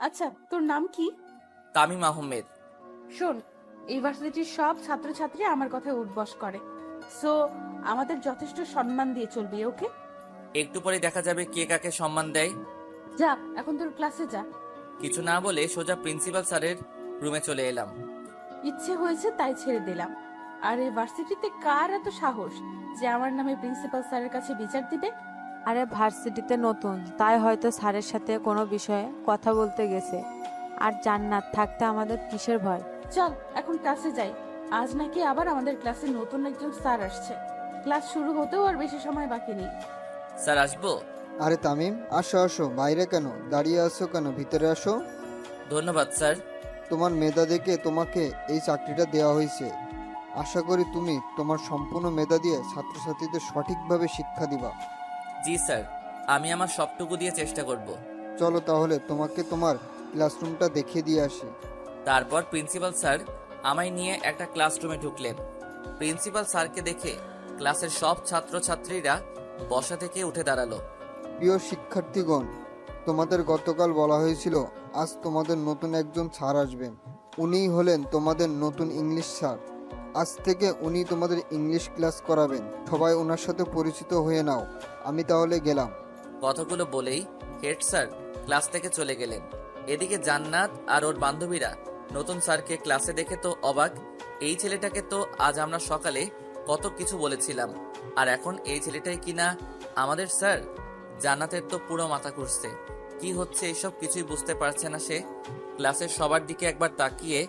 আচ্ছা, তোর নাম কি? তামিম আহমেদ। শোন, ইউনিভার্সিটির সব ছাত্রছাত্রী আমার কথায় উঠবস করে, সো আমাদের যথেষ্ট সম্মান দিয়ে চলবি, ওকে? একটু পরে দেখা যাবে কে কাকে সম্মান দেয়। যা, এখন তোর ক্লাসে যা। কিছু না বলে সোজা প্রিন্সিপাল স্যারের রুমে চলে এলাম। ইচ্ছে হয়েছে তাই ছেড়ে দিলাম। আর এই ভার্সিটিতে কার এত সাহস যে আমার নামে প্রিন্সিপাল স্যারের কাছে বিচার দিবে? আরে ভার্সিটিতে নতুন, তাই হয়তো স্যারের সাথে কোনো বিষয়ে কথা বলতে গেছে। আর জান্নাত থাকতে আমাদের কিসের ভয়? চল এখন ক্লাসে যাই। আজ নাকি আবার আমাদের ক্লাসে নতুন একজন স্যার আসছে। ক্লাস শুরু হতেও আর বেশি সময় বাকি নেই। স্যার আসবো? আরে তামিম, আসো আসো, বাইরে কেন দাঁড়িয়ে আছো, কেন ভিতরে আসো। ধন্যবাদ স্যার। তোমার মেধা দেখে তোমাকে এই চাকরিটা দেওয়া হয়েছে। আশা করি তুমি তোমার সম্পূর্ণ মেধা দিয়ে ছাত্রছাত্রীদের সঠিকভাবে শিক্ষা দিবা। জি স্যার, আমি আমার সবটুকু দিয়ে চেষ্টা করব। চলো তাহলে তোমাকে তোমার ক্লাসরুমটা দেখিয়ে দিয়ে আসি। তারপর প্রিন্সিপাল স্যার আমায় নিয়ে একটা ক্লাসরুমে ঢুকলেন। প্রিন্সিপাল স্যারকে দেখে ক্লাসের সব ছাত্রছাত্রীরা বসা থেকে উঠে দাঁড়ালো। প্রিয় শিক্ষার্থীগণ, তোমাদের গতকাল বলা হয়েছিল আজ তোমাদের নতুন একজন স্যার আসবেন। উনিই হলেন তোমাদের নতুন ইংলিশ স্যার। আজ থেকে উনি তোমাদের ইংলিশ ক্লাস করাবেন। সবাই ওনার সাথে পরিচিত হয়ে নাও। আমি তাহলে গেলাম। কথাগুলো বলেই হেড স্যার ক্লাস থেকে চলে গেলেন। এদিকে জান্নাত আর ওর বান্ধবীরা নতুন স্যারকে ক্লাসে দেখে তো অবাক। এই ছেলেটাকে তো আজ আমরা সকালে কত কিছু বলেছিলাম, আর এখন এই ছেলেটাই কিনা আমাদের স্যার। জান্নাতের তো পুরো মাথা ঘুরছে, কি হচ্ছে এসব কিছুই বুঝতে পারছে না সে। ক্লাসের সবার দিকে একবার তাকিয়ে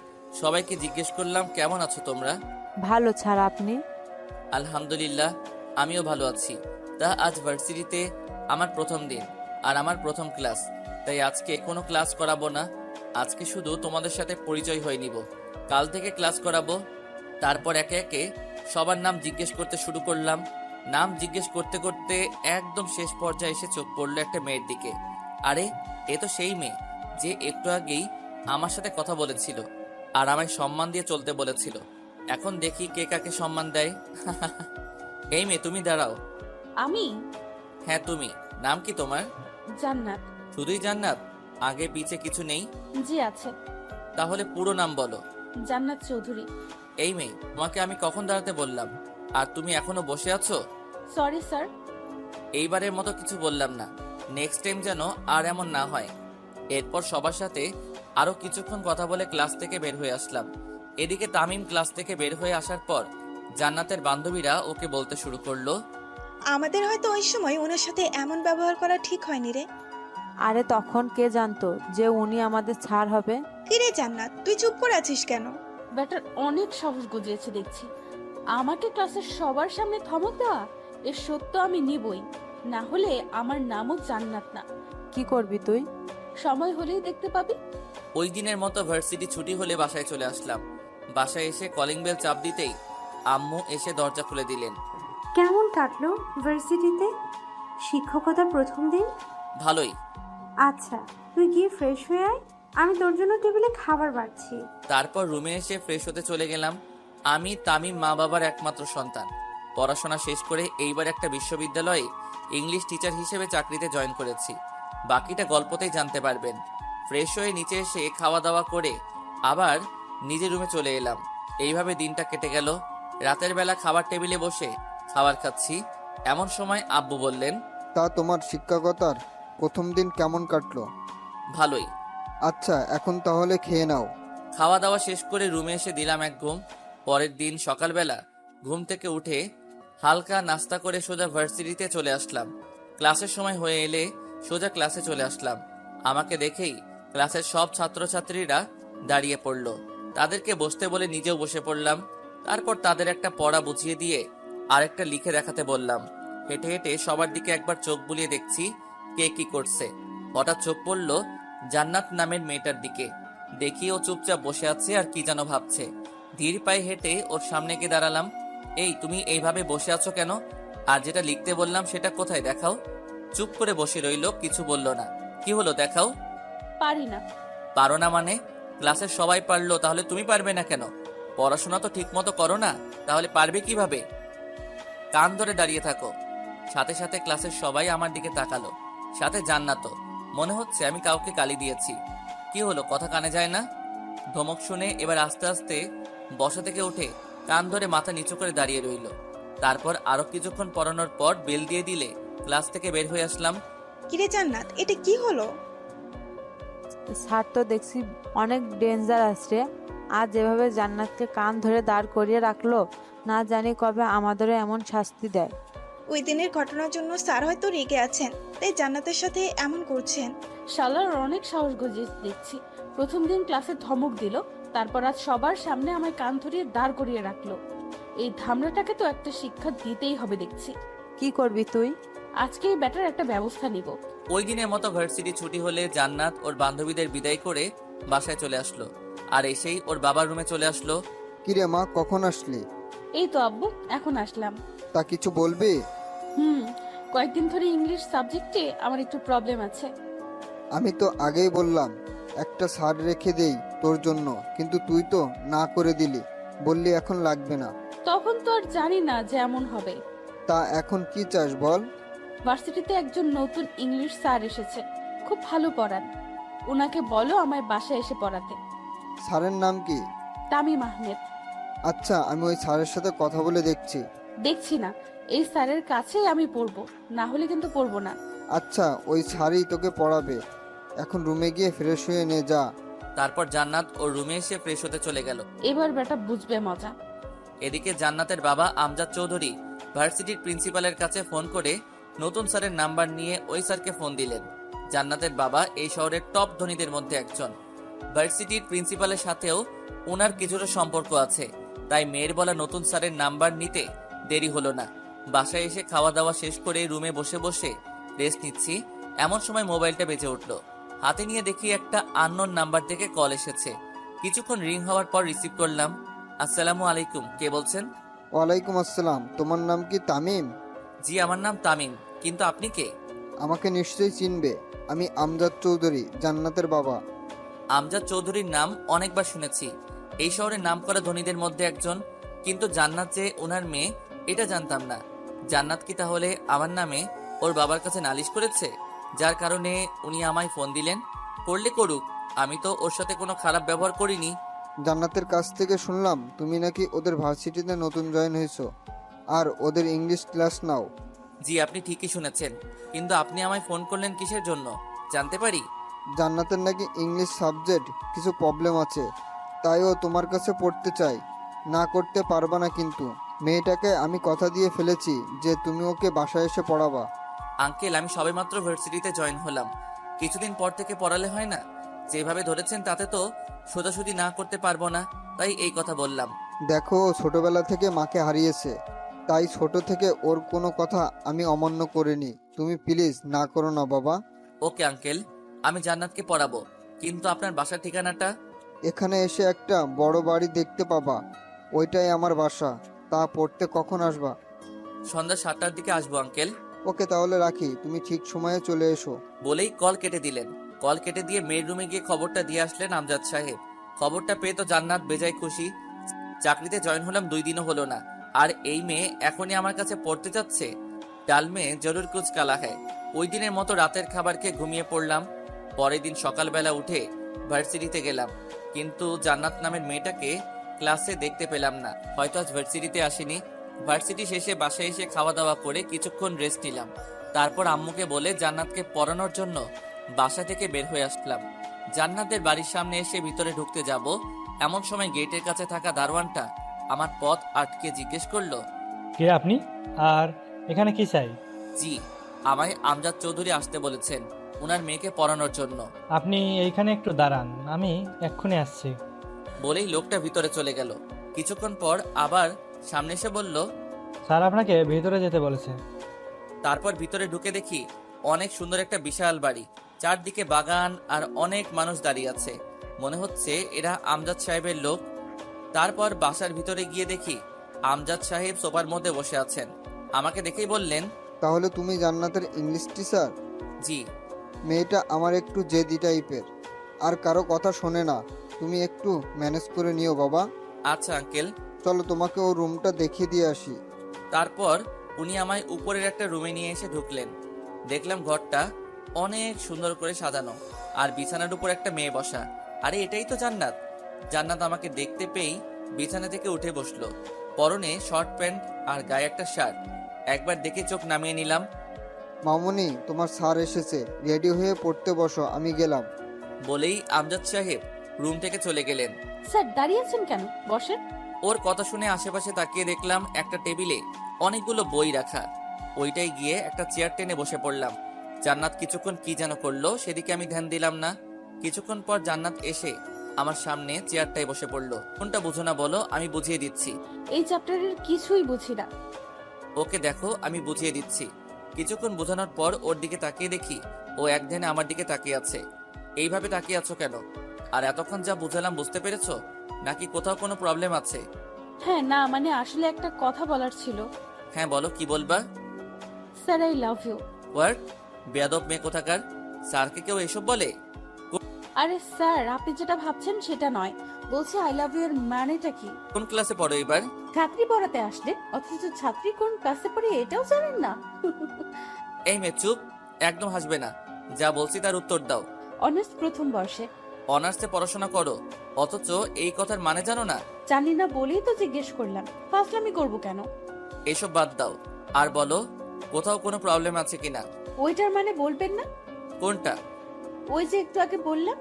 সবাইকে জিজ্ঞেস করলাম, কেমন আছো তোমরা? ভালো স্যার, আপনি? আলহামদুলিল্লাহ, আমিও ভালো আছি। তা আজ ভার্সিটিতে আমার প্রথম দিন আর আমার প্রথম ক্লাস, তাই আজকে কোনো ক্লাস করাবো না। আজকে শুধু তোমাদের সাথে পরিচয় হয়ে নিব, কাল থেকে ক্লাস করাবো। তারপর একে একে সবার নাম জিজ্ঞেস করতে শুরু করলাম। নাম জিজ্ঞেস করতে করতে একদম শেষ পর্যায়ে এসে চোখ পড়লো একটা মেয়ের দিকে। আরে, এ তো সেই মেয়ে যে একটু আগেই আমার সাথে কথা বলেছিল আর আমায় সম্মান দিয়ে চলতে বলেছিল। এখন দেখি কে কাকে সম্মান দেয়। এই মেয়ে, তুমি দাঁড়াও। আমি? হ্যাঁ তুমি। নাম কি তোমার? জান্নাত। শুধুই জান্নাত? আগে পিছে কিছু নেই? জি আছে। তাহলে পুরো নাম বলো। জান্নাত চৌধুরী। এই মেয়ে, তোমাকে আমি কখন দাঁড়াতে বললাম আর তুমি এখনো বসে আছো? Sorry sir. এইবারের মতো কিছু বললাম না, নেক্সট টাইম যেন আর এমন না হয়। এরপর সবার সাথে আরো কিছুক্ষণ কথা বলে ক্লাস থেকে বের হয়ে আসলাম। এদিকে তামিম ক্লাস থেকে বের হয়ে আসার পর জান্নাতের বান্ধবীরা ওকে বলতে শুরু করলো, আমাদের হয়তো ওই সময় ওনার সাথে এমন ব্যবহার করা ঠিক হয়নি রে। আরে তখন কে জানতো যে উনি আমাদের স্যার হবে? কিরে জান্নাত, তুই চুপ করে আছিস কেন? ব্যাটার অনেক সাহস গজিয়েছে দেখছি। আমাকে ক্লাসের সবার সামনে ধমক দেওয়া, এর সত্য আমি নিবই। না হলে আমার নামও জান্নাত না। কি করবি তুই? সময় হলেই দেখতে পাবি। ওই দিনের মতো ভার্সিটি ছুটি হলে বাসায় চলে আসলাম। বাসায় এসে কলিং বেল চাপ দিতেই আম্মু এসে দরজা খুলে দিলেন। কেমন কাটলো ভার্সিটিতে শিক্ষকতার প্রথম দিন? ভালোই। আচ্ছা, তুই গিয়ে ফ্রেশ হয়ে আয়, আমি তোর জন্য টেবিলে খাবার বাড়ছি। তারপর রুমে এসে ফ্রেশ হতে চলে গেলাম। আমি তামিম মা বাবার একমাত্র সন্তান। পড়াশোনা শেষ করে এইবার একটা বিশ্ববিদ্যালয়ে ইংলিশ টিচার হিসেবে চাকরিতে জয়েন করেছি। বাকিটা গল্পতেই জানতে পারবেন। ফ্রেশ হয়ে নিচে এসে খাওয়া দাওয়া করে আবার নিজের রুমে চলে এলাম। এইভাবে দিনটা কেটে গেল। রাতের বেলা খাবার টেবিলে বসে খাবার খাচ্ছি, এমন সময় আব্বু বললেন, তা তোমার শিক্ষকতার প্রথম দিন কেমন কাটলো? ভালোই। আচ্ছা, এখন তাহলে খেয়ে নাও। খাওয়া দাওয়া শেষ করে রুমে এসে দিলাম এক ঘুম। পরের দিন সকালবেলা ঘুম থেকে উঠে হালকা নাস্তা করে সোজা ভার্সিটিতে চলে আসলাম। ক্লাসের সময় হয়ে এলে সোজা ক্লাসে চলে আসলাম। আমাকে দেখেই ক্লাসের সব ছাত্রছাত্রীরা দাঁড়িয়ে পড়ল। তাদেরকে বসতে বলে নিজেও বসে পড়লাম। তারপর তাদের একটা পড়া বুঝিয়ে দিয়ে আরেকটা লিখে দেখাতে বললাম। হেঁটে হেঁটে সবার দিকে একবার চোখ বুলিয়ে দেখছি কে কি করছে। হঠাৎ চোখ পড়ল জান্নাত নামের মেয়েটার দিকে। দেখি ও চুপচাপ বসে আছে আর কি যেন ভাবছে। ধীর পায়ে হেঁটে ওর সামনে গিয়ে দাঁড়ালাম। এই, তুমি এইভাবে বসে আছো কেন? আর যেটা লিখতে বললাম সেটা কোথায়, দেখাও। চুপ করে বসে রইল, কিছু বলল না। কি হলো, দেখাও। পারি না। পারো না মানে? ক্লাসের সবাই পারলো, তাহলে তুমি পারবে না কেন? পড়াশোনা তো ঠিক মতো করো না, তাহলে পারবে কিভাবে? কান ধরে দাঁড়িয়ে থাকো। সাথে সাথে ক্লাসের সবাই আমার দিকে তাকালো। সাথে জান্নাতও। মনে হচ্ছে আমি কাউকে গালি দিয়েছি। কি হলো, কথা কানে যায় না? ধমক শুনে এবার আস্তে আস্তে বসা থেকে উঠে কান ধরে মাথা নিচু করে দাঁড়িয়ে রইল। তারপর আরো কিছুক্ষণ পড়ানোর পর বেল দিয়ে দিলে ক্লাস থেকে বের হয়ে আসলাম। কিরে জান্নাত, এটা কি হলো? স্যার তো দেখছি অনেক ডেঞ্জারাস রে। আজ যেভাবে জান্নাতকে কান ধরে দাঁড় করিয়ে রাখলো, না জানি কবে আমাদেরও এমন শাস্তি দেয়। ওই দিনের ঘটনার জন্য স্যার হয়তো রেগে আছেন, তাই জান্নাতের সাথে এমন করছেন। শালার অনেক সাহস গজিয়েছে দেখছি। প্রথম দিন ক্লাসে ধমক দিল, তারপর আজ সবার সামনে আমায় কান ধরিয়ে দাঁড় করিয়ে রাখলো। এই ধামড়াটাকে তো একটা শিক্ষা দিতেই হবে দেখছি। কি করবি তুই? আজকেই ব্যাটার একটা ব্যবস্থা নিব। ওই দিনের মতো ভার্সিটি ছুটি হলে জান্নাত ওর বান্ধবীদের বিদায় করে বাসায় চলে আসলো। আর এসেই ওর বাবার রুমে চলে আসলো। কিরে মা, কখন আসলি? এই তো আব্বু, এখন আসলাম। তা কিছু বলবি? কয়েকদিন ধরে ইংলিশ সাবজেক্টে আমার একটু প্রবলেম আছে। আমি তো আগেই বললাম একটা স্যার রেখে দেই তোর জন্য, কিন্তু তুই তো না করে দিলি, বললি এখন লাগবে না। তখন তো আর জানি না যে এমন হবে। তা এখন কি চাস বল? ভার্সিটিতে একজন নতুন ইংলিশ স্যার এসেছে, খুব ভালো পড়ান। ওনাকে বলো আমায় বাসায় এসে পড়াতে। স্যারের নাম কি? তামিম আহমেদ। আচ্ছা, আমি ওই স্যারের সাথে কথা বলে দেখছি। দেখছি না, এই স্যারের কাছেই আমি পড়বো, না হলে কিন্তু পড়বো না। আচ্ছা, ওই স্যারই তোকে পড়াবে। এখন রুমে গিয়ে ফ্রেশ হয়ে নে যা। তারপর জান্নাত ওর রুমে এসে ফ্রেশ হতে চলে গেল। এবার বেটা বুঝবে মজা। এদিকে জান্নাতের বাবা আমজাদ চৌধুরী ভার্সিটির প্রিন্সিপালের কাছে ফোন করে নতুন স্যারের নাম্বার নিয়ে ওই স্যারকে ফোন দিলেন। জান্নাতের বাবা এই শহরের টপ ধনীদের মধ্যে একজন। ভার্সিটির প্রিন্সিপালের সাথেও ওনার কিছুটা সম্পর্ক আছে, তাই মেয়ের বলা নতুন স্যারের নাম্বার নিতে দেরি হলো না। বাসায় এসে খাওয়া দাওয়া শেষ করে রুমে বসে বসে রেস্ট নিচ্ছি, এমন সময় মোবাইলটা বেজে উঠলো। হাতে নিয়ে দেখি একটা আননোন নাম্বার থেকে কল এসেছে। কিছুক্ষণ রিং হওয়ার পর রিসিভ করলাম। আসসালামু আলাইকুম, কে বলছেন? ওয়ালাইকুম আসসালাম। তোমার নাম কি তামিম? জি, আমার নাম তামিম, কিন্তু আপনি কে? আমাকে নিশ্চয়ই চিনবে, আমি আমজাদ চৌধুরী, জান্নাতের বাবা। আমজাদ চৌধুরীর নাম অনেকবার শুনেছি, এই শহরের নামকরা ধনীদের মধ্যে একজন, কিন্তু জান্নাত যে ওনার মেয়ে এটা জানতাম না। জান্নাত কি তাহলে আমার নামে ওর বাবার কাছে নালিশ করেছে, যার কারণে উনি আমায় ফোন দিলেন? করলে করুক, আমি তো ওর সাথে কোনো খারাপ ব্যবহার করিনি। জান্নাতের কাছ থেকে শুনলাম তুমি নাকি ওদের ভার্সিটিতে নতুন জয়েন হয়েছো আর ওদের ইংলিশ ক্লাস নাও। জি, আপনি ঠিকই শুনেছেন, কিন্তু আপনি আমায় ফোন করলেন কিসের জন্য জানতে পারি? জান্নাতের নাকি ইংলিশ সাবজেক্ট কিছু প্রবলেম আছে, তাই ও তোমার কাছে পড়তে চাই। না করতে পারবা না, কিন্তু মেয়েটাকে আমি কথা দিয়ে ফেলেছি যে তুমি ওকে বাসায় এসে পড়াবা। আঙ্কেল, আমি সবেমাত্র ভার্সিটিতে জয়েন হলাম, কিছুদিন পর থেকে পড়ালে হয় না? যেভাবে ধরেছেন তাতে তো সোজাসুজি না করতে পারবো না, তাই এই কথা বললাম। দেখো, ও ছোটবেলা থেকে মাকে হারিয়েছে, তাই ছোট থেকে ওর কোনো কথা আমি অমান্য করিনি। তুমি প্লিজ না করো না বাবা। ওকে আঙ্কেল, আমি জান্নাতকে পড়াবো, কিন্তু আপনার বাসার ঠিকানাটা? এখানে এসে একটা বড় বাড়ি দেখতে পাবা, ওইটাই আমার বাসা। তা পড়তে কখন আসবা? সন্ধ্যা 7টার দিকে আসবো আঙ্কেল। ওকে, তাহলে রাখি, তুমি ঠিক সময়ে চলে এসো। বলেই কল কেটে দিলেন। কল কেটে দিয়ে মেয়ের রুমে গিয়ে খবরটা দিয়ে আসলেন আমজাদ সাহেব। খবরটা পেয়ে তো জান্নাত বেজায় খুশি। চাকরিতে জয়েন হলাম 2 দিনও হলো না, আর এই মেয়ে এখনই আমার কাছে পড়তে যাচ্ছে। ডাল মেয়ে জরুর কুছ কালা হ্যায়। ওই দিনের মতো রাতের খাবার খেয়ে ঘুমিয়ে পড়লাম। পরের দিন সকালবেলা উঠে ভার্সিটিতে গেলাম, কিন্তু জান্নাত নামের মেয়েটাকে ক্লাসে দেখতে পেলাম না। হয়তো আজ ভার্সিটিতে আসেনি। ভার্সিটি শেষে বাসায় এসে খাওয়া দাওয়া করে কিছুক্ষণ রেস্ট নিলাম। তারপর আম্মুকে বলে জান্নাতকে পড়ানোর জন্য বাসা থেকে বের হয়ে আসলাম। জান্নাতের বাড়ির সামনে এসে ভিতরে ঢুকতে যাব, এমন সময় গেটের কাছে থাকা দারোয়ানটা আমার পথ আটকে জিজ্ঞেস করলো, কে আপনি? আর এখানে কি চাই? জি, আমায় আমজাদ চৌধুরী আসতে বলেছেন ওনার মেয়েকে পড়ানোর জন্য। আপনি এইখানে একটু দাঁড়ান, আমি এক্ষুনি আসছি। বলেই লোকটা ভিতরে চলে গেল। কিছুক্ষণ পর আবার সামনে এসে বলল, স্যার আপনাকে ভেতরে যেতে বলেছে। তারপর ভিতরে ঢুকে দেখি অনেক সুন্দর একটা বিশাল বাড়ি, চারদিকে বাগান আর অনেক মানুষ দাঁড়িয়ে আছে। মনে হচ্ছে এরা আমজাদ সাহেবের লোক। তারপর বাসার ভিতরে গিয়ে দেখি আমজাদ সাহেব সোফার মধ্যে বসে আছেন। আমাকে দেখেই বললেন, তাহলে তুমি জান্নাতের ইংলিশ টিচার? জি। মেয়েটা আমার একটু জেদি টাইপের, আর কারো কথা শোনে না। তুমি একটু ম্যানেজ করে নিও বাবা। আচ্ছা আঙ্কেল। চলো তোমাকে ও রুমটা দেখিয়ে দিয়ে আসি। তারপর উনি আমায় উপরের একটা রুমে নিয়ে এসে ঢুকলেন। দেখলাম ঘরটা অনেক সুন্দর করে সাজানো, আর বিছানার উপর একটা মেয়ে বসা। আরে এটাই তো জান্নাত। জান্নাত আমাকে দেখতে পেয়েই বিছানা থেকে উঠে বসলো। পরনে শর্ট প্যান্ট আর গায়ে একটা শার্ট। একবার দেখে চোখ নামিয়ে নিলাম। মামুনি, তোমার স্যার এসেছে, রেডি হয়ে পড়তে বসো, আমি গেলাম। বলেই আমজাদ সাহেব রুম থেকে চলে গেলেন। স্যার দাঁড়িয়ে আছেন কেন, বসেন। ওর কথা শুনে আশেপাশে তাকিয়ে দেখলাম একটা টেবিলে অনেকগুলো বই রাখা। ওইটাই গিয়ে একটা চেয়ার টেনে বসে পড়লাম। জান্নাত কিছুক্ষণ কি যেন করলো, সেদিকে আমি ধ্যান দিলাম না। কিছুক্ষণ পর জান্নাত এসে আমার সামনে চেয়ারটায় বসে পড়লো। কোনটা বুঝো না বলো, আমি বুঝিয়ে দিচ্ছি। এই চ্যাপ্টারের কিছুই বুঝি না। ওকে দেখো, আমি বুঝিয়ে দিচ্ছি। কিছুক্ষণ বোঝানোর পর ওর দিকে তাকিয়ে দেখি ও এক ধ্যানে আমার দিকে তাকিয়ে আছে। এইভাবে তাকিয়ে আছো কেন? আর এতক্ষণ যা বুঝালাম বুঝতে পেরেছো, নাকি কোথাও কোনো প্রবলেম আছে? হ্যাঁ না, মানে আসলে একটা কথা বলার ছিল। হ্যাঁ বলো, কি বলবা? Sir I love you. What? বেয়াদব মেয়ে কোথাকার! স্যারকে কেউ এসব বলে? আরে স্যার, আপনি যেটা ভাবছেন সেটা নয়, বলছি আই লাভ ইউ এর মানেটা কি? কোন ক্লাসে পড়ো এবার? ছাত্রী পড়াতে আসলে, অথচ ছাত্রী কোন ক্লাসে পড়ে এটাও জানেন না? এই মেয়ে চুপ, একদম হাসবে না। যা বলছি তার উত্তর দাও। অনার্স প্রথম বর্ষে। অনার্সে পড়াশোনা করো, অথচ এই কথার মানে জানো না? জানি না বলেই তো জিজ্ঞেস করলাম, ফাজলামি করব কেন? এসব বাদ দাও, আর বলো কোথাও কোনো প্রবলেম আছে কিনা। ওইটার মানে বলবেন না? কোনটা? ওই যে একটু আগে বললাম।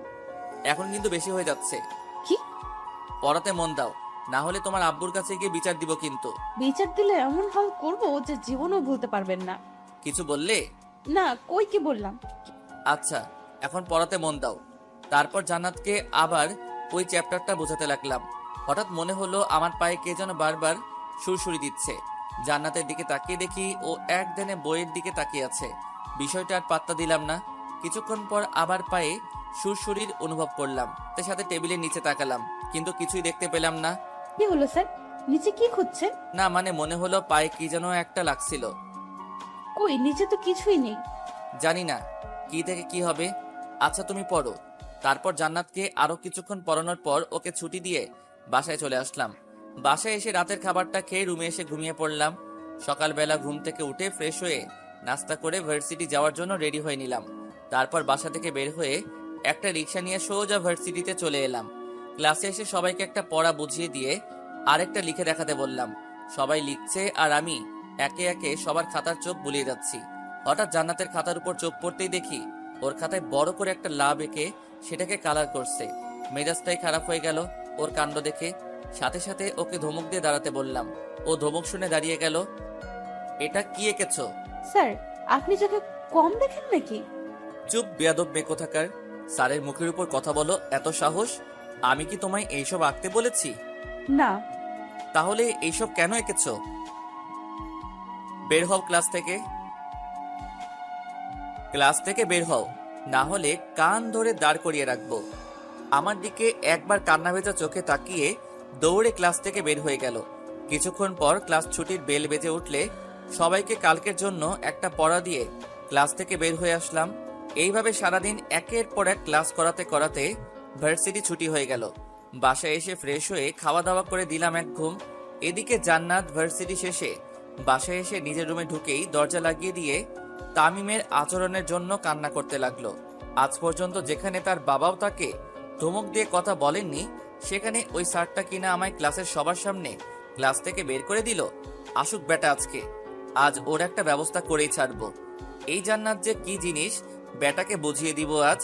এখন কিন্তু বেশি হয়ে যাচ্ছে। কি? পড়াতে মন দাও, না হলে তোমার আব্বুর কাছে গিয়ে বিচার দিব কিন্তু। বিচার দিলে এমন হাল করব যে জীবনও ভুলতে পারবেন না। কিছু বললে? না, কই কি বললাম? আচ্ছা, এখন পড়াতে মন দাও। তারপর জান্নাতকে আবার ওই চ্যাপ্টারটা বোঝাতে লাগলাম। হঠাৎ মনে হলো আমার পায়ে কে যেন বারবার সুরসুরি দিচ্ছে। জান্নাতের দিকে তাকিয়ে দেখি ও এক ধ্যানে বইয়ের দিকে তাকিয়ে আছে। বিষয়টা আর পাত্তা দিলাম না। কিছুক্ষণ পর আবার পায়ে সুরসুরির অনুভব করলাম। তার সাথে টেবিলের নিচে তাকালাম, কিন্তু কিছুই দেখতে পেলাম না। কি হলো স্যার, নিচে কি খুঁজছেন? না মানে মনে হলো পায়ে কি যেন একটা লাগছিল। কই, নিচে তো কিছুই নেই। জানি না কি থেকে কি হবে। আচ্ছা তুমি পড়ো। তারপর জান্নাতকে আরো কিছুক্ষণ পড়ানোর পর ওকে ছুটি দিয়ে বাসায় চলে আসলাম। বাসায় এসে রাতের খাবারটা খেয়ে রুমে এসে ঘুমিয়ে পড়লাম। সকালবেলা ঘুম থেকে উঠে ফ্রেশ হয়ে নাস্তা করে ভার্সিটি যাওয়ার জন্য রেডি হয়ে নিলাম। তারপর বাসা থেকে বের হয়ে একটা রিক্সা নিয়ে সোজা ভার্সিটিতে চলে এলাম। ক্লাসে এসে সবাইকে একটা পড়া বুঝিয়ে দিয়ে আরেকটা লিখে দেখাতে বললাম। সবাই লিখছে আর আমি একে একে সবার খাতার চোখ বুলিয়ে যাচ্ছি। হঠাৎ জান্নাতের খাতার উপর চোখ পড়তেই দেখি ওর খাতায় বড় করে একটা লাভ এঁকে সেটাকে কালার করছে। মেজাজটাই খারাপ হয়ে গেল ওর কাণ্ড দেখে। সাথে সাথে ওকে ধমক দিয়ে দাঁড়াতে বললাম। ও ধমক শুনে দাঁড়িয়ে গেল। এটা কি এঁকেছো? স্যার, আপনি যাকে কম দেখেন নাকি? চুপ বেয়াদব মেয়ে কোথাকার! স্যারের মুখের উপর কথা বলো, এত সাহস! আমি কি তোমায় এইসব আঁকতে বলেছি? না। তাহলে এইসব কেন এঁকেছো? বের হও ক্লাস থেকে। ক্লাস থেকে বের হও, না হলে কান ধরে দাঁড় করিয়ে রাখবো। আমার দিকে একবার কান্না ভেজা চোখে তাকিয়ে দৌড়ে ক্লাস থেকে বের হয়ে গেল। কিছুক্ষণ পর ক্লাস ছুটির বেল বেজে উঠলে সবাইকে কালকের জন্য একটা পড়া দিয়ে ক্লাস থেকে বের হয়ে আসলাম। এইভাবে সারাদিন একের পর এক ক্লাস করাতে করাতে ভার্সিটি ছুটি হয়ে গেল। বাসায় এসে ফ্রেশ হয়ে খাওয়া দাওয়া করে দিলাম এক ঘুম। এদিকে জান্নাত ভার্সিটি শেষে বাসায় এসে নিজের রুমে ঢুকেই দরজা লাগিয়ে দিয়ে তামিমের আচরণের জন্য কান্না করতে লাগলো। আজ পর্যন্ত যেখানে তার বাবাও তাকে ধমক দিয়ে কথা বলেননি, সেখানে ওই স্যারটা কিনা আমায় ক্লাসের সবার সামনে ক্লাস থেকে বের করে দিল। আসুক বেটা আজকে, আজ ওর একটা ব্যবস্থা করেই ছাড়বো। এই জান্নাত যে কি জিনিস, বেটাকে বুঝিয়ে দিব আজ,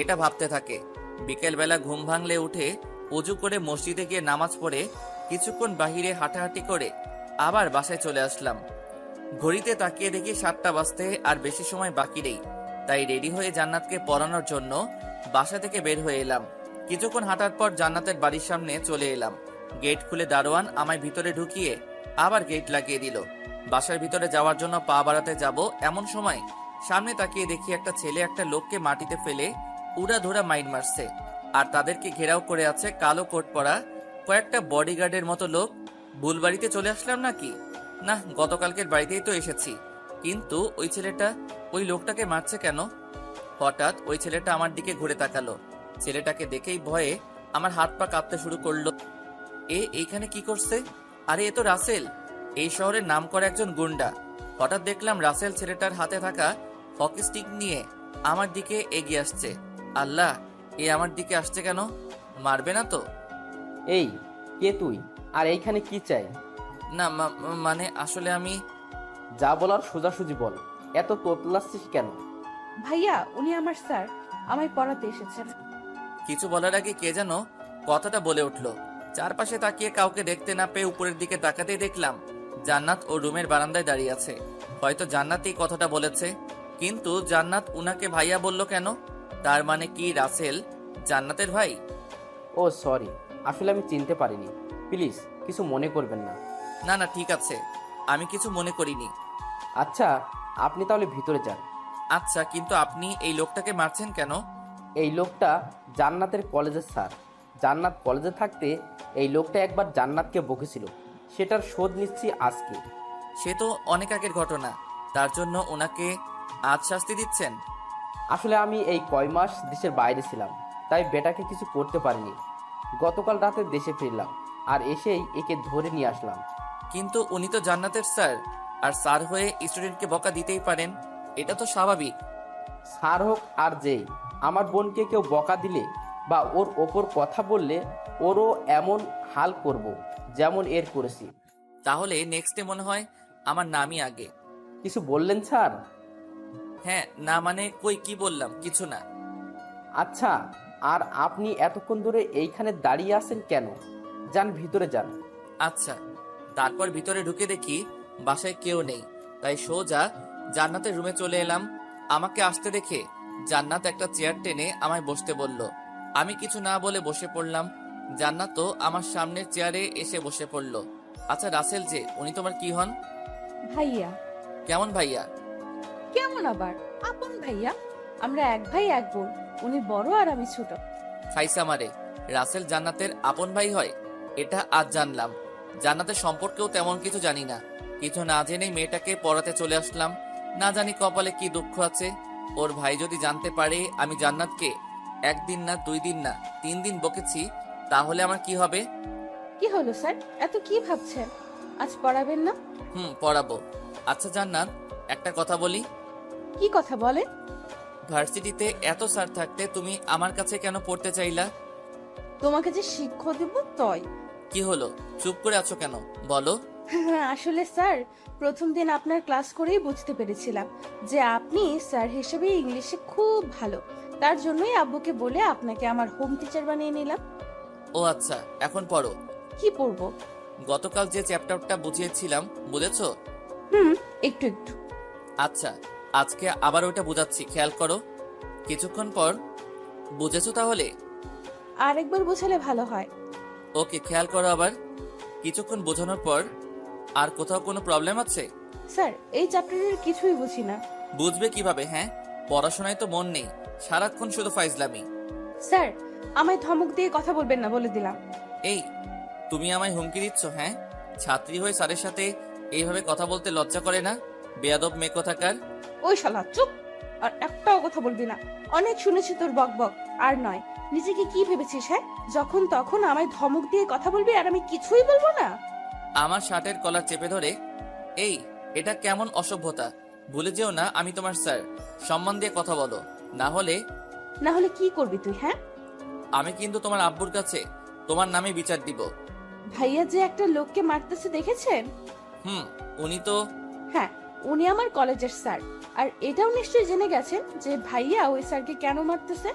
এটা ভাবতে থাকে। বিকেলবেলা ঘুম ভাঙলে উঠে অজু করে মসজিদে গিয়ে নামাজ পড়ে কিছুক্ষণ বাহিরে হাঁটাহাঁটি করে আবার বাসায় চলে আসলাম। ঘড়িতে তাকিয়ে দেখি 7টা বাজতে আর বেশি সময় বাকি নেই, তাই রেডি হয়ে জান্নাতকে পড়ানোর জন্য বাসা থেকে বের হয়ে এলাম। কিছুক্ষণ হাঁটার পর জান্নাতের বাড়ির সামনে চলে এলাম। গেট খুলে দারোয়ান আমায় ভিতরে ঢুকিয়ে আবার গেট লাগিয়ে দিল। বাসার ভিতরে যাওয়ার জন্য পা বাড়াতে যাব এমন সময় সামনে তাকিয়ে দেখি একটা ছেলে একটা লোককে মাটিতে ফেলে উড়াধুরা মাইর মারছে, আর তাদেরকে ঘেরাও করে আছে কালো কোট পরা কয়েকটা বডিগার্ডের মতো লোক। ভুল বাড়িতে চলে আসলাম নাকি? না, গতকালকের বাড়িতেই তো এসেছি, কিন্তু ওই ছেলেটা ওই লোকটাকে মারছে কেন? হঠাৎ ওই ছেলেটা আমার দিকে ঘুরে তাকালো। ছেলেটাকে দেখেই ভয়ে আমার হাত পা কাঁপতে শুরু করলো। এইখানে কি করছে? আরে এ তো রাসেল, এই শহরের নাম করা একজন গুন্ডা। হঠাৎ দেখলাম রাসেল ছেলেটার হাতে থাকা হকি স্টিক নিয়ে আমার দিকে এগিয়ে আসছে। আল্লাহ, এ আমার দিকে আসছে কেন? মারবে না তো? এই, কে তুই? আর এইখানে কি চাই? না মানে আসলে আমি যা বলার সোজাসুজি বল, এত তোতলাচ্ছিস কেন? ভাইয়া, উনি আমার স্যার, আমায় পড়াতে এসেছেন। কিছু বলার আগে কে যেন কথাটা বলে উঠল। চারপাশে তাকিয়ে কাউকে দেখতে না পেয়ে উপরের দিকে তাকাতেই দেখলাম জান্নাত ও রুমের বারান্দায় দাঁড়িয়ে আছে। হয়তো জান্নাতই কথাটা বলেছে, কিন্তু জান্নাত উনাকে ভাইয়া বলল কেন? তার মানে কি রাসেল জান্নাতের ভাই? ও সরি, আসলে আমি চিনতে পারিনি। প্লিজ কিছু মনে করবেন না। না না, ঠিক আছে, আমি কিছু মনে করিনি। আচ্ছা, আপনি তাহলে ভিতরে যান। আচ্ছা, কিন্তু আপনি এই লোকটাকে মারছেন কেন? এই লোকটা জান্নাতের কলেজের স্যার। জান্নাত কলেজে থাকতে এই লোকটা একবার জান্নাতকে বকেছিল, সেটার শোধ নিচ্ছি আজকে। সে তো অনেক আগের ঘটনা, তার জন্য ওনাকে আজ শাস্তি দিচ্ছেন? আসলে আমি এই কয় মাস দেশের বাইরে ছিলাম, তাই বেটাকে কিছু করতে পারিনি। গতকাল রাতে দেশে ফিরলাম, আর এসেই একে ধরে নিয়ে আসলাম। কিন্তু উনি তো জান্নাতের স্যার, আর স্যার হয়ে স্টুডেন্টকে বকা দিতেই পারেন, এটা তো স্বাভাবিক। স্যার হোক আর যেই, আমার বোনকে কেউ বকা দিলে বা ওর ওপর কথা বললে ওরও এমন হাল করব যেমন এর করেছি। তাহলে নেক্সটে মনে হয় আমার নামই আগে। কিছু বললেন স্যার? হ্যাঁ, না মানে কই কি বললাম, কিছু না। আচ্ছা, আর আপনি এতক্ষণ ধরে এইখানে দাঁড়িয়ে আছেন কেন? যান ভিতরে যান। আচ্ছা। তারপর ভিতরে ঢুকে দেখি বাসায় কেউ নেই, তাই সোজা জান্নাতের রুমে চলে এলাম। আমাকে আসতে দেখে জান্নাত একটা চেয়ার টেনে আমায় বসতে বলল। আমি কিছু না বলে বসে পড়লাম। জান্নাত তো আমার সামনের চেয়ারে এসে বসে পড়ল। আচ্ছা রাসেল যে, উনি তোমার কি হন? ভাইয়া। কেমন ভাইয়া? কেমন আবার, আপন ভাইয়া। আমরা এক ভাই এক বোন, উনি বড় আর আমি ছোট। খাইসা মারে, রাসেল জান্নাতের আপন ভাই হয়? এটা আজ জানলাম। জান্নাতের সম্পর্কেও তেমন কিছু জানি না। কিছু না জেনেই মেয়েটাকে পড়াতে চলে আসলাম। না জানি কপালে কি দুঃখ আছে। ওর ভাই যদি জানতে পারে আমি জান্নাতকে একদিন না 2 দিন না 3 দিন বকেছি, তাহলে আমার কি হবে? কি হলো স্যার, এত কি ভাবছেন? আজ পড়াবেন না? পড়াবো। আচ্ছা জান্নাত, একটা কথা বলি। কি কথা বলে? ভার্সিটিতে এত স্যার থাকতে তুমি আমার কাছে কেন পড়তে চাইলা? তোমাকে যে শিক্ষা দেব তয়। কি হলো, চুপ করে আছো কেন, বলো। আসলে স্যার, প্রথম দিন আপনার ক্লাস করেই বুঝতে পেরেছিলাম যে আপনি স্যার হিসেবে ইংলিশে খুব ভালো। তার জন্যই আব্বুকে বলে আপনাকে আমার হোম টিচার বানিয়ে নিলাম। ও আচ্ছা, এখন পড়ো। কি পড়বো? গতকাল যে চ্যাপ্টারটা বুঝিয়েছিলাম, বুঝেছো? একটু একটু। আচ্ছা, আজকে আবার ওটা বুঝাচ্ছি, খেয়াল করো। কিছুক্ষণ পর বুঝেছো তাহলে? আরেকবার বোঝালে ভালো হয়। ওকে, খেয়াল করো আবার। কিছুক্ষণ বোঝানোর পর, আর কোথাও কোনো প্রবলেম আছে? স্যার, এই চ্যাপ্টারের কিছুই বুঝি না। বুঝবে কিভাবে? হ্যাঁ, পড়াশোনায় তো মন নেই, সারাক্ষণ শুধু ফাইজলামি। স্যার, আমায় ধমক দিয়ে কথা বলবেন না বলে দিলাম। এই, তুমি আমায় হুমকি দিচ্ছ? হ্যাঁ, ছাত্রী হয়ে স্যারের সাথে এইভাবে কথা বলতে লজ্জা করে না? বেয়াদব মেয়ে কোথাকার। ওই শালা চুপ, আর একটাও কথা বলবি না। অনেক শুনেছি তোর বক বক, আর নয়। নিজেকে কি ভেবেছিস? হ্যাঁ, যখন তখন আমায় ধমক দিয়ে কথা বলবি আর আমি কিছুই বলবো না? আমার শার্টের কলার চেপে ধরে, এই, এটা কেমন অসভ্যতা? ভুলে যেও না আমি তোমার স্যার, সম্মান দিয়ে কথা বলো, না হলে। না হলে কি করবি তুই? হ্যাঁ, আমি কিন্তু তোমার আব্বুর কাছে তোমার নামে বিচার দিব। ভাইয়া যে একটা লোককে মারতেছে দেখেছেন? উনি তো। হ্যাঁ, উনি আমার কলেজের স্যার। আর এটাও নিশ্চয়ই জেনে গেছেন যে ভাইয়া ওই স্যারকে কেন মারতেছে।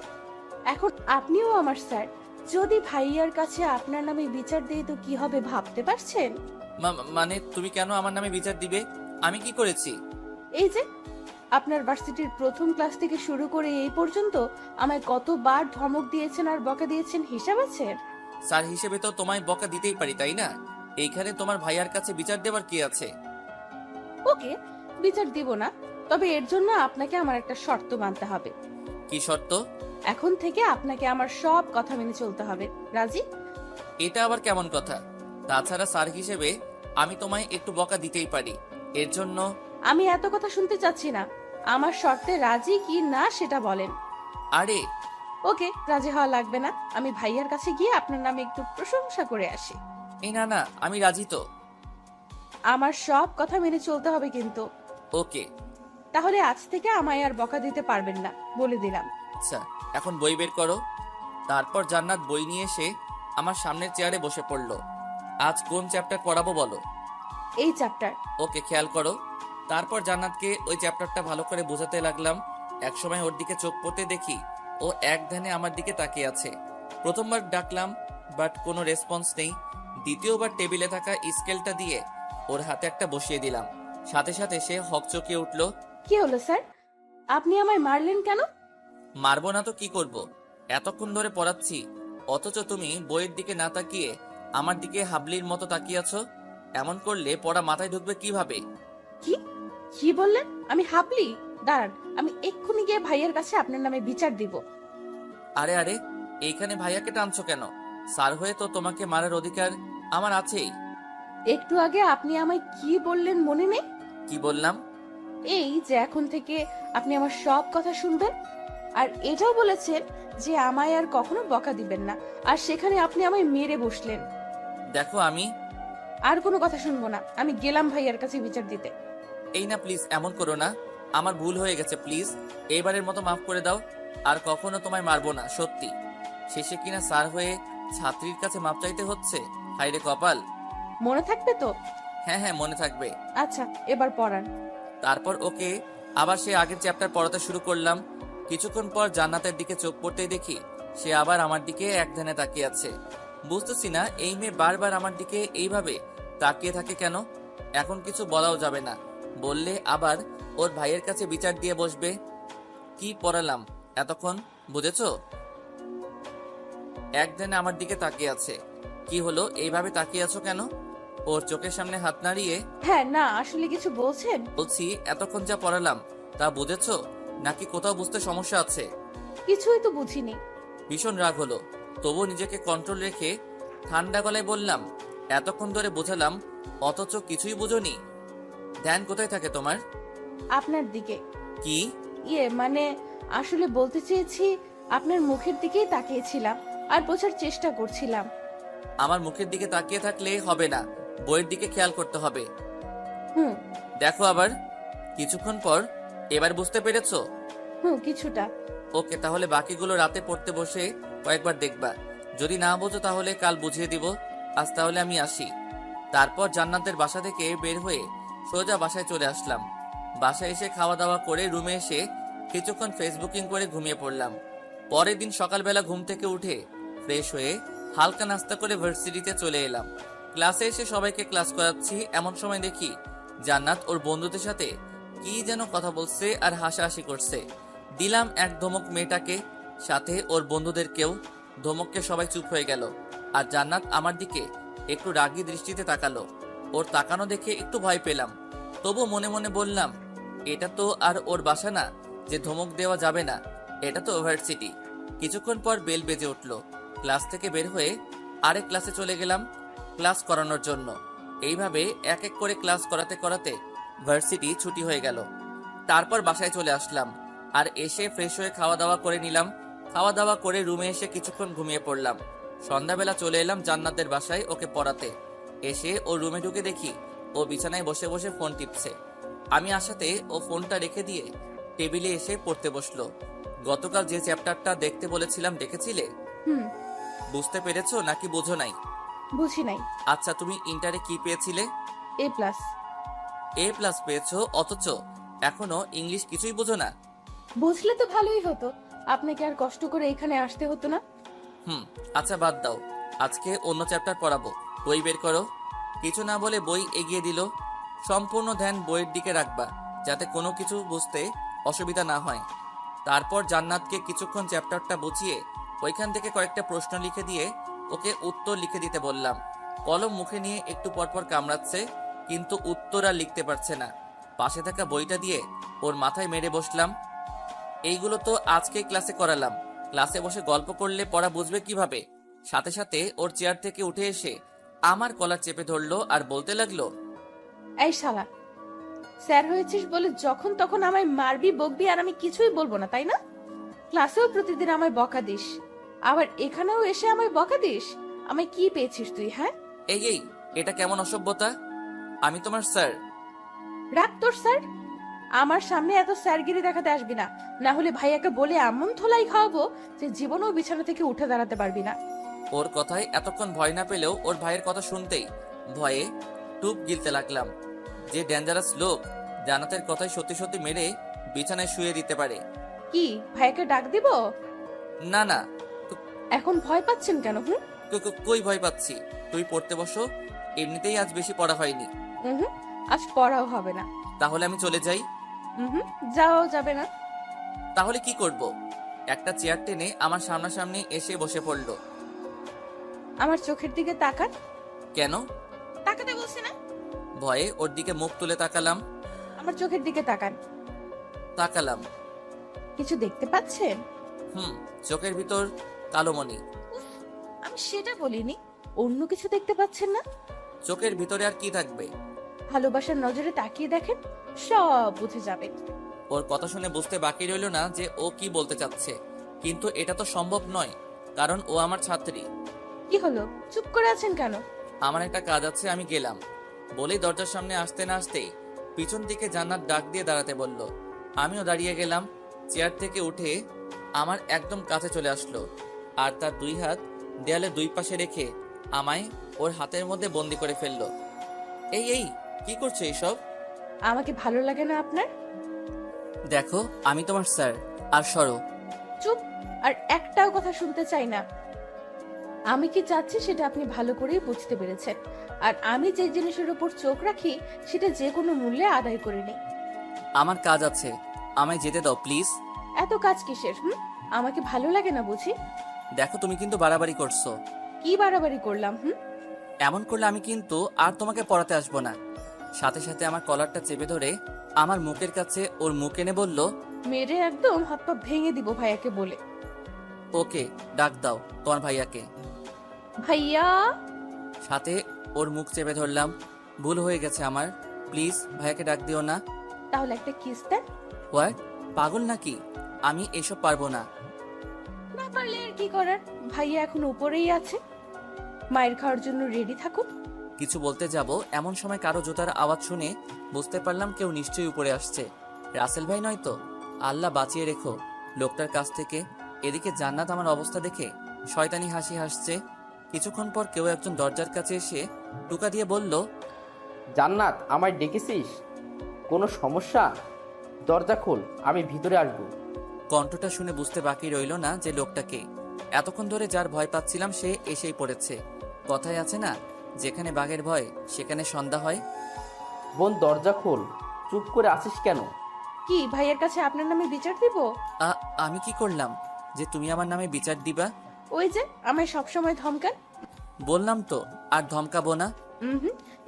এখন আপনিও আমার স্যার, যদি ভাইয়ার কাছে আপনার নামে বিচার দেই তো কি হবে ভাবতে পারছেন? মানে তুমি কেন আমার নামে বিচার দিবে? আমি কি করেছি? এই যে আপনার ভার্সিটির প্রথম ক্লাস থেকে শুরু করে এই পর্যন্ত আমায় কতবার ধমক দিয়েছেন আর বকা দিয়েছেন, হিসাব আছে? স্যার হিসেবে তো তোমায় বকা দিতেই পারি, তাই না? এইখানে তোমার ভাইয়ার কাছে বিচার দেবার কি আছে? ওকে, বিচার দিব না, তবে এর জন্য আপনাকে আমার একটা শর্ত মানতে হবে। কি শর্ত? এখন থেকে আপনাকে আমার সব কথা মেনে চলতে হবে। রাজি? এটা আবার কেমন কথা? তাছাড়া স্যার হিসেবে আমি তোমায় একটু বকা দিতেই পারি, এর জন্য। আমি এত কথা শুনতে চাচ্ছি না, আমার শর্তে রাজি কি না সেটা বলেন। আরে ওকে, রাজি হওয়া লাগবে না। আমি ভাইয়ার কাছে গিয়ে আপনার নামে একটু প্রশংসা করে আসি। এই না না, আমি রাজি তো। আমার সব কথা মেনে চলতে হবে কিন্তু। ওকে। তাহলে আজ থেকে আমায় আর বকা দিতে পারবেন না, বলে দিলাম। আচ্ছা, এখন বই বের করো। তারপর জান্নাত বই নিয়ে এসে আমার সামনের চেয়ারে বসে পড়লো। আজ কোন চ্যাপ্টার পড়াবো বলো? এই চ্যাপ্টার। ওকে, খেয়াল করো। তারপর জান্নাতকে ওই চ্যাপ্টারটা ভালো করে বোঝাতে লাগলাম। একসময় ওর দিকে চোখ পড়তে দেখি ও এক ধ্যানে আমার দিকে তাকিয়ে আছে। প্রথমবার ডাকলাম, বাট কোনো রেসপন্স নেই। দ্বিতীয়বার টেবিলে থাকা স্কেলটা দিয়ে ওর হাতে একটা বসিয়ে দিলাম। সাথে সাথে সে হকচকিয়ে উঠল। কি হলো স্যার, আপনি আমায় মারলেন কেন? মারবো না তো কি করব? এতক্ষণ ধরে পড়াচ্ছি, অথচ তুমি বইয়ের দিকে না তাকিয়ে আমার দিকে হাবলির মতো তাকিয়ে আছো। এমন করলে পড়া মাথায় ঢুকবে কিভাবে? কি কি বললেন? আমি হাবলি? দাঁড়ান, আমি এক্ষুনি গিয়ে ভাইয়ের কাছে আপনার নামে বিচার দিব। আরে আরে, এইখানে ভাইয়াকে টানছো কেন? স্যার হয়ে তো তোমাকে মারার অধিকার আমার আছেই। একটু আগে আপনি আমায় কি বললেন মনে নেই? কি বললাম? এই যে এখন থেকে আপনি আমার সব কথা শুনবেন, আর এটাও বলেছেন যে আমায় আর কখনো বকা দিবেন না, আর সেখানে আপনি আমায় মেরে বসলেন। দেখো, আমি আর কোনো কথা শুনবো না, আমি গেলাম ভাইয়ার কাছে বিচার দিতে। এই না, প্লিজ এমন করো না। আমার ভুল হয়ে গেছে, প্লিজ এইবারের মতো মাফ করে দাও। আর কখনো তোমায় মারবো না, সত্যি। শেষে কিনা স্যার হয়ে ছাত্রীর কাছে মাপ চাইতে হচ্ছে। হায়রে কপাল। মনে থাকবে তো? হ্যাঁ হ্যাঁ, মনে থাকবে। আচ্ছা, এবার পড়ান। তারপর ওকে আবার সে আগের চ্যাপ্টার পড়াতে শুরু করলাম। কিছুক্ষণ পর জান্নাতের দিকে চোখ পড়তেই দেখি সে আবার আমার দিকে এক ধ্যানে তাকিয়ে আছে। বুঝতেছি না এই মেয়ে বারবার আমার দিকে এইভাবে তাকিয়ে থাকে কেন। এখন কিছু বলাও যাবে না, বললে আবার ওর ভাইয়ের কাছে বিচার দিয়ে বসবে। কি পড়ালাম এতক্ষণ, বুঝেছো? এক ধ্যানে আমার দিকে তাকিয়ে আছে। কি হলো, এইভাবে তাকিয়ে আছো কেন? ওর চোখের সামনে হাত নাড়িয়ে হ্যাঁ, না আসলে কিছু বলছেন? বলছি, এতক্ষণ যা পড়ালাম তা বুঝেছো নাকি কোথাও বুঝতে সমস্যা আছে? কিছুই তো বুঝিনি। ভীষণ রাগ হলো, তবু নিজেকে কন্ট্রোল রেখে ঠান্ডা গলায় বললাম, এতক্ষণ ধরে বোঝালাম অথচ কিছুই বুঝোনি। ধ্যান কোথায় থাকে তোমার? আপনার দিকে। কি? মানে আসলে বলতে চেয়েছি আপনার মুখের দিকেই তাকিয়েছিলাম আর বোঝার চেষ্টা করছিলাম। আমার মুখের দিকে তাকিয়ে থাকলে হবে না, বইয়ের দিকে খেয়াল করতে হবে। হুম দেখো আবার। কিছুক্ষণ পর, এবার বুঝতে পেরেছো? কিছুটা। ওকে, তাহলে বাকিগুলো রাতে পড়তে বসে কয়েকবার দেখবা। যদি না বোঝো তাহলে কাল বুঝিয়ে দিব। আজ তাহলে আমি আসি। তারপর জান্নাতের বাসা থেকে বের হয়ে সোজা বাসায় চলে আসলাম। বাসায় এসে খাওয়া দাওয়া করে রুমে এসে কিছুক্ষণ ফেসবুকিং করে ঘুমিয়ে পড়লাম। পরের দিন সকালবেলা ঘুম থেকে উঠে ফ্রেশ হয়ে হালকা নাস্তা করে ভার্সিটিতে চলে এলাম। ক্লাসে এসে সবাইকে ক্লাস করাচ্ছি, এমন সময় দেখি জান্নাত ওর বন্ধুদের সাথে কি যেন কথা বলছে আর হাসাহাসি করছে। দিলাম এক ধমক মেয়েটাকে, সাথে ওর বন্ধুদেরকেও। ধমককে সবাই চুপ হয়ে গেল, আর জান্নাত আমার দিকে একটু রাগী দৃষ্টিতে তাকালো। ওর তাকানো দেখে একটু ভয় পেলাম, তবু মনে মনে বললাম, এটা তো আর ওর বাসা না যে ধমক দেওয়া যাবে না, এটা তো ইউনিভার্সিটি। কিছুক্ষণ পর বেল বেজে উঠলো। ক্লাস থেকে বের হয়ে আরেক ক্লাসে চলে গেলাম ক্লাস করানোর জন্য। এইভাবে এক এক করে ক্লাস করাতে করাতে ভার্সিটি ছুটি হয়ে গেল। তারপর বাসায় চলে আসলাম, আর এসে ফ্রেশ হয়ে খাওয়া দাওয়া করে নিলাম। খাওয়া দাওয়া করে রুমে এসে কিছুক্ষণ ঘুমিয়ে পড়লাম। সন্ধ্যাবেলা চলে এলাম জান্নাতের বাসায় ওকে পড়াতে। এসে ও রুমে ঢুকে দেখি ও বিছানায় বসে বসে ফোন টিপছে। আমি আসাতে ও ফোনটা রেখে দিয়ে টেবিলে এসে পড়তে বসলো। গতকাল যে চ্যাপ্টারটা দেখতে বলেছিলাম দেখেছিলে? হুম বুঝতে পেরেছো নাকি বোঝো নাই? বুঝি নাই। আচ্ছা, তুমি ইন্টারে কি পেয়েছিলে? A+। A+ পেয়েছো, অথচ এখনো ইংলিশ কিছুই বোঝো না। বুঝলে তো ভালোই হতো, আপনাকে আর কষ্ট করে এখানে আসতে হতো না। আচ্ছা বাদ দাও, আজকে অন্য চ্যাপ্টার পড়াবো। বই বের করো। কিছু না বলে বই এগিয়ে দিল। সম্পূর্ণ ধ্যান বইয়ের দিকে রাখবা, যাতে কোনো কিছু বুঝতে অসুবিধা না হয়। তারপর জান্নাতকে কিছুক্ষণ চ্যাপ্টারটা বুঝিয়ে ওইখান থেকে কয়েকটা প্রশ্ন লিখে দিয়ে ওকে উত্তর লিখে দিতে বললাম। কলম মুখে নিয়ে একটু পরপর কামড়াচ্ছে, কিন্তু উত্তর আর লিখতে পারছে না। পাশে থাকা বইটা দিয়ে ওর মাথায় মেরে বসলাম। এইগুলো তো আজকেই ক্লাসে করালাম, ক্লাসে বসে গল্প করলে পড়া বুঝবে কিভাবে? সাথে সাথে ওর চেয়ার থেকে উঠে এসে আমার কলার চেপে ধরলো আর বলতে লাগলো, এই শালা, স্যার হয়েছিস বলে যখন তখন আমায় মারবি বকবি আর আমি কিছুই বলবো না, তাই না? ক্লাসেও প্রতিদিন আমায় বকা দিস, আবার এখানেও এসে আমায় বকা দিস। আমায় কি পেয়েছিস তুই? হ্যাঁ, এই এটা কেমন অসভ্যতা? আমি তোমার স্যার। রাখ তোর স্যার। আমার সামনে এত স্যারগিরি দেখাতে আসবি না, না হলে ভাইয়াকে বলে এমন ধোলাই খাওয়াবো যে জীবনেও বিছানা থেকে উঠে দাঁড়াতে পারবি না। ওর কথায় এতক্ষণ ভয় না পেলেও ওর ভাইয়ের কথা শুনতেই ভয়ে টুপ গিলতে লাগলাম। যে ডেঞ্জারাস লোক জান্নাতের কথায় সত্যি সত্যি মেরে বিছানায় শুয়ে দিতে পারে। কি ভাইয়াকে ডাক দিব? না না, এখন ভয় পাচ্ছেন কেন? কই ভয় পাচ্ছি? তুই পড়তে বসো, এমনিতেই আজ বেশি পড়া হয়নি। হুম, আজ পড়াও হবে না। তাহলে আমি চলে যাই? হুম, যাওয়াও যাবে না। তাহলে কি করব? একটা চেয়ার টেনে আমার সামনাসামনি এসে বসে পড়লো। আমার চোখের দিকে তাকান। কেন? তাকাতে বলছি না? ভয়ে ওর দিকে মুখ তুলে তাকালাম। আমার চোখের দিকে তাকান। তাকালাম। কিছু দেখতে পাচ্ছেন? চোখের ভিতর কালো মণি। আমি সেটা বলিনি। অন্য কিছু দেখতে পাচ্ছেন না? চোখের ভিতরে আর কি থাকবে? ভালোবাসার নজরে তাকিয়ে দেখেন, সব বুঝে যাবেন। ওর কথা শুনে বুঝতে বাকি রইল না যে ও কি বলতে চাচ্ছে, কিন্তু এটা তো সম্ভব নয়, কারণ ও আমার ছাত্রী। কি হলো, চুপ করে আছেন কেন? আমার একটা কাজ আছে, আমি গেলাম বলেই দরজার সামনে আসতে না আসতেই পিছন দিকে জান্নাত ডাক দিয়ে দাঁড়াতে বলল। আমিও দাঁড়িয়ে গেলাম। চেয়ার থেকে উঠে আমার একদম কাছে চলে আসলো আর তার দুই হাত দেয়ালে দুই পাশে রেখে আমায় ওর হাতের মধ্যে বন্দি করে ফেললো। এই এই কি করছো এইসব? আমাকে ভালো লাগে না আপনার? দেখো আমি তোমার স্যার, আর সরো। চুপ, আর একটাও কথা শুনতে চাই না। আমি কি চাচ্ছি সেটা আপনি ভালো করেই বুঝতে পেরেছেন, আর আমি যে জিনিসের উপর চোখ রাখি সেটা যে কোনো মূল্যে আদায় করে নিই। আমার কাজ আছে, আমায় যেতে দাও প্লিজ। এত কাজ কিসের? আমাকে ভালো লাগে না বুঝি? দেখো তুমি কিন্তু বাড়াবাড়ি করছো। কি বাড়াবাড়ি করলাম? এমন করলে আমি কিন্তু আর তোমাকে পড়াতে আসবো না। সাথে সাথে আমার কলারটা চেপে ধরে আমার মুখের কাছে ওর মুখ এনে বলল, মেরে একদম হাত পা ভেঙে দিব ভাইয়াকে বলে। ওকে ডাক দাও তোমার ভাইয়াকে। ভাইয়া? সাথে ওর মুখ চেপে ধরলাম। ভুল হয়ে গেছে আমার, প্লিজ ভাইয়াকে ডাক দিও না। তাহলে একটা কিস দেন। হোয়াট? পাগল নাকি? আমি এসব পারবো না। না পারলে আর কি করার, ভাইয়া এখন উপরেই আছে, মায়ের খাওয়ার জন্য রেডি থাকুন। কিছু বলতে যাব এমন সময় কারো জুতার আওয়াজ শুনে বুঝতে পারলাম কেউ নিশ্চয়ই উপরে আসছে। রাসেল ভাই নয় তো? আল্লাহ বাঁচিয়ে রেখো লোকটার কাছ থেকে। এদিকে জান্নাত আমার অবস্থা দেখে শয়তানি হাসি হাসছে। কিছুক্ষণ পর কেউ একজন দরজার কাছে এসে টুকা দিয়ে বলল, জান্নাত, আমায় ডেকেছিস? কোনো সমস্যা? দরজা খোল, আমি ভিতরে আসবো। কণ্ঠটা শুনে বুঝতে বাকি রইল না যে লোকটাকে। এতক্ষণ ধরে যার ভয় পাচ্ছিলাম সে এসেই পড়েছে। কথায় আছে না, যেখানে বাঘের ভয় সেখানে সন্ধ্যা হয়। বোন দরজা খোল, চুপ করে আছিস কেন? কি ভাইয়ের কাছে আপনার নামে বিচার দিব? আমি কি করলাম যে তুমি আমার নামে বিচার দিবা? ওই যে আমায় সবসময় ধমকান। বললাম তো আর ধমকাবো না।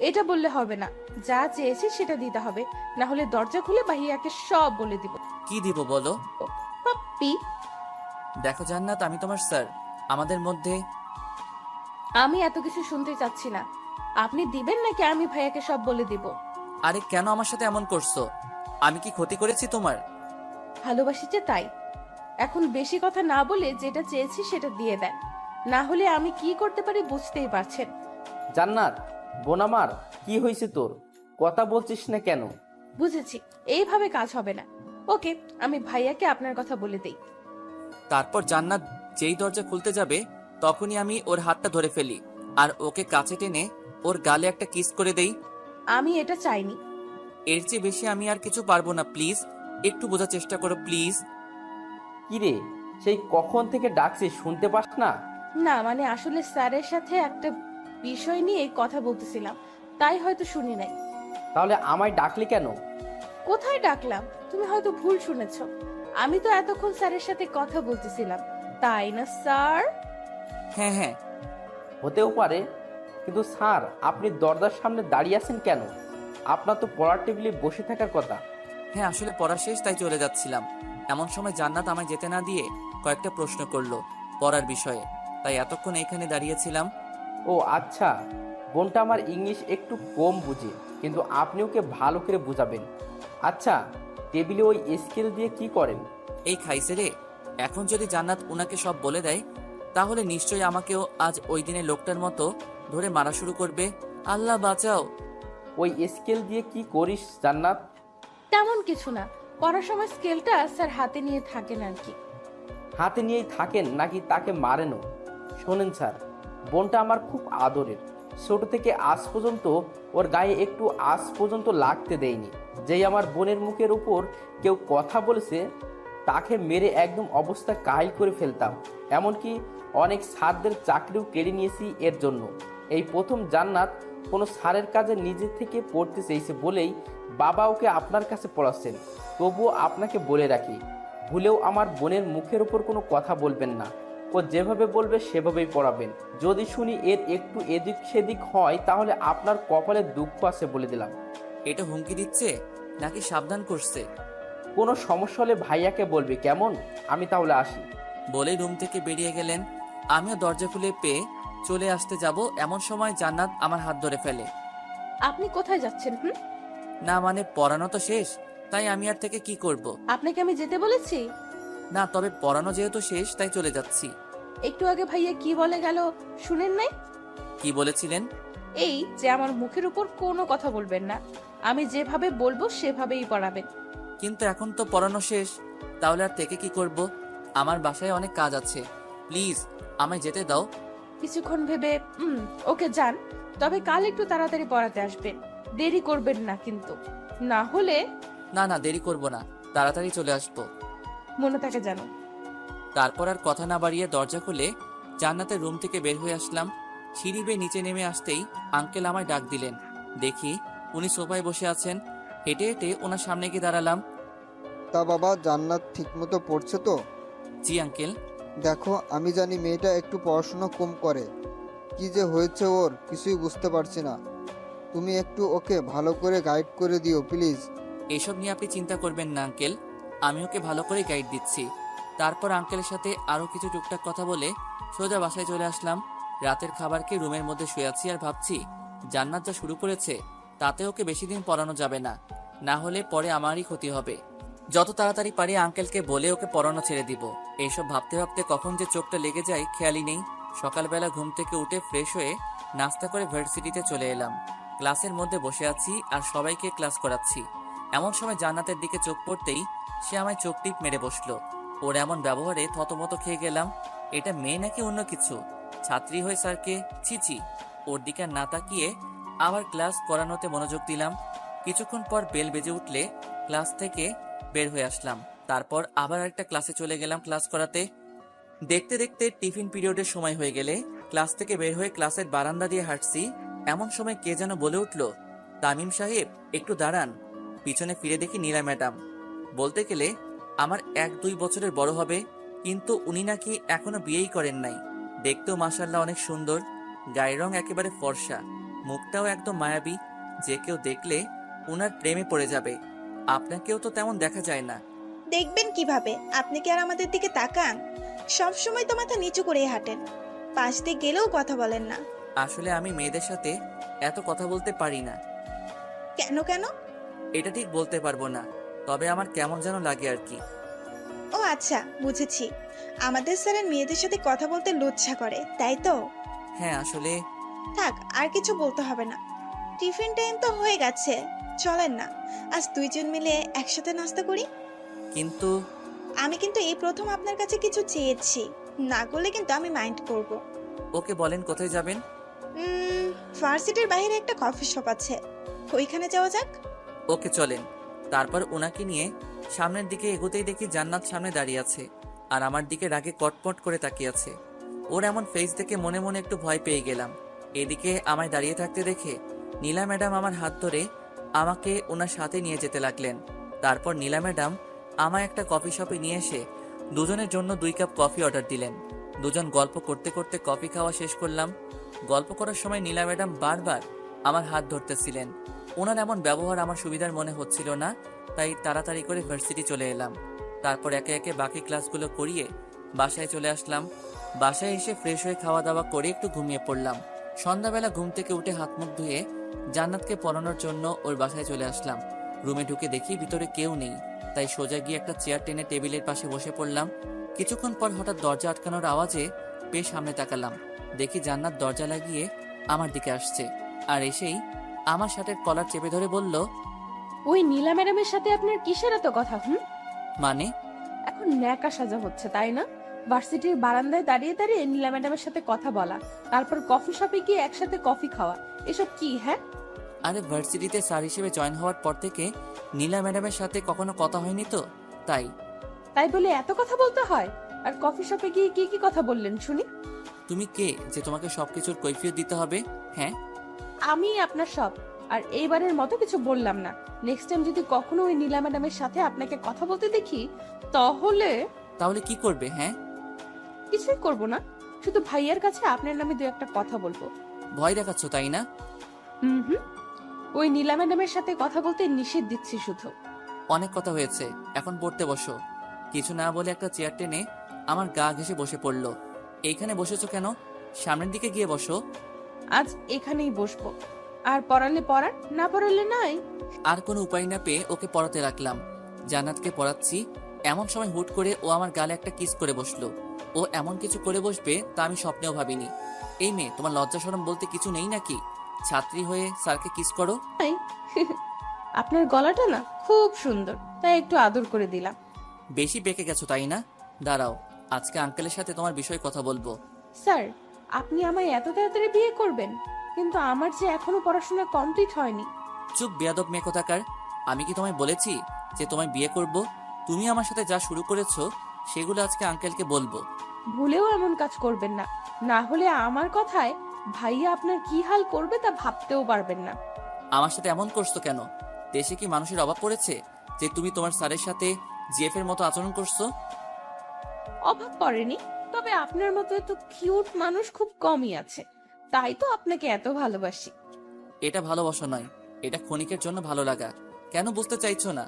এটা বললে হবে না, যা চেয়েছি সেটা দিতে হবে, না হলে দরজা খুলে ভাইয়াকে সব বলে দিব। কি দিব বলো? পাপ্পি। দেখো জান্নাত, আমি তোমার স্যার, আমাদের মধ্যে। আমি এত কিছু শুনতে চাচ্ছি না। আপনি দিবেন নাকি আমি ভাইয়াকে সব বলে দিব? আরে কেন আমার সাথে এমন করছো? আমি কি ক্ষতি করেছি তোমার? ভালোবাসি যে তাই। এখন বেশি কথা না বলে যেটা চেয়েছি সেটা দিয়ে দেন, না হলে আমি কি করতে পারি বুঝতেই পারছেন। জান্নাত, বোন আমার, কি হয়েছে তোর? কথা বলছিস না কেন? বুঝেছি, এইভাবে কাজ হবে না। ওকে, আমি ভাইয়াকে আপনার কথা বলে দেই। তারপর জান্নাত যেই দরজা খুলতে যাবে তখনই আমি ওর হাতটা ধরে ফেলি আর ওকে কাছে টেনে ওর গালে একটা কিস করে দেই। আমি এটা চাইনি। এর চেয়ে বেশি আমি আর কিছু পারবো না, প্লিজ একটু বোঝার চেষ্টা করো প্লিজ। কিরে, সেই কখন থেকে ডাকছিস, শুনতে পাস না? না মানে আসলে স্যারের সাথে একটা বিষয় নিয়ে কথা বলতেছিলাম, তাই হয়তো শুনি নাই। তাহলে আমায় ডাকলি কেন? কোথায় ডাকলাম? তুমি হয়তো ভুল শুনেছ। আমি তো এতক্ষণ স্যারের সাথে কথা বলতেছিলাম, তাই না স্যার? হ্যাঁ হ্যাঁ। হতেও পারে, কিন্তু স্যার আপনি দরজার সামনে দাঁড়িয়ে আছেন কেন? আপনার তো পড়ার টেবিলে বসে থাকার কথা। হ্যাঁ আসলে পড়া শেষ, তাই চলে যাচ্ছিলাম। এমন সময় জান্নাত আমায় যেতে না দিয়ে কয়েকটা প্রশ্ন করলো পড়ার বিষয়ে, তাই এতক্ষণ এখানে দাঁড়িয়েছিলাম। ও আচ্ছা, বোনটা আমার ইংলিশ একটু কম বুঝে, কিন্তু আপনি ওকে ভালো করে বুঝাবেন। আচ্ছা, টেবিলে ওই স্কেল দিয়ে কি করেন? এই খাইছে রে, এখন যদি জান্নাত উনাকে সব বলে দেয় তাহলে নিশ্চয়ই আমাকেও আজ ওই দিনে লোকটার মতো ধরে মারা শুরু করবে। আল্লাহ বাঁচাও। ওই স্কেল দিয়ে কি করিস জান্নাত? তেমন কিছু না, পড়ার সময় স্কেলটা স্যার হাতে নিয়ে থাকেন আর কি। হাতে নিয়েই থাকেন নাকি তাকে মারেনও? শোনেন স্যার, বোনটা আমার খুব আদরের। ছোট থেকে আজ পর্যন্ত ওর গায়ে একটু আজ পর্যন্ত লাগতে দেয়নি। যেই আমার বোনের মুখের উপর কেউ কথা বলেছে তাকে মেরে একদম অবস্থা কাহিল করে ফেলতাম। এমনকি অনেক স্যারদের চাকরিও কেড়ে নিয়েছি এর জন্য। এই প্রথম জান্নাত কোনো স্যারের কাজে নিজে থেকে পড়তে চেয়েছে বলেই বাবা ওকে আপনার কাছে পড়াচ্ছেন। তবুও আপনাকে বলে রাখি, ভুলেও আমার বোনের মুখের উপর কোনো কথা বলবেন না। ও যেভাবে বলবে সেভাবেই পড়াবেন। যদি শুনি এর একটু এদিক সেদিক হয় তাহলে আপনার কপালে দুঃখ আছে বলে দিলাম। এটা হুমকি দিচ্ছে নাকি সাবধান করছে? কোনো সমস্যা হলে ভাইয়াকে বলবি, কেমন? আমি তাহলে আসি। বলেই রুম থেকে বেরিয়ে গেলেন। আমিও দরজা খুলে পেয়ে চলে আসতে যাব এমন সময় জান্নাত আমার হাত ধরে ফেলে। আপনি কোথায় যাচ্ছেন? না মানে পড়ানো তো শেষ, তাই আমি আর থেকে কি করব? আপনাকে আমি যেতে বলেছি? না, তবে পড়ানো যেহেতু শেষ তাই চলে যাচ্ছি। একটু আগে ভাইয়া কি বলে গেল শুনেন নাই? কি বলেছিলেন? এই যে আমার মুখের উপর কোনো কথা বলবেন না, আমি যেভাবে বলবো সেভাবেই পড়াবেন। কিন্তু এখন তো পড়ানো শেষ, তাহলে আর থেকে কি করব? আমার বাসায় অনেক কাজ আছে, প্লিজ আমায় যেতে দাও। কিছুক্ষণ ভেবে ওকে যান, তবে কাল একটু তাড়াতাড়ি পড়াতে আসবেন, দেরি করবেন না কিন্তু। না হলে না না, দেরি করব না, তাড়াতাড়ি চলে আসবো। মনে থাকে জানো। তারপর আর কথা না বাড়িয়ে দরজা খুলে জান্নাতের রুম থেকে বের হয়ে আসলাম। সিঁড়ি বেয়ে নিচে নেমে আসতেই আঙ্কেল আমায় ডাক দিলেন। দেখি উনি সোফায় বসে আছেন। হেঁটে হেঁটে ওনার সামনে গিয়ে দাঁড়ালাম। তা বাবা, জান্নাত ঠিকমতো পড়ছে তো? জি আঙ্কেল। দেখো, আমি জানি মেয়েটা একটু পড়াশোনা কম করে। কি যে হয়েছে ওর কিছুই বুঝতে পারছি না। তুমি একটু ওকে ভালো করে গাইড করে দিও প্লিজ। এসব নিয়ে আপনি চিন্তা করবেন না আঙ্কেল, আমি ওকে ভালো করে গাইড দিচ্ছি। তারপর আঙ্কেলের সাথে আরও কিছু টুকটাক কথা বলে সোজা বাসায় চলে আসলাম। রাতের খাবার খেয়ে রুমের মধ্যে শুয়ে আছি আর ভাবছি জান্নাত যা শুরু করেছে তাতে ওকে বেশি দিন পড়ানো যাবে না, না হলে পরে আমারই ক্ষতি হবে। যত তাড়াতাড়ি পারি আঙ্কেলকে বলে ওকে পড়ানো ছেড়ে দিব। এইসব ভাবতে ভাবতে কখন যে চোখটা লেগে যায় খেয়ালই নেই। সকালবেলা ঘুম থেকে উঠে ফ্রেশ হয়ে নাস্তা করে ভার্সিটিতে চলে এলাম। ক্লাসের মধ্যে বসে আছি আর সবাইকে ক্লাস করাচ্ছি। এমন সময় জান্নাতের দিকে চোখ পড়তেই সে আমায় চোখ টিপ মেরে বসলো। ওর এমন ব্যবহারে থতমত খেয়ে গেলাম। এটা মেয়ে নাকি অন্য কিছু? ছাত্রী হয়ে স্যারকে ছিছি। ওর দিকে আর না তাকিয়ে আবার ক্লাস করানোতে মনোযোগ দিলাম। কিছুক্ষণ পর বেল বেজে উঠলে ক্লাস থেকে বের হয়ে আসলাম। তারপর আবার একটা ক্লাসে চলে গেলাম ক্লাস করাতে। দেখতে দেখতে টিফিন পিরিয়ডের সময় হয়ে গেলে ক্লাস থেকে বের হয়ে ক্লাসের বারান্দা দিয়ে হাঁটছি। এমন সময় কে যেন বলে উঠল, তামিম সাহেব একটু দাঁড়ান। পিছনে ফিরে দেখি নীলা ম্যাডাম। বলতে গেলে আমার 1-2 বছরের বড় হবে, কিন্তু উনি নাকি এখনো বিয়েই করেন নাই। দেখতেও মাশাআল্লাহ অনেক সুন্দর, গায়ের রং একেবারে ফর্সা, মুখটাও একদম মায়াবী। যে কেউ দেখলে উনার প্রেমে পড়ে যাবে। আপনাকেও তো তেমন দেখা যায় না। দেখবেন কিভাবে? আপনি কি আর আমাদের দিকে তাকান? সব সময় তো মাথা নিচু করে হাঁটেন, পাশ দিয়ে গেলেও কথা বলেন না। আসলে আমি মেয়েদের সাথে এত কথা বলতে পারি না। কেন কেন? এটা ঠিক বলতে পারবো না, তবে আমার কেমন যেন লাগে আর কি। ও আচ্ছা, বুঝেছি। আমাদের স্যারের মেয়েদের সাথে কথা বলতে লজ্জা করে, তাই তো? হ্যাঁ আসলে থাক, আর কিছু বলতে হবে না। টিফিন টাইম তো হয়ে গেছে, চলেন না আজ দুইজন মিলে একসাথে নাস্তা করি। কিন্তু আমি কিন্তু এই প্রথম আপনার কাছে কিছু চেয়েছি, না করলে কিন্তু আমি মাইন্ড করব। ওকে বলেন কোথায় যাবেন? ভার্সিটির বাইরে একটা কফি শপ আছে, ওইখানে যাওয়া যাক। ওকে চলেন। তারপর ওনাকে নিয়ে সামনের দিকে এগোতেই দেখি জান্নাত সামনে দাঁড়িয়ে আছে আর আমার দিকে রাগে কটপট করে তাকিয়ে আছে। ওর এমন ফেস দেখে মনে মনে একটু ভয় পেয়ে গেলাম। এদিকে আমায় দাঁড়িয়ে থাকতে দেখে নীলা ম্যাডাম আমার হাত ধরে আমাকে ওনার সাথে নিয়ে যেতে লাগলেন। তারপর নীলা ম্যাডাম আমায় একটা কফি শপে নিয়ে এসে দুজনের জন্য 2 কাপ কফি অর্ডার দিলেন। দুজন গল্প করতে করতে কফি খাওয়া শেষ করলাম। গল্প করার সময় নীলা ম্যাডাম বারবার আমার হাত ধরতেছিলেন। ওনার এমন ব্যবহার আমার সুবিধার মনে হচ্ছিল না, তাই তাড়াতাড়ি করে ভার্সিটি চলে এলাম। তারপর একে একে বাকি ক্লাসগুলো করিয়ে বাসায় চলে আসলাম। বাসায় এসে ফ্রেশ হয়ে খাওয়া দাওয়া করে একটু ঘুমিয়ে পড়লাম। সন্ধ্যাবেলা ঘুম থেকে উঠে হাত মুখ ধুয়ে জান্নাতকে পড়ানোর জন্য ওর বাসায় চলে আসলাম। রুমে ঢুকে দেখি ভিতরে কেউ নেই, তাই সোজা গিয়ে একটা চেয়ার টেনে টেবিলের পাশে বসে পড়লাম। কিছুক্ষণ পর হঠাৎ দরজা আটকানোর আওয়াজে পেয়ে সামনে তাকালাম। দেখি জান্নাত দরজা লাগিয়ে আমার দিকে আসছে আর এসেই আমার শার্টের কলার চেপে ধরে বলল, ওই নীলা ম্যাডামের সাথে আপনার কিসের এত কথা? মানে? এখন ন্যাকা সাজা হচ্ছে তাই না? ভার্সিটির বারান্দায় দাঁড়িয়ে দাঁড়িয়ে নীলা ম্যাডামের সাথে কথা বলা, তারপর কফি শপে গিয়ে একসাথে কফি খাওয়া, এসব কি? হ্যাঁ, আরে ভার্সিটিতে স্যার হিসেবে জয়েন হওয়ার পর থেকে নীলা ম্যাডামের সাথে কখনো কথা হয়নি তো, তাই। তাই বলে এত কথা বলতে হয়? আর কফি শপে গিয়ে কি কি কথা বললেন শুনি? তুমি কে যে তোমাকে সবকিছুর কৈফিয়ত দিতে হবে? হ্যাঁ, আমি আপনার সব। আর এইবারের মতো কিছু বললাম না। নেক্সট টাইম যদি কখনো ওই নীলা ম্যাডামের সাথে আপনাকে কথা বলতে দেখি, তাহলে তাহলে কি করবে? হ্যাঁ, কিছুই করব না, শুধু ভাইয়ার কাছে আপনার নামে দু একটা কথা বলবো। ভয় দেখাচ্ছ তাই না? হুম, ওই নীলা ম্যাডামের সাথে কথা বলতে নিষেধ দিচ্ছি শুধু। অনেক কথা হয়েছে, এখন পড়তে বসো। কিছু না বলে একটা চেয়ার টেনে আমার গা ঘেঁষে বসে পড়লো। এইখানে বসেছো কেন? সামনের দিকে গিয়ে বসো। আজ এখানেই বসবো। আর পড়ালে পড়ান, না পড়ালে নাই। আর কোনো উপায় না পেয়ে ওকে পড়াতে রাখলাম। জান্নাতকে পড়াচ্ছি, এমন সময় হুট করে ও আমার গালে একটা কিস করে বসলো। ও এমন কিছু করে বসবে তা আমি স্বপ্নেও ভাবিনি। এই মেয়ে, তোমার লজ্জা শরম বলতে কিছু নেই নাকি? ছাত্রী হয়ে স্যারকে কিস করো? আপনার গলাটা না খুব সুন্দর, তাই একটু আদর করে দিলাম। বেশি বেঁকে গেছো তাই না? দাঁড়াও, আজকে আঙ্কেলের সাথে তোমার বিষয়ে কথা বলবো। স্যার, আপনি আমায় এত তাড়াতাড়ি বিয়ে করবেন? কিন্তু আমার যে এখনো পড়াশোনা কমপ্লিট হয়নি। চুপ বেয়াদব মেয়ে কোথাকার! আমি কি তোমায় বলেছি যে তোমায় বিয়ে করব? তুমি আমার সাথে যা শুরু করেছো সেগুলো আজকে আঙ্কেলকে বলবো। ভুলেও এমন কাজ করবেন না, না হলে আমার কথায় ভাইয়া আপনার কি হাল করবে তা ভাবতেও পারবেন না। আমার সাথে এমন করছো কেন? দেশে কি মানুষের অভাব পড়েছে যে তুমি তোমার স্যারের সাথে জিএফ এর মতো আচরণ করছো? অভাব পড়েনি, তবে আপনার মতো এত কিউট মানুষ খুব কমই আছে, তাই তো আপনাকে এত ভালোবাসি। এটা ভালোবাসা নয়, এটা ক্ষণিকের জন্য ভালো লাগা। কেন বুঝতে চাইছো না?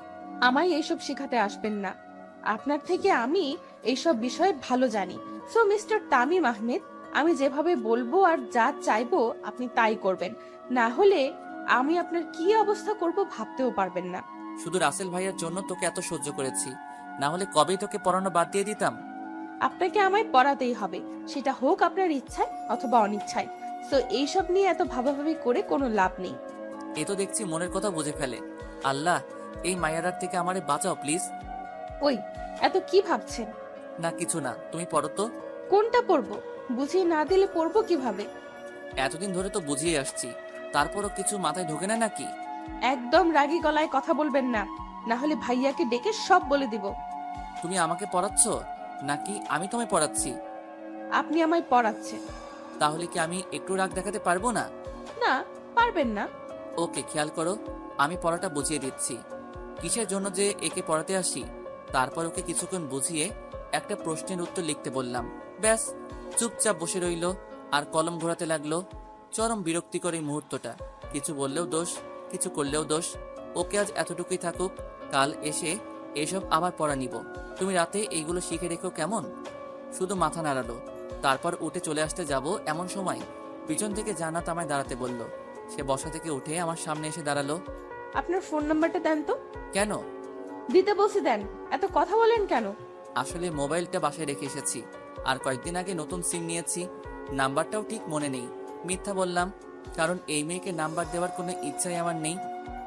আমায় এইসব শেখাতে আসবেন না, আপনার থেকে আমি এইসব বিষয়ে ভালো জানি। সো মিস্টার তামিম আহমেদ, আমি যেভাবে বলবো আর যা চাইবো আপনি তাই করবেন, না হলে আমি আপনার কি অবস্থা করব ভাবতেও পারবেন না। শুধু রাসেল ভাইয়ের জন্য তোকে এত সহ্য করেছি, না হলে কবেই তোকে পড়ানো বাদ দিয়ে দিতাম। আপনাকে আমায় পড়াতেই হবে, সেটা হোক আপনার ইচ্ছায় অথবা অনিচ্ছায়। সো এইসব নিয়ে এত ভাবাভাবি করে কোনো লাভ নেই। এ তো দেখছি মনের কথা বুঝে ফেলে। আল্লাহ, এই মায়ারার থেকে আমারে বাঁচাও প্লিজ। ওই, এত কি ভাবছেন? না কিছু না, তুমি পড়ো তো। কোনটা পড়বো? বুঝিয়ে না দিলে পড়বো কিভাবে? এতদিন ধরে তো বুঝিয়ে আসছি, তারপরও কিছু মাথায় ঢোকে না নাকি? একদম রাগী গলায় কথা বলবেন না, না হলে ভাইয়াকে ডেকে সব বলে দিব। তুমি আমাকে পড়াচ্ছ নাকি আমি তোমায় পড়াচ্ছি? আপনি আমায় পড়াচ্ছেন। তাহলে কি আমি একটু রাগ দেখাতে পারবো না? না, পারবেন না। ওকে, খেয়াল করো, আমি পড়াটা বুঝিয়ে দিচ্ছি। কিসের জন্য যে একে পড়াতে আসি, তারপর ওকে কিছুক্ষণ বুঝিয়ে একটা প্রশ্নের উত্তর লিখতে বললাম। ব্যাস, চুপচাপ বসে রইল আর কলম ঘোরাতে লাগলো। চরম বিরক্তিকর এই মুহূর্তটা। কিছু বললেও দোষ, কিছু করলেও দোষ। ওকে আজ এতটুকুই থাকুক, কাল এসে এসব আবার পড়া নিব। তুমি রাতে এইগুলো শিখে রেখো কেমন? শুধু মাথা নাড়ালো। তারপর উঠে চলে আসতে যাব এমন সময় পিছন থেকে জান্নাত আমায় দাঁড়াতে বলল। সে বসা থেকে উঠে আমার সামনে এসে দাঁড়ালো। আপনার ফোন নাম্বারটা দেন তো। কেন? দিতে বলছি দেন, এত কথা বলেন কেন? আসলে মোবাইলটা বাসায় রেখে এসেছি, আর কয়েকদিন আগে নতুন সিম নিয়েছি। নাম্বারটাও ঠিক মনে নেই। মিথ্যা বললাম, কারণ এই মেয়েকে নাম্বার দেওয়ার কোনো ইচ্ছাই আমার নেই।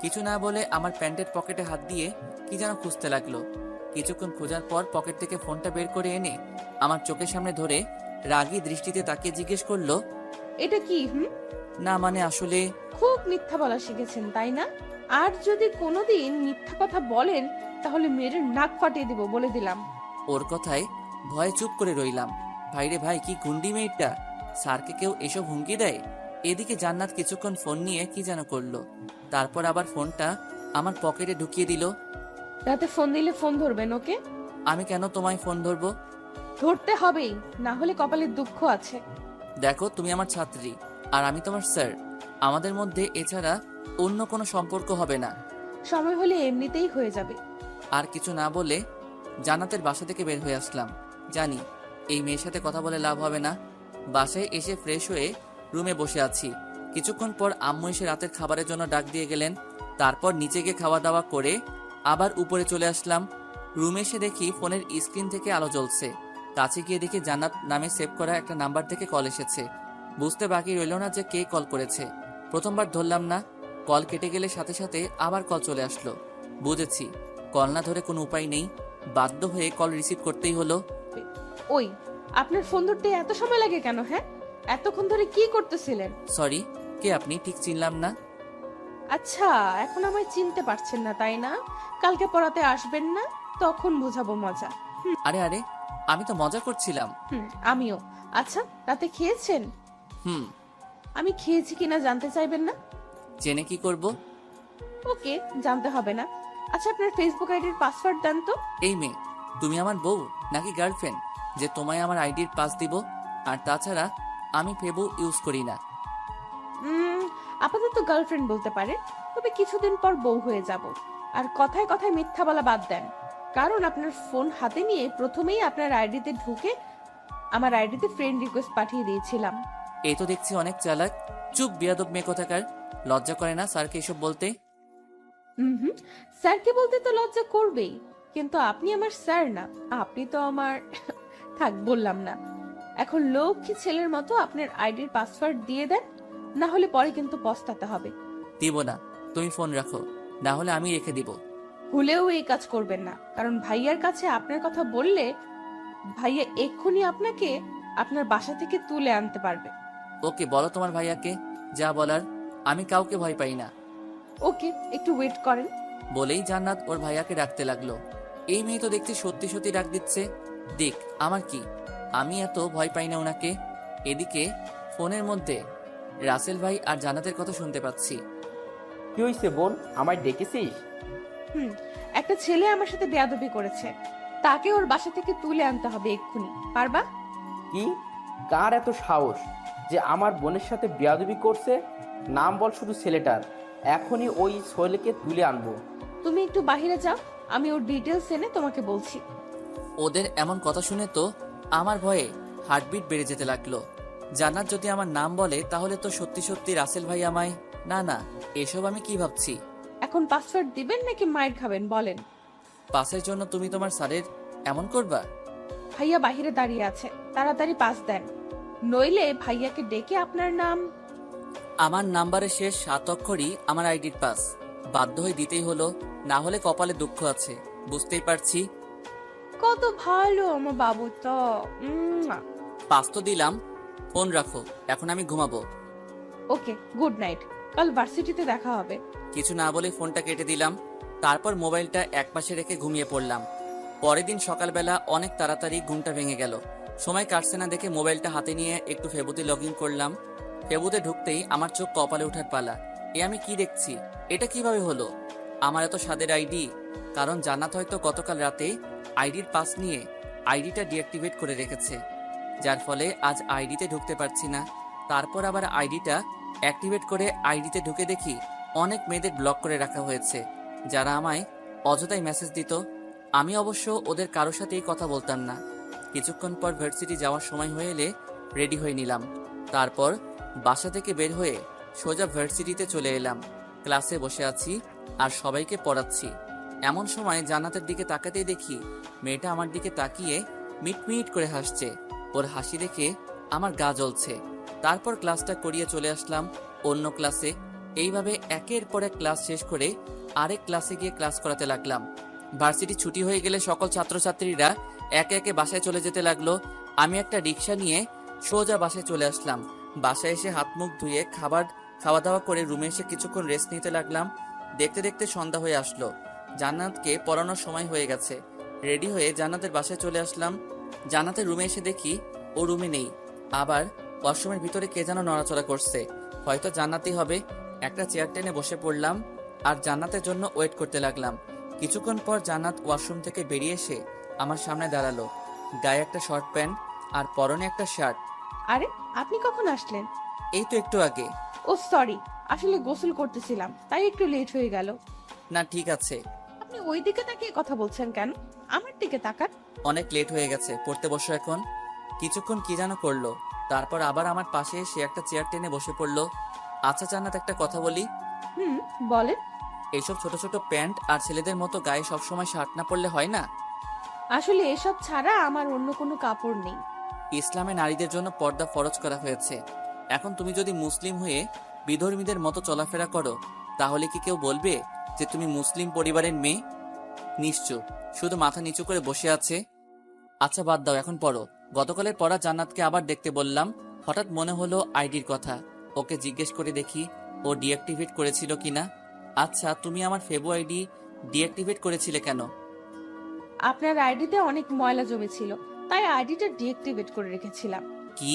কিছু না বলে আমার প্যান্টের পকেটে হাত দিয়ে কি যেন খুঁজতে লাগলো। কিছুক্ষণ খোঁজার পর পকেট থেকে ফোনটা বের করে এনে আমার চোখের সামনে ধরে রাগী দৃষ্টিতে তাকিয়ে জিজ্ঞেস করলো, এটা কি? না মানে আসলে। খুব মিথ্যা বলা শিখেছেন তাই না? আর যদি কোনোদিন মিথ্যা কথা বলেন তাহলে মেয়ের নাক ফাটিয়ে দিব, বলে দিলাম। ওর কথায় ভয়ে চুপ করে রইলাম। ভাইরে ভাই, কি গুন্ডি মেয়েটা! স্যারকে কেউ এসব হুমকি দেয়? এদিকে জান্নাত কিছুক্ষণ ফোন নিয়ে কি যেন করলো, তারপর আবার ফোনটা আমার পকেটে ঢুকিয়ে দিল। রাতে ফোন দিলে ফোন ধরবেন ওকে? আমি কেন তোমায় ফোন ধরবো? ধরতে হবেই, না হলে কপালের দুঃখ আছে। দেখো, তুমি আমার ছাত্রী আর আমি তোমার স্যার। আমাদের মধ্যে এছাড়া অন্য কোনো সম্পর্ক হবে না। সময় হলে এমনিতেই হয়ে যাবে। আর কিছু না বলে জান্নাতের বাসা থেকে বের হয়ে আসলাম। জানি এই মেয়ের সাথে কথা বলে লাভ হবে না। বাসায় এসে ফ্রেশ হয়ে রুমে বসে আছি। কিছুক্ষণ পর আম্মু এসে রাতের খাবারের জন্য ডাক দিয়ে গেলেন। তারপর নিচে গিয়ে খাওয়া দাওয়া করে আবার উপরে চলে আসলাম। রুমে এসে দেখি ফোনের স্ক্রিন থেকে আলো জ্বলছে। কাছে গিয়ে দেখি জান্নাত নামে সেভ করা একটা নাম্বার থেকে কল এসেছে। বুঝতে বাকি রইল না যে কে কল করেছে। প্রথমবার ধরলাম না, কল কেটে গেলে সাথে সাথে আবার কল চলে আসলো। বুঝেছি কল না ধরে কোনো উপায় নেই, বাধ্য হয়ে কল রিসিভ করতেই হলো। ওই, আপনার ফোন ধরতে এত সময় লাগে কেন? হ্যাঁ, এতক্ষণ ধরে কি করতেছিলেন? সরি, কে আপনি? ঠিক চিনলাম না। আচ্ছা, এখন আমায় চিনতে পারছেন না তাই না? কালকে পড়াতে আসবেন না, তখন বোঝাবো মজা। আরে আরে, আমি তো মজা করছিলাম। আমিও। আচ্ছা, রাতে খেয়েছেন? হুম। আমি খেয়েছি কিনা জানতে চাইবেন না? জেনে কি করব? ওকে, জানতে হবে না। আচ্ছা, আপনার ফেসবুক আইডির পাসওয়ার্ড দেন তো। এই মেয়ে, তুমি আমার বউ নাকি গার্লফ্রেন্ড যে তোমায় আমার আইডির পাস দিব? আর তাছাড়া আমি ফেবু ইউজ করি না। আপাতত গার্লফ্রেন্ড বলতে পারে, তবে কিছুদিন পর বউ হয়ে যাব। আর কথায় কথায় মিথ্যা বলা বাদ দেন, কারণ আপনার ফোন হাতে নিয়ে প্রথমেই আপনার আইডিতে ঢুকে আমার আইডিতে ফ্রেন্ড রিকোয়েস্ট পাঠিয়ে দিয়েছিলাম। এই তো দেখছি অনেক চালাক। চুপ বিয়াদব মেয়ে কোথাকার। লজ্জা করে না স্যারকে এসব বলতে? হুম, স্যারকে বলতে তো লজ্জা করবেই, কিন্তু আপনি আমার স্যার না, আপনি তো আমার থাক, বললাম না। এখন লক্ষ্মী ছেলের মতো আপনার আইডির পাসওয়ার্ড দিয়ে দেন, না হলে পরে কিন্তু পস্তাতে হবে। দিব না, তুমি ফোন রাখো, না হলে আমি রেখে দিব। ভুলেও এই কাজ করবেন না, কারণ ভাইয়ার কাছে আপনার কথা বললে ভাইয়া এক্ষুনি আপনাকে আপনার বাসা থেকে তুলে আনতে পারবে। ওকে, বলো তোমার ভাইয়াকে যা বলার। আমি কাউকে ভয় পাই না। ওকে, একটু ওয়েট করেন। বলেই জান্নাত ওর ভাইয়াকে ডাকতে লাগলো। এই মেয়ে তো দেখতে সত্যি সত্যি ডাক দিচ্ছে। দেখ আমার কি, আমি এত ভয় পাই না ওনাকে। এদিকে ফোনের মধ্যে রাসেল ভাই আর জান্নাতের কথা শুনতে পাচ্ছি। কি হয়েছে বোন, আমায় ডেকেছিস? একটা ছেলে আমার সাথে বেয়াদবি করেছে, তাকে ওর বাসা থেকে তুলে আনতে হবে এক্ষুনি। পারবা? কি? কার এত সাহস যে আমার বোনের সাথে বেয়াদবি করছে? নাম বল শুধু ছেলেটার, এখনই ওই ছেলেকে তুলে আনবো। তুমি একটু বাইরে যাও, আমি ওর ডিটেলস এনে তোমাকে বলছি। ওদের এমন কথা শুনে তো আমার ভয়ে হার্টবিট বেড়ে যেতে লাগলো। জান্নাত যদি আমার নাম বলে তাহলে তো সত্যি সত্যি রাসেল ভাই আমায়। না না, এসব আমি কি ভাবছি। এখন পাসওয়ার্ড দিবেন নাকি মাইর খাবেন বলেন? পাসের জন্য তুমি তোমার স্যারের এমন করবা? ভাইয়া বাহিরে দাঁড়িয়ে আছে, তাড়াতাড়ি পাস দেন, নইলে ভাইয়াকে ডেকে আপনার নাম। আমার নাম্বারের শেষ 7 অক্ষরই আমার আইডির পাস। বাধ্য হয়ে দিতেই হলো, না হলে কপালে দুঃখ আছে, বুঝতেই পারছি। কত ভালো আমার বাবু তো। পাস তো দিলাম, ফোন রাখো, এখন আমি ঘুমাবো। ওকে, গুড নাইট, কাল ভার্সিটিতে দেখা হবে। কিছু না বলে ফোনটা কেটে দিলাম। তারপর মোবাইলটা একপাশে রেখে ঘুমিয়ে পড়লাম। পরের দিন সকালবেলা অনেক তাড়াতাড়ি ঘুমটা ভেঙে গেল। সময় কাটছে না দেখে মোবাইলটা হাতে নিয়ে একটু ফেবুতে লগ ইন করলাম। ফেবুতে ঢুকতেই আমার চোখ কপালে ওঠার পালা। এ আমি কি দেখছি? এটা কিভাবে হলো? আমার এত স্বাদের আইডি? কারণ জান্নাত হয়তো গতকাল রাতে আইডির পাস নিয়ে আইডিটা ডিঅ্যাক্টিভেট করে রেখেছে, যার ফলে আজ আইডিতে ঢুকতে পারছি না। তারপর আবার আইডিটা অ্যাক্টিভেট করে আইডিতে ঢুকে দেখি অনেক মেয়েদের ব্লক করে রাখা হয়েছে, যারা আমায় অযথাই মেসেজ দিত। আমি অবশ্য ওদের কারোর সাথেই কথা বলতাম না। কিছুক্ষণ পর ভার্সিটি যাওয়ার সময় হয়ে এলে রেডি হয়ে নিলাম। তারপর বাসা থেকে বের হয়ে সোজা ভার্সিটিতে চলে এলাম। ক্লাসে বসে আছি আর সবাইকে পড়াচ্ছি। এমন সময় জান্নাতের দিকে তাকাতেই দেখি মেয়েটা আমার দিকে তাকিয়ে মিটমিট করে হাসছে। ওর হাসি দেখে আমার গা জ্বলছে। তারপর ক্লাসটা করিয়ে চলে আসলাম অন্য ক্লাসে। এইভাবে একের পর এক ক্লাস শেষ করে আরেক ক্লাসে গিয়ে ক্লাস করাতে লাগলাম। ভার্সিটি ছুটি হয়ে গেলে সকল ছাত্রছাত্রীরা একে একে বাসায় চলে যেতে লাগলো। আমি একটা রিক্সা নিয়ে সোজা বাসায় চলে আসলাম। বাসায় এসে হাত মুখ ধুয়ে খাওয়া দাওয়া করে রুমে এসে কিছুক্ষণ রেস্ট নিতে লাগলাম। দেখতে দেখতে সন্ধ্যা হয়ে আসলো। জান্নাতকে পড়ানোর সময় হয়ে গেছে। রেডি হয়ে জান্নাতের বাসায় চলে আসলাম। জান্নাতের রুমে এসে দেখি ও রুমে নেই। আবার ওয়াশরুমের ভিতরে কে যেন নড়াচড়া করছে, হয়তো জান্নাতই হবে। একটা চেয়ার টেনে বসে পড়লাম আর জান্নাতের জন্য ওয়েট করতে লাগলাম। কিছুক্ষণ পর জান্নাত ওয়াশরুম থেকে বেরিয়ে এসে আমার সামনে দাঁড়ালো। গায়ে একটা শর্ট প্যান্ট আর পরনে একটা শার্ট। আরে, আপনি কখন আসলেন? এই তো একটু আগে। ও সরি, আসলে গোসল করতেছিলাম, তাই একটু লেট হয়ে গেল। না ঠিক আছে। আপনি ওই দিকে তাকিয়ে কথা বলছেন কেন? আমার দিকে তাকান। অনেক লেট হয়ে গেছে, পড়তে বসো এখন। কিছুক্ষণ কি যেন করলো, তারপর আবার আমার পাশে এসে একটা চেয়ার টেনে বসে পড়লো। আচ্ছা জান্নাত, একটা কথা বলি। বলেন। এইসব ছোট ছোট প্যান্ট আর ছেলেদের মতো গায়ে সবসময় শার্ট না পরলে হয় না? আসলে এসব ছাড়া আমার অন্য কোনো কাপড় নেই। ইসলামে নারীদের জন্য পর্দা ফরজ করা হয়েছে। এখন তুমি যদি মুসলিম হয়ে বিধর্মীদের মতো চলাফেরা করো তাহলে কি কেউ বলবে যে তুমি মুসলিম পরিবারের মেয়ে? নিশ্চয়, শুধু মাথা নিচু করে বসে আছে। আচ্ছা বাদ দাও, এখন পড়ো। গতকালের পড়া জান্নাতকে আবার দেখতে বললাম। হঠাৎ মনে হলো আইডির কথা। ওকে জিজ্ঞেস করে দেখি ও ডিঅ্যাক্টিভেট করেছিল কিনা। আচ্ছা, তুমি আমার ফেবো আইডি ডিঅ্যাক্টিভেট করেছিলে কেন? আপনার আইডিতে অনেক ময়লা জমেছিল, তাই আইডিটা ডিঅ্যাক্টিভেট করে রেখেছিলাম। কি?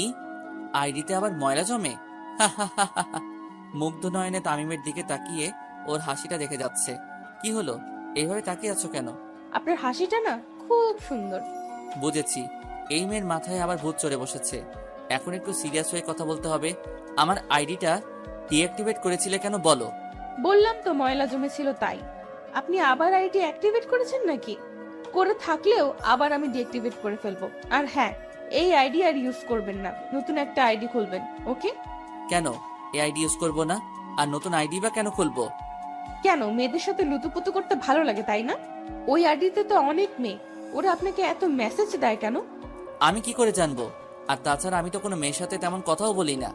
আইডিতে আবার ময়লা জমে? মুগ্ধ নয়নে তামিমের দিকে তাকিয়ে ওর হাসিটা দেখে যাচ্ছে। কি হলো, এইভাবে তাকিয়ে আছো কেন? আপনার হাসিটা না খুব সুন্দর। বুঝেছি, এই মেয়ের মাথায় আবার ভূত চড়ে বসেছে। এখন একটু সিরিয়াস হয়ে কথা বলতে হবে। আমার আইডিটা ডিঅ্যাক্টিভেট করেছিলে কেন বলো? বললাম তো ময়লা জমেছিল তাই। আপনি আবার আইডি অ্যাক্টিভেট করেছেন নাকি? করে থাকলেও আবার আমি ডিঅ্যাক্টিভেট করে ফেলবো। আর হ্যাঁ, এই আইডি আর ইউজ করবেন না, নতুন একটা আইডি খুলবেন, ওকে? কেন এই আইডি ইউজ করবো না? আর নতুন আইডি বা কেন খুলবো? কেন, মেয়েদের সাথে লুতুপুতু করতে ভালো লাগে তাই না? ওই আইডিতে তো অনেক মেয়ে, ওরা আপনাকে এত মেসেজ দেয় কেন? আমি কি করে জানবো? আর তাছাড়া আমি তো কোনো মেয়ের সাথে তেমন কথাও বলি না।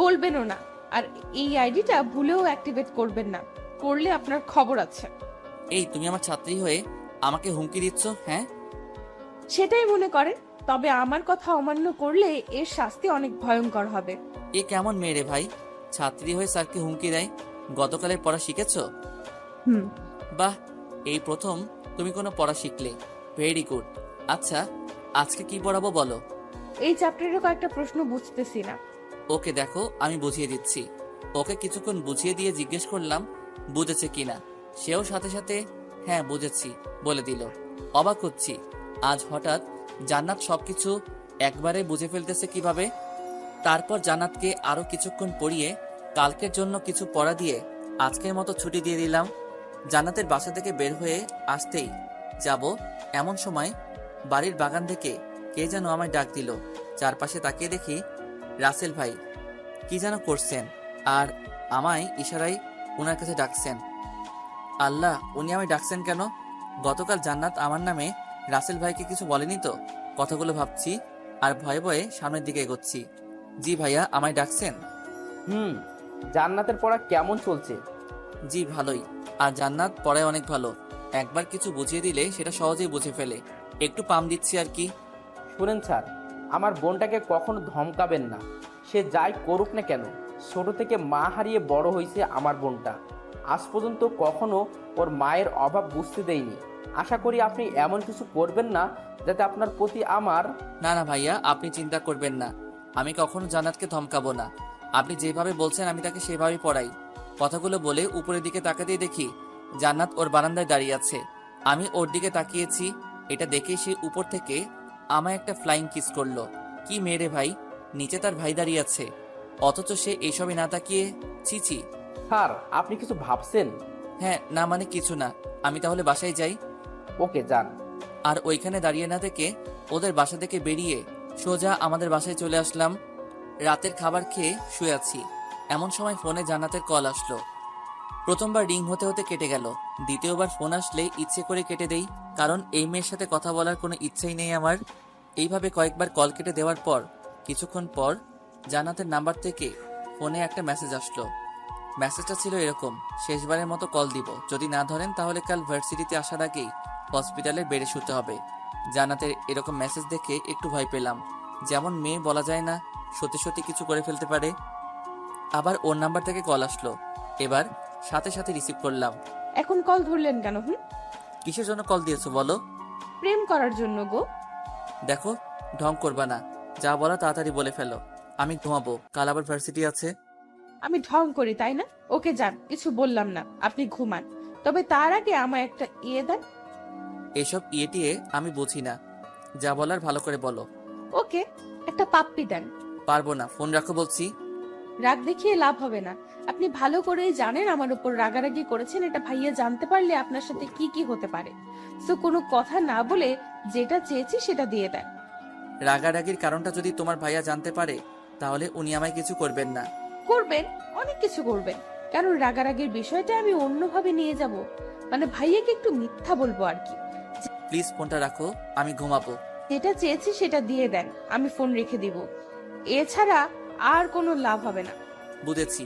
বলবেনও না। আর এই আইডিটা ভুলেও অ্যাক্টিভেট করবেন না, করলে আপনার খবর আছে। এই, তুমি আমার ছাত্রী হয়ে আমাকে হুমকি দিচ্ছ? হ্যাঁ, সেটাই মনে করেন, তবে আমার কথা অমান্য করলে এর শাস্তি অনেক ভয়ঙ্কর হবে। এ কেমন মেয়ে রে ভাই, ছাত্রী হয়ে স্যারকে হুমকি দেয়? গতকালের পড়া শিখেছো? হুম। বাহ, এই প্রথম তুমি কোনো পড়া শিখলে। Very good. আচ্ছা, আজকে কি পড়াবো বলো? এই চ্যাপ্টারের কয়েকটা প্রশ্ন বুঝতেছি না। ওকে দেখো, আমি বুঝিয়ে দিচ্ছি। ওকে কিছুক্ষণ বুঝিয়ে দিয়ে জিজ্ঞেস করলাম বুঝেছে কিনা। সেও সাথে সাথে হ্যাঁ বুঝেছি বলে দিল। অবাক হচ্ছি, আজ হঠাৎ জান্নাত সবকিছু একবারে বুঝে ফেলতেছে কিভাবে। তারপর জান্নাতকে আরো কিছুক্ষণ পড়িয়ে কালকের জন্য কিছু পড়া দিয়ে আজকের মতো ছুটি দিয়ে দিলাম। জান্নাতের বাসা থেকে বের হয়ে আসতেই যাব এমন সময় বাড়ির বাগান থেকে কে যেন আমায় ডাক দিল। চারপাশে তাকিয়ে দেখি রাসেল ভাই কি যেন করছেন আর আমায় ইশারায় ওনার কাছে ডাকছেন। আল্লাহ, উনি আমায় ডাকছেন কেন? গতকাল জান্নাত আমার নামে রাসেল ভাইকে কিছু বলেনি তো? কথাগুলো ভাবছি আর ভয়ে ভয়ে সামনের দিকে এগোচ্ছি। জি ভাইয়া, আমায় ডাকছেন? জান্নাতের পড়া কেমন চলছে? জি ভালোই। আর জান্নাত পড়ায় অনেক ভালো, একবার কিছু বুঝিয়ে দিলে সেটা সহজেই বুঝে ফেলে। একটু পাম দিচ্ছি আর কি। শুনেন স্যার, আমার বোনটাকে কখনো ধমকাবেন না। সে যাই করুক না কেন, ছোট থেকে মা হারিয়ে বড় হয়েছে আমার বোনটা। আজ পর্যন্ত কখনো ওর মায়ের অভাব বুঝতে দেয়নি। আশা করি আপনি এমন কিছু করবেন না যাতে আপনার প্রতি আমার... না না ভাইয়া, আপনি চিন্তা করবেন না, আমি কখনো জান্নাতকে ধমকাবো না। আপনি যেভাবে বলছেন আমি তাকে সেভাবেই পড়াই। কথাগুলো বলে উপরের দিকে তাকাতেই দেখি জান্নাত ওর বারান্দায় দাঁড়িয়ে আছে। আমি ওর দিকে তাকিয়েছি, এটা দেখে সে উপর থেকে আমায় একটা ফ্লাইং কিস করলো। কি মেরে ভাই, নিচে তার ভাই দাঁড়িয়ে আছে, অথচ সে এইসবে না তাকিয়ে ছিছি। স্যার, আপনি কিছু ভাবছেন? হ্যাঁ, না মানে কিছু না। আমি তাহলে বাসায় যাই? ওকে, যান। আর ওইখানে দাঁড়িয়ে না থেকে ওদের বাসা থেকে বেরিয়ে সোজা আমাদের বাসায় চলে আসলাম। রাতের খাবার খেয়ে শুয়ে আছি, এমন সময় ফোনে জান্নাতের কল আসলো। প্রথমবার রিং হতে হতে কেটে গেল, দ্বিতীয়বার ফোন আসলে ইচ্ছে করে কেটে দেই, কারণ এই মেয়ের সাথে কথা বলার কোনো ইচ্ছেই নেই আমার। এইভাবে কয়েকবার কল কেটে দেওয়ার পর কিছুক্ষণ পর জান্নাতের নাম্বার থেকে ফোনে একটা মেসেজ আসলো। মেসেজটা ছিল এরকম: শেষবারের মতো কল দিব, যদি না ধরেন তাহলে কাল ভার্সিটিতে আসার আগেই হসপিটালের বেডে শুতে হবে। জান্নাতের এরকম মেসেজ দেখে একটু ভয় পেলাম, যেমন মেয়ে বলা যায় না, সত্যি সত্যি কিছু করে ফেলতে পারে। আবার ওর নাম্বার থেকে কল আসলো, এবার সাথে সাথে রিসিভ করলাম। এখন কল ধরলেন কেন? কিসের জন্য কল দিয়েছো বলো? প্রেম করার জন্য গো। দেখো, ঢং করবা না, যা বলা তাড়াতাড়ি বলে ফেলো। আমি ঘুমাবো, কাল আবার ভার্সিটি আছে। আমি ঢং করি তাই না? ওকে যান, কিছু বললাম না, আপনি ঘুমান। তবে তার আগে আমায় একটা ইয়ে দেন। এসব ইয়েটিয়ে আমি বুঝি না, যা বলার ভালো করে বলো। ওকে, একটা পাপ্পি দেন। পারবো না, ফোন রাখো বলছি। রাগ দেখিয়ে লাভ হবে না, আপনি ভালো করেই জানেন আমার উপর রাগারাগি করেছেন। এটা ভাইয়া জানতে পারলে আপনার সাথে কি কি হতে পারে। সো কোনো কথা না বলে যেটা চেয়েছি সেটা দিয়ে দেন। রাগারাগির কারণটা যদি তোমার ভাইয়া জানতে পারে তাহলে উনি আমায় কিছু করবেন না। করবেন, অনেক কিছু করবেন, কারণ রাগারাগির বিষয়টা আমি অন্যভাবে নিয়ে যাব, মানে ভাইয়াকে একটু মিথ্যা বলবো আর কি। প্লিজ ফোনটা রাখো, আমি ঘুমাবো। যেটা চেয়েছি সেটা দিয়ে দেন, আমি ফোন রেখে দিব। এছাড়া আর কোনো লাভ হবে না। বুঝেছি,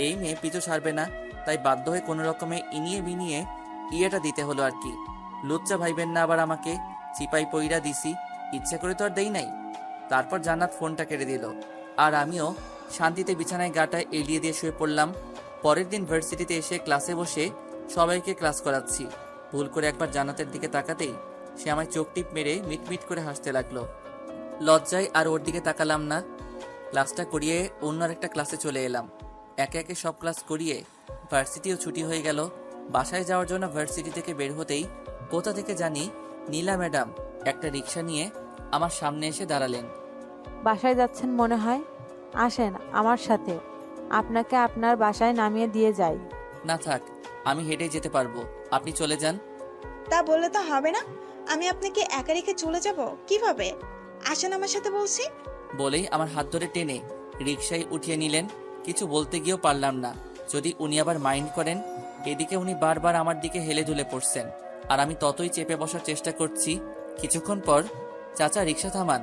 এই মেয়ে পিছু ছাড়বে না, তাই বাধ্য হয়ে কোনো রকমে ইনিয়ে বিনিয়ে ইয়েটা দিতে হলো আর কি। লুচ্চা ভাইবেন না আবার আমাকে, চিপাই পইরা দিছি, ইচ্ছে করে তো আর দেই নাই। তারপর জান্নাত ফোনটা কেটে দিল, আর আমিও শান্তিতে বিছানায় গাটা এলিয়ে দিয়ে শুয়ে পড়লাম। পরের দিন ভার্সিটিতে এসে ক্লাসে বসে সবাইকে ক্লাস করাচ্ছি। ভুল করে একবার জান্নাতের দিকে তাকাতেই সে আমায় চোখ টিপ মেরে মিটমিট করে হাসতে লাগলো। লজ্জায় আর ওর দিকে তাকালাম না। ক্লাসটা করিয়ে অন্য আরেকটা ক্লাসে চলে এলাম। একে একে সব ক্লাস করিয়ে ভার্সিটিও ছুটি হয়ে গেল। বাসায় যাওয়ার জন্য ভার্সিটি থেকে বের হতেই কোথা থেকে জানি নীলা ম্যাডাম একটা রিক্সা নিয়ে আমার সামনে এসে দাঁড়ালেন। বাসায় যাচ্ছেন মনে হয়, আসেন আমার সাথে, আপনাকে আপনার বাসায় নামিয়ে দিয়ে যাই। না থাক, আমি হেঁটে যেতে পারবো, আপনি চলে যান। তা বললে তো হবে না। আমি আপনাকে একা রেখে চলে যাব কিভাবে? আসেন আমার সাথে বলছি। বলেই আমার হাত ধরে টেনে রিক্সায় উঠিয়ে নিলেন। কিছু বলতে গিয়েও পারলাম না, যদি উনি আবার মাইন্ড করেন। এদিকে উনি বারবার আমার দিকে হেলে দুলে পড়ছেন, আর আমি ততই চেপে বসার চেষ্টা করছি। কিছুক্ষণ পর, চাচা রিক্সা থামান।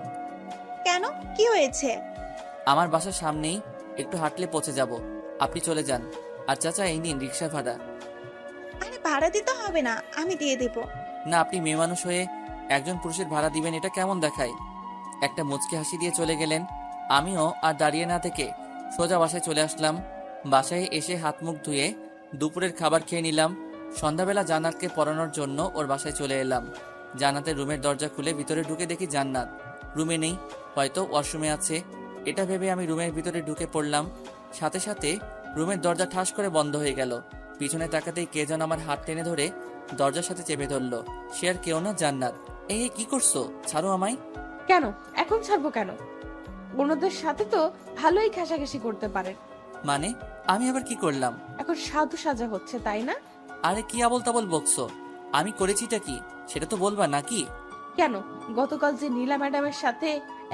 কেন, কি হয়েছে? আমার বাসার সামনেই, একটু হাঁটলে পৌঁছে যাব, আপনি চলে যান। আর চাচা এই নিন রিক্সা ভাড়া। আরে ভাড়া দিতে হবে না, আমি দিয়ে দেব। না, আপনি মেয়ে মানুষ হয়ে একজন পুরুষের ভাড়া দিবেন, এটা কেমন দেখায়? একটা মুচকি হাসি দিয়ে চলে গেলেন। আমিও আর দাঁড়িয়ে না থেকে সোজা বাসায় চলে আসলাম। বাসায় এসে হাত মুখ ধুয়ে দুপুরের খাবার খেয়ে নিলাম। সন্ধ্যাবেলা জান্নাতকে পড়ানোর জন্য ওর বাসায় চলে এলাম। জান্নাতের রুমের দরজা খুলে ভিতরে ঢুকে দেখি জান্নাত রুমে নেই, হয়তো ওয়াশরুমে আছে। এটা ভেবে আমি রুমের ভিতরে ঢুকে পড়লাম। সাথে সাথে রুমের দরজা ঠাস করে বন্ধ হয়ে গেল। পিছনে তাকাতেই কে যেন আমার হাত টেনে ধরে দরজার সাথে চেপে ধরলো। সে আর কেউ না, জান্নাত। এই কি করছো? ছাড়ো আমায়। কেন এখন ছাড়বো কেন? অন্যদের সাথে তো ভালোই ঘেঁষাঘেঁষি করতে পারেন। মানে আমি আবার কি করলাম? এখন সাধু সাজা হচ্ছে, তাই না? আরে কি আবল তাবল বকছো? আমি করেছিটা কি সেটা তো বলবা নাকি? কেন, গতকাল যে নীলা ম্যাডামের সাথে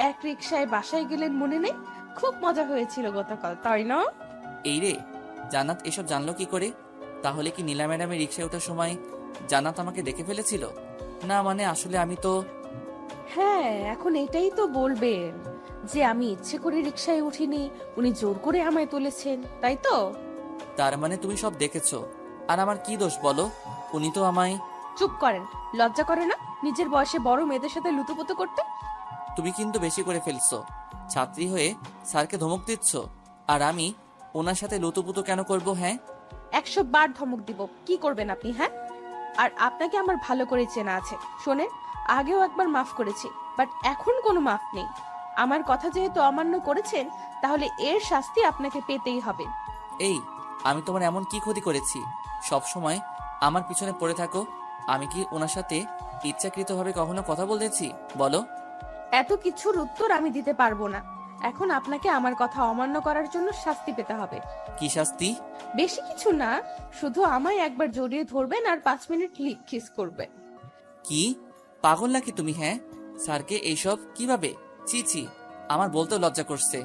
এক রিকশায় বাসায় গেলেন মনে নেই? খুব মজা হয়েছিল গতকাল, তাই না? এই রে, জান্নাত এসব জানলো কি করে? তাহলে কি নীলা ম্যাডামের রিক্সায় ওঠার সময় জান্নাত আমাকে দেখে ফেলেছিল? না মানে আসলে আমি তো... হ্যাঁ, এখন এটাই তো বলবেন যে আমি ইচ্ছে করে রিকশায় উঠিনি, উনি জোর করে আমায় তুলেছেন, তাই তো? তার মানে তুমি সব দেখেছো, আর আমার কি দোষ বলো? উনি তো আমায়... চুপ করেন, লজ্জা করে না নিজের বয়সে বড় মেয়েদের সাথে লুতুপুতু করতে? তুমি কিন্তু বেশি করে ফেলছো। ছাত্রী হয়ে স্যারকে ধমক দিচ্ছ, আর আমি ওনার সাথে লুতুপুতু কেন করব? হ্যাঁ, 100 বার ধমক দিব, কি করবেন আপনি? হ্যাঁ, আর আপনাকে আমার ভালো করে চেনা আছে। শোনেন, আগেও একবার মাফ করেছি, বাট এখন কোনো মাফ নেই। আমার কথা যেহেতু অমান্য করেছেন, তাহলে এর শাস্তি আপনাকে পেতেই হবে। এই আমি তোমার এমন কি ক্ষতি করেছি সব সময় আমার পিছনে পড়ে থাকো? আমি কি ওনার সাথে ইচ্ছাকৃতভাবে কখনো কথা বলেছি বলো? এত কিছুর উত্তর আমি দিতে পারবো না। এখন আপনাকে আমার কথা অমান্য করার জন্য শাস্তি পেতে হবে। কি শাস্তি? বেশি কিছু না, শুধু আমায় একবার জড়িয়ে ধরবেন আর 5 মিনিট কিস করবেন। কি পাগল নাকি তুমি? হ্যাঁ, স্যারকে এইসব কিভাবে? ছি ছি, আমার বলতেও লজ্জা করছে।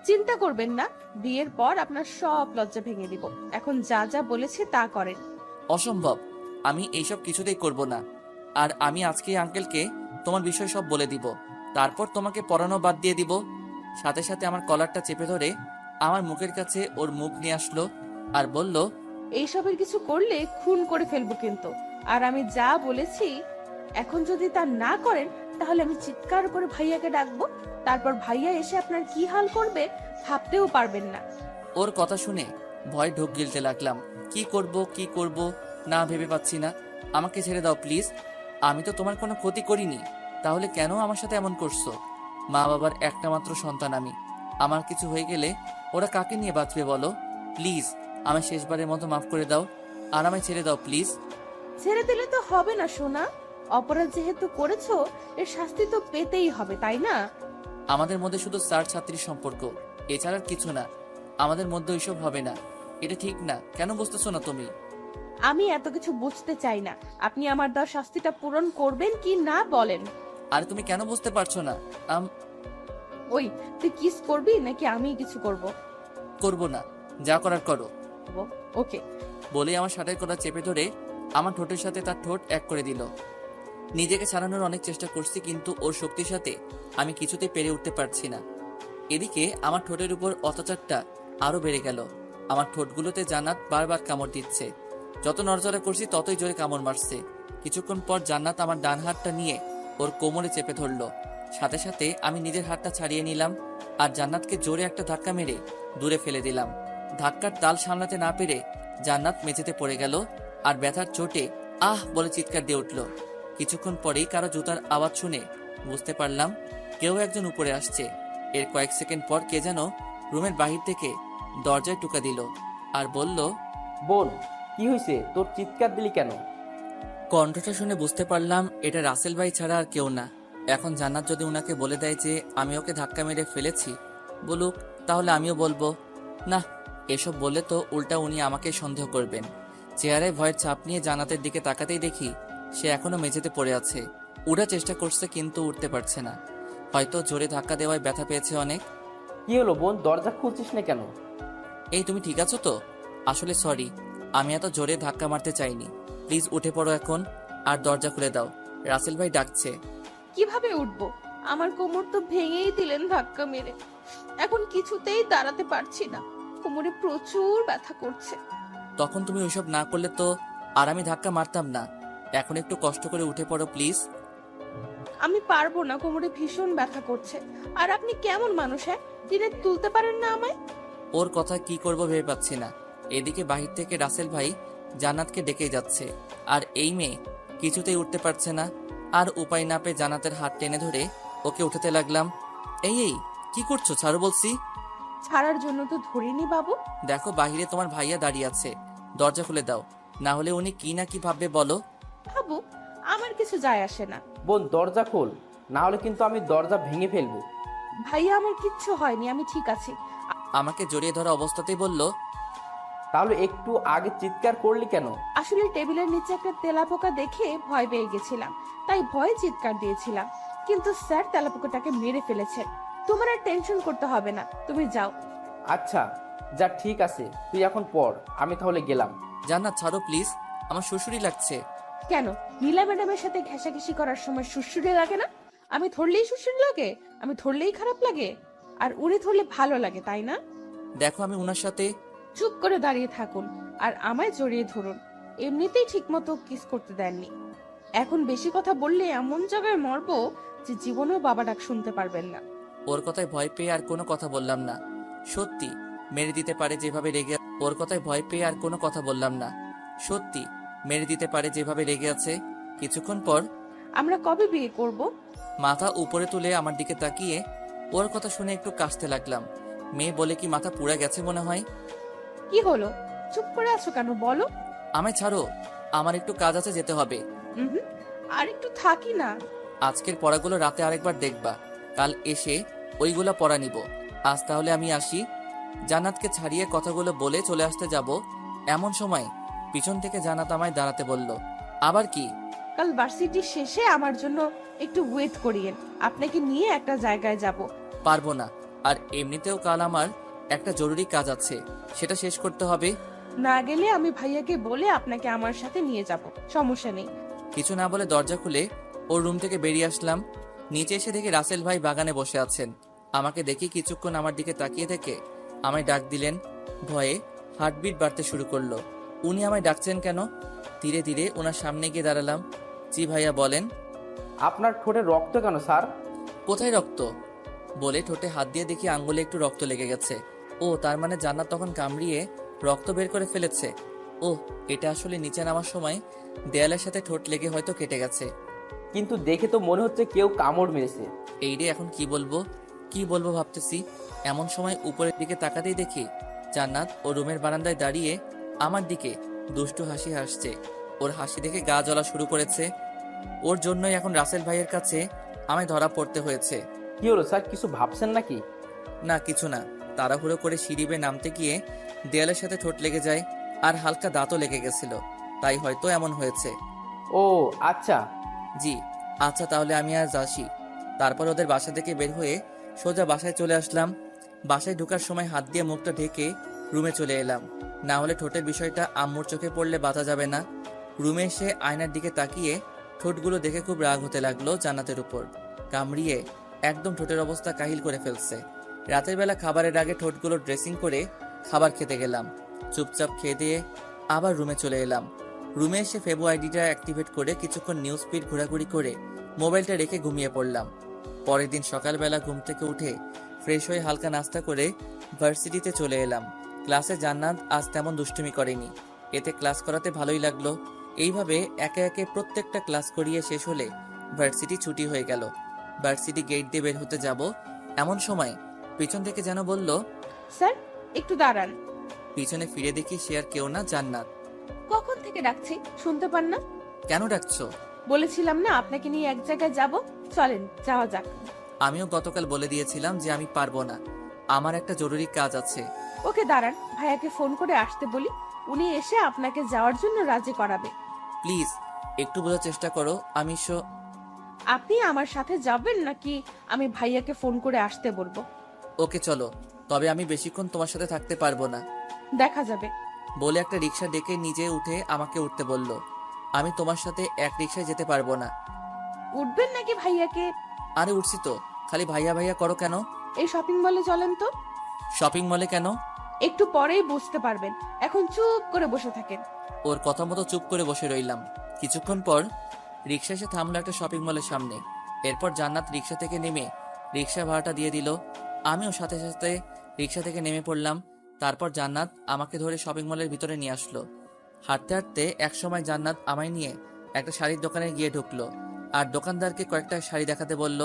চিন্তা করবেন না, বিয়ের পর আপনার সব লজ্জা ভেঙে দিব। এখন যা যা বলেছি তা করেন। অসম্ভব, আমি এইসব কিছুতেই করব না। আর আমি আজকে আঙ্কেলকে তোমার বিষয় সব বলে দিব, তারপর তোমাকে পড়ানো বাদ দিয়ে দিব। সাথে সাথে আমার কলারটা চেপে ধরে আমার মুখের কাছে ওর মুখ নিয়ে আসলো আর বলল, এইসবের কিছু করলে খুন করে ফেলবো কিন্তু। আর আমি যা বলেছি এখন যদি তা না করেন, তাহলে আমি চিৎকার করে ভাইয়াকে ডাকবো। তারপর ভাইয়া এসে আপনার কি হাল করবে ভাবতেও পারবেন না। ওর কথা শুনে ভয় ঢোক গিলতে লাগলাম। কি করব না ভেবে পাচ্ছি না। আমাকে ছেড়ে দাও প্লিজ, আমি তো তোমার কোনো ক্ষতি করিনি, তাহলে কেন আমার সাথে এমন করছো? মা বাবার একটা মাত্র সন্তান আমি, আমার কিছু হয়ে গেলে ওরা কাকে নিয়ে বাঁচবে বলো? প্লিজ আমায় শেষবারের মতো মাফ করে দাও, আর আমায় ছেড়ে দাও প্লিজ। ছেড়ে দিলে তো হবে না সোনা, অপরাধ যেহেতু করেছো এর শাস্তি তো পেতেই হবে, তাই না? আমাদের মধ্যে শুধু স্যার ছাত্রীর সম্পর্ক, এছাড়া কিছু না। আমাদের মধ্যে ওইসব হবে না, এটা ঠিক না। কেন বুঝতেছো না তুমি? আমি এত কিছু বুঝতে চাই না, আপনি আমার দেওয়া শাস্তিটা পূরণ করবেন কি না বলেন। আর তুমি কেন বুঝতে পারছো না? ওই, তুই কিস করবি নাকি আমি কিছু করব? করবো না, যা করার করো। ওকে। বলে আমার শার্টের কলার চেপে ধরে আমার ঠোঁটের সাথে তার ঠোঁট এক করে দিল। নিজেকে ছাড়ানোর অনেক চেষ্টা করছি, কিন্তু ওর শক্তির সাথে আমি কিছুতেই পেরে উঠতে পারছি না। এদিকে আমার ঠোঁটের উপর অত্যাচারটা আরো বেড়ে গেল। আমার ঠোঁটগুলোতে জান্নাত বারবার কামড় দিচ্ছে। যত নড়চড়া করছি ততই জোরে কামড় মারছে। কিছুক্ষণ পর জান্নাত আমার ডান হাতটা নিয়ে ওর কোমরে চেপে ধরলো। সাথে সাথে আমি নিজের হাতটা ছাড়িয়ে নিলাম আর জান্নাতকে জোরে একটা ধাক্কা মেরে দূরে ফেলে দিলাম। ধাক্কার তাল সামলাতে না পেরে জান্নাত মেঝেতে পড়ে গেল আর ব্যথার চোটে আহ বলে চিৎকার দিয়ে উঠল। কিছুক্ষণ পরেই কারো জুতার আওয়াজ শুনে বুঝতে পারলাম কেউ একজন উপরে আসছে। এর কয়েক সেকেন্ড পর কে যেন রুমের বাহির থেকে দরজায় টুকা দিল আর বলল, বোন, কি হয়েছে? তোর চিৎকার দিলি কেন? কণ্ঠটা শুনে বুঝতে পারলাম এটা রাসেল ভাই ছাড়া আর কেউ না। এখন জান্নাত যদি উনাকে বলে দেয় যে আমি ওকে ধাক্কা মেরে ফেলেছি, বলুক, তাহলে আমিও বলবো। না, এসব বললে তো উল্টা উনি আমাকে সন্দেহ করবেন। চেহারায় ভয়ের ছাপ নিয়ে জান্নাতের দিকে তাকাতেই দেখি সে এখনো মেঝেতে পড়ে আছে। উঠার চেষ্টা করছে কিন্তু উঠতে পারছে না। হয়তো জোরে ধাক্কা দেওয়ায় ব্যথা পেয়েছে অনেক। কি হলো বোন, দরজা খুলছিস না কেন? এই তুমি ঠিক আছো তো? আসলে সরি, আমি এত জোরে ধাক্কা মারতে চাইনি। প্লিজ উঠে পড়ো এখন আর দরজা খুলে দাও, রাসেল ভাই ডাকছে। কিভাবে উঠবো? আমার কোমর তো ভেঙেই দিলেন ধাক্কা মেরে। এখন কিছুতেই দাঁড়াতে পারছি না, কোমরে প্রচুর ব্যথা করছে। তখন তুমি ওইসব না করলে তো আর আমি ধাক্কা মারতাম না। এখন একটু কষ্ট করে উঠে পড়ো প্লিজ। আমি পারবো না, কোমরে ভীষণ ব্যথা করছে। আর আপনি কেমন মানুষ, হ্যাঁ? দিনে তুলতে পারেন না আমায়? ওর কথা কি করব ভেবে পাচ্ছি না। এদিকে বাহির থেকে রাসেল ভাই জান্নাতকে ডেকে যাচ্ছে আর এই মেয়ে কিছুতেই উঠতে পারছে না। আর উপায় না পেয়ে জান্নাতের হাত টেনে ধরে ওকে উঠাতে লাগলাম। এই কি করছো? ছাড়ো বলছি। ছাড়ার জন্য তো ধরিনি বাবু। দেখো বাহিরে তোমার ভাইয়া দাঁড়িয়ে আছে, দরজা খুলে দাও, না হলে উনি কি না কি ভাববে বলো। বাবু, আমার কিছু যায় আসে না। বোন, দরজা খোল, না হলে কিন্তু আমি দরজা ভেঙে ফেলবো। ভাইয়া, আমার কিচ্ছু হয়নি, আমি ঠিক আছি। আমাকে জড়িয়ে ধরা অবস্থাতেই বলল, তাহলে একটু আগে চিৎকার করলি কেন? আসলে টেবিলের নিচে একটা তেলাপোকা দেখে ভয় পেয়ে গেছিলাম, তাই ভয়ে চিৎকার দিয়েছিলাম। কিন্তু স্যার তেলাপোকাটাকে মেরে ফেলেছেন। তোমার আর টেনশন করতে হবে না, তুমি যাও। আচ্ছা, যা, ঠিক আছে, তুই এখন পড়, আমি তাহলে গেলাম। জান্নাত ছাড়ো প্লিজ, আমার শ্বশুরই লাগছে। কেন, নীলা ম্যাডামের সাথে ঘেঁষাঘেঁষি করার সময় সুশ্রুরি লাগে না? আমি ধরলেই সুশ্রুরি লাগে? আমি ধরলেই খারাপ লাগে? আর উনি ধরলে ভালো লাগে, তাই না? দেখো আমি উনার সাথে। চুপ করে দাঁড়িয়ে থাকুন আর আমায় জড়িয়ে ধরুন। এমনিতেই ঠিকমতো কিস করতে দেননি, এখন বেশি কথা বললে এমন জায়গায় মরবো যে জীবনেও বাবা ডাক শুনতে পারবেন না। ওর কথায় ভয় পেয়ে আর কোনো কথা বললাম না। সত্যি মেরে দিতে পারে যেভাবে রেগে। ওর কথায় ভয় পেয়ে আর কোনো কথা বললাম না। সত্যি মেরে দিতে পারে যেভাবে রেগে আছে। কিছুক্ষণ পর আমরা কবে বিয়ে করব? মাথা উপরে তুলে আমার দিকে তাকিয়ে ওর কথা শুনে একটু কাশতে লাগলাম। মেয়ে বলে কি মাথা পুড়ে গেছে মনে হয়। কি হলো, চুপ করে আছো কেন, বলো। আমায় ছাড়ো, আমার একটু কাজ আছে, যেতে হবে। উহুম, আর একটু থাকি না। আজকের পড়াগুলো রাতে আরেকবার দেখবা, কাল এসে ওইগুলো পড়া নিব। আজ তাহলে আমি আসি। জান্নাতকে ছাড়িয়ে কথাগুলো বলে চলে আসতে যাব, এমন সময় পিছন থেকে জান্নাত আমায় দাঁড়াতে বলল। আবার কি? কাল ভার্সিটি শেষে আমার জন্য একটু ওয়েট করিয়েন, আপনাকে নিয়ে একটা জায়গায় যাব। পারবো না, আর এমনিতেও কাল আমার একটা জরুরি কাজ আছে, সেটা শেষ করতে হবে। না গেলে আমি ভাইয়াকে বলে আপনাকে আমার সাথে নিয়ে যাব, সমস্যা নেই। কিছু না বলে দরজা খুলে ওর রুম থেকে বেরিয়ে আসলাম। নিচে এসে দেখি রাসেল ভাই বাগানে বসে আছেন। আমাকে দেখি কিছুক্ষণ আমার দিকে তাকিয়ে থেকে আমায় ডাক দিলেন। ভয়ে হার্টবিট বাড়তে শুরু করলো। উনি আমায় ডাকছেন কেন? ধীরে ধীরে ওনার সামনে গিয়ে দাঁড়ালাম। জি ভাইয়া, বলেন। আপনার ঠোঁটে রক্ত কেন স্যার? কোথায় রক্ত? বলে ঠোঁটে হাত দিয়ে দেখি আঙ্গুলে একটু রক্ত লেগে গেছে। ও, তার মানে জান্নাত তখন কামড়িয়ে রক্ত বের করে ফেলেছে। ও, এটা আসলে নিচে নামার সময় দেয়ালের সাথে ঠোঁট লেগে হয়তো কেটে গেছে। কিন্তু দেখে তো মনে হচ্ছে কেউ কামড় মেরেছে। এই রে, এখন কি বলবো ভাবতেছি। এমন সময় উপরের দিকে তাকাতেই দেখি জান্নাত ও রুমের বারান্দায় দাঁড়িয়ে আমার দিকে দুষ্টু হাসি হাসছে। ওর হাসি দেখে গা জ্বলা শুরু করেছে। ওর জন্যই এখন রাসেল ভাইয়ের কাছে আমায় ধরা পড়তে হয়েছে। কি হলো স্যার, কিছু ভাবছেন নাকি? না, কিছু না। তাড়াহুড়ো করে সিঁড়ি বেয়ে নামতে গিয়ে দেয়ালের সাথে ঠোঁট লেগে যায় আর হালকা দাঁতও লেগে গেছিল, তাই হয়তো এমন হয়েছে। ও আচ্ছা। জি আচ্ছা, তাহলে আমি আজ আসি। তারপর ওদের বাসা থেকে বের হয়ে সোজা বাসায় চলে আসলাম। বাসায় ঢোকার সময় হাত দিয়ে মুখটা ঢেকে রুমে চলে এলাম, না হলে ঠোঁটের বিষয়টা আম্মুর চোখে পড়লে বাঁচা যাবে না। রুমে এসে আয়নার দিকে তাকিয়ে ঠোঁটগুলো দেখে খুব রাগ হতে লাগলো জান্নাতের উপর। কামড়িয়ে একদম ঠোঁটের অবস্থা কাহিল করে ফেলছে। রাতের বেলা খাবারের আগে ঠোঁটগুলো ড্রেসিং করে খাবার খেতে গেলাম। চুপচাপ খেয়ে দিয়ে আবার রুমে চলে এলাম। রুমে এসে ফেবো আইডিটা অ্যাক্টিভেট করে কিছুক্ষণ নিউজ ফিড ঘোরাঘুরি করে মোবাইলটা রেখে ঘুমিয়ে পড়লাম। পরের দিন সকালবেলা ঘুম থেকে উঠে ফ্রেশ হয়ে হালকা নাস্তা করে ভার্সিটিতে চলে এলাম। ক্লাসে জান্নাত আজ তেমন দুষ্টুমি করেনি, এতে ক্লাস করাতে ভালোই লাগলো। এইভাবে একে একে প্রত্যেকটা ক্লাস করিয়ে শেষ হলে ভার্সিটি ছুটি হয়ে গেল। ভার্সিটি গেট দিয়ে বের হতে যাব, এমন সময় পিছন থেকে যেন বলল, স্যার একটু দাঁড়ান। পিছনে ফিরে দেখি সে আর কেউ না, জান্নাত। কখন থেকে ডাকছি, শুনতে পান না? কেন ডাকছো? বলেছিলাম না আপনাকে নিয়ে এক জায়গায় যাব, চলেন যাওয়া যাক। আমিও গতকাল বলে দিয়েছিলাম যে আমি পারবো না, আমার একটা জরুরি কাজ আছে। ওকে দাঁড়ান, ভাইয়াকে ফোন করে আসতে বলি, উনি এসে আপনাকে যাওয়ার জন্য রাজি করাবে। প্লিজ একটু বোঝার চেষ্টা করো। আপনি আমার সাথে যাবেন নাকি আমি ভাইয়াকে ফোন করে আসতে বলবো? ওকে চলো, তবে আমি বেশিক্ষণ তোমার সাথে থাকতে পারবো না। দেখা যাবে। বলে একটা রিক্সা ডেকে নিজে উঠে আমাকে উঠতে বলল। আমি তোমার সাথে এক রিক্সায় যেতে পারবো না। উঠবেন নাকি ভাইয়াকে? আরে উঠছি তো, খালি ভাইয়া ভাইয়া করো কেন? এই শপিং মলে চলেন তো। শপিং মলে কেন? একটু পরেই বুঝতে পারবেন, এখন চুপ করে বসে থাকেন। ওর কথা মতো চুপ করে বসে রইলাম। কিছুক্ষণ পর রিক্সা এসে থামলো একটা শপিং মলের সামনে। এরপর জান্নাত রিক্সা থেকে নেমে রিক্সা ভাড়াটা দিয়ে দিল। আমিও সাথে সাথে রিক্সা থেকে নেমে পড়লাম। তারপর জান্নাত আমাকে ধরে শপিং মলের ভিতরে নিয়ে আসলো। হাঁটতে হাঁটতে একসময় জান্নাত আমায় নিয়ে একটা শাড়ির দোকানে গিয়ে ঢুকলো আর দোকানদারকে কয়েকটা শাড়ি দেখাতে বলল।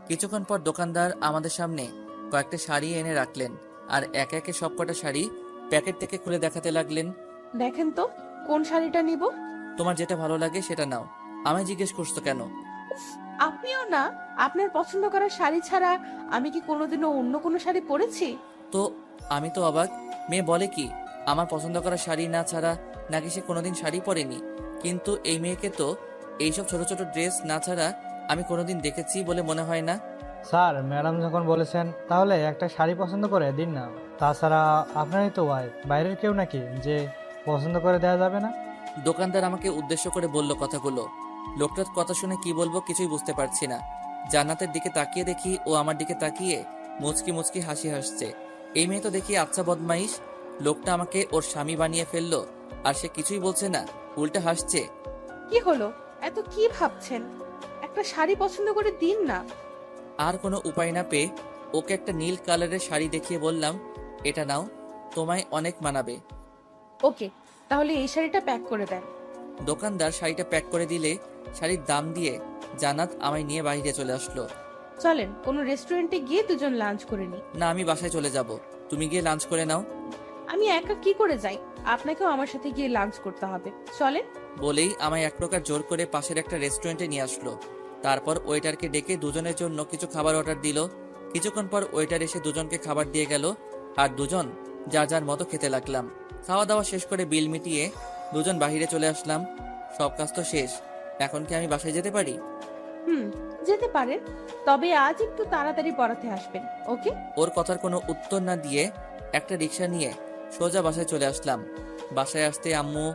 কিছুক্ষণ পর দোকানদার আমাদের সামনে কয়েকটা শাড়ি এনে রাখলেন আর একে একে সবকটা শাড়ি প্যাকেট থেকে খুলে দেখাতে লাগলেন। দেখেন তো কোন শাড়িটা নিব। তোমার যেটা ভালো লাগে সেটা নাও। আমায় জিজ্ঞেস করছো কেন? আপনিও না, আপনার পছন্দ করা শাড়ি ছাড়া আমি কি কোনোদিনও অন্য কোনো শাড়ি পরেছি? তো আমি তো অবাক। মেয়ে বলে কি আমার পছন্দ করা শাড়ি না ছাড়া নাকি সে কোনোদিন শাড়ি পরেনি, কিন্তু এই মেয়েকে তো এইসব ছোট ছোট ড্রেস না ছাড়া আমি কোনোদিন দেখেছি বলে মনে হয় না। স্যার, ম্যাডাম যখন বলেছেন তাহলে একটা শাড়ি পছন্দ করে দিন না। তাছাড়া আপনারই তো ওয়াইফ, বাইরের কেউ নাকি যে পছন্দ করে দেওয়া যাবে না? দোকানদার আমাকে উদ্দেশ্য করে বলল কথাগুলো। লোকটার কথা শুনে কি বলবো কিছুই বুঝতে পারছি না। জান্নাতের দিকে তাকিয়ে দেখি ও আমার দিকে তাকিয়ে মুচকি মুচকি হাসি হাসছে। এই মেয়ে তো দেখি আচ্ছা বদমাইশ। লোকটা আমাকে ওর স্বামী বানিয়ে ফেললো আর সে কিছুই বলছে না, উল্টা হাসছে। কি হলো, এত কি ভাবছেন? একটা শাড়ি পছন্দ করে দিন না। আর কোনো উপায় না পেয়ে ওকে একটা নীল কালারের শাড়ি দেখিয়ে বললাম, এটা নাও, তোমায় অনেক মানাবে। ওকে, তাহলে এই শাড়িটা প্যাক করে দেন। দোকানদার শাড়িটা প্যাক করে দিলে শাড়ির দাম দিয়ে জান্নাত আমায় নিয়ে বাইরে চলে আসলো। চলেন কোনো রেস্টুরেন্টে গিয়ে দুজন লাঞ্চ করে নিই। না, আমি বাসায় চলে যাব, তুমি গিয়ে লাঞ্চ করে নাও। আমি একা কি করে যাই? আপনাকেও আমার সাথে গিয়ে লাঞ্চ করতে হবে, চলেন। বলেই আমায় এক প্রকার জোর করে পাশের একটা রেস্টুরেন্টে নিয়ে আসলো। তারপর ওয়েটারকে ডেকে দুজনের জন্য কিছু খাবার অর্ডার দিল। কিছুক্ষণ পর ওয়েটার এসে দুজনকে খাবার দিয়ে গেল আর দুজন যার যার মতো খেতে লাগলাম। খাওয়া দাওয়া শেষ করে বিল মিটিয়ে দুজন বাহিরে চলে আসলাম। সব কাজ তো শেষ, এখন কি আমি বাসায় যেতে পারি? যেতে পারেন, তবে আজ একটু তাড়াতাড়ি পড়াতে আসবেন, ওকে? ওর কথার কোনো উত্তর না দিয়ে একটা রিক্সা নিয়ে সোজা বাসায় চলে আসলাম। বাসায় আসতে আম্মু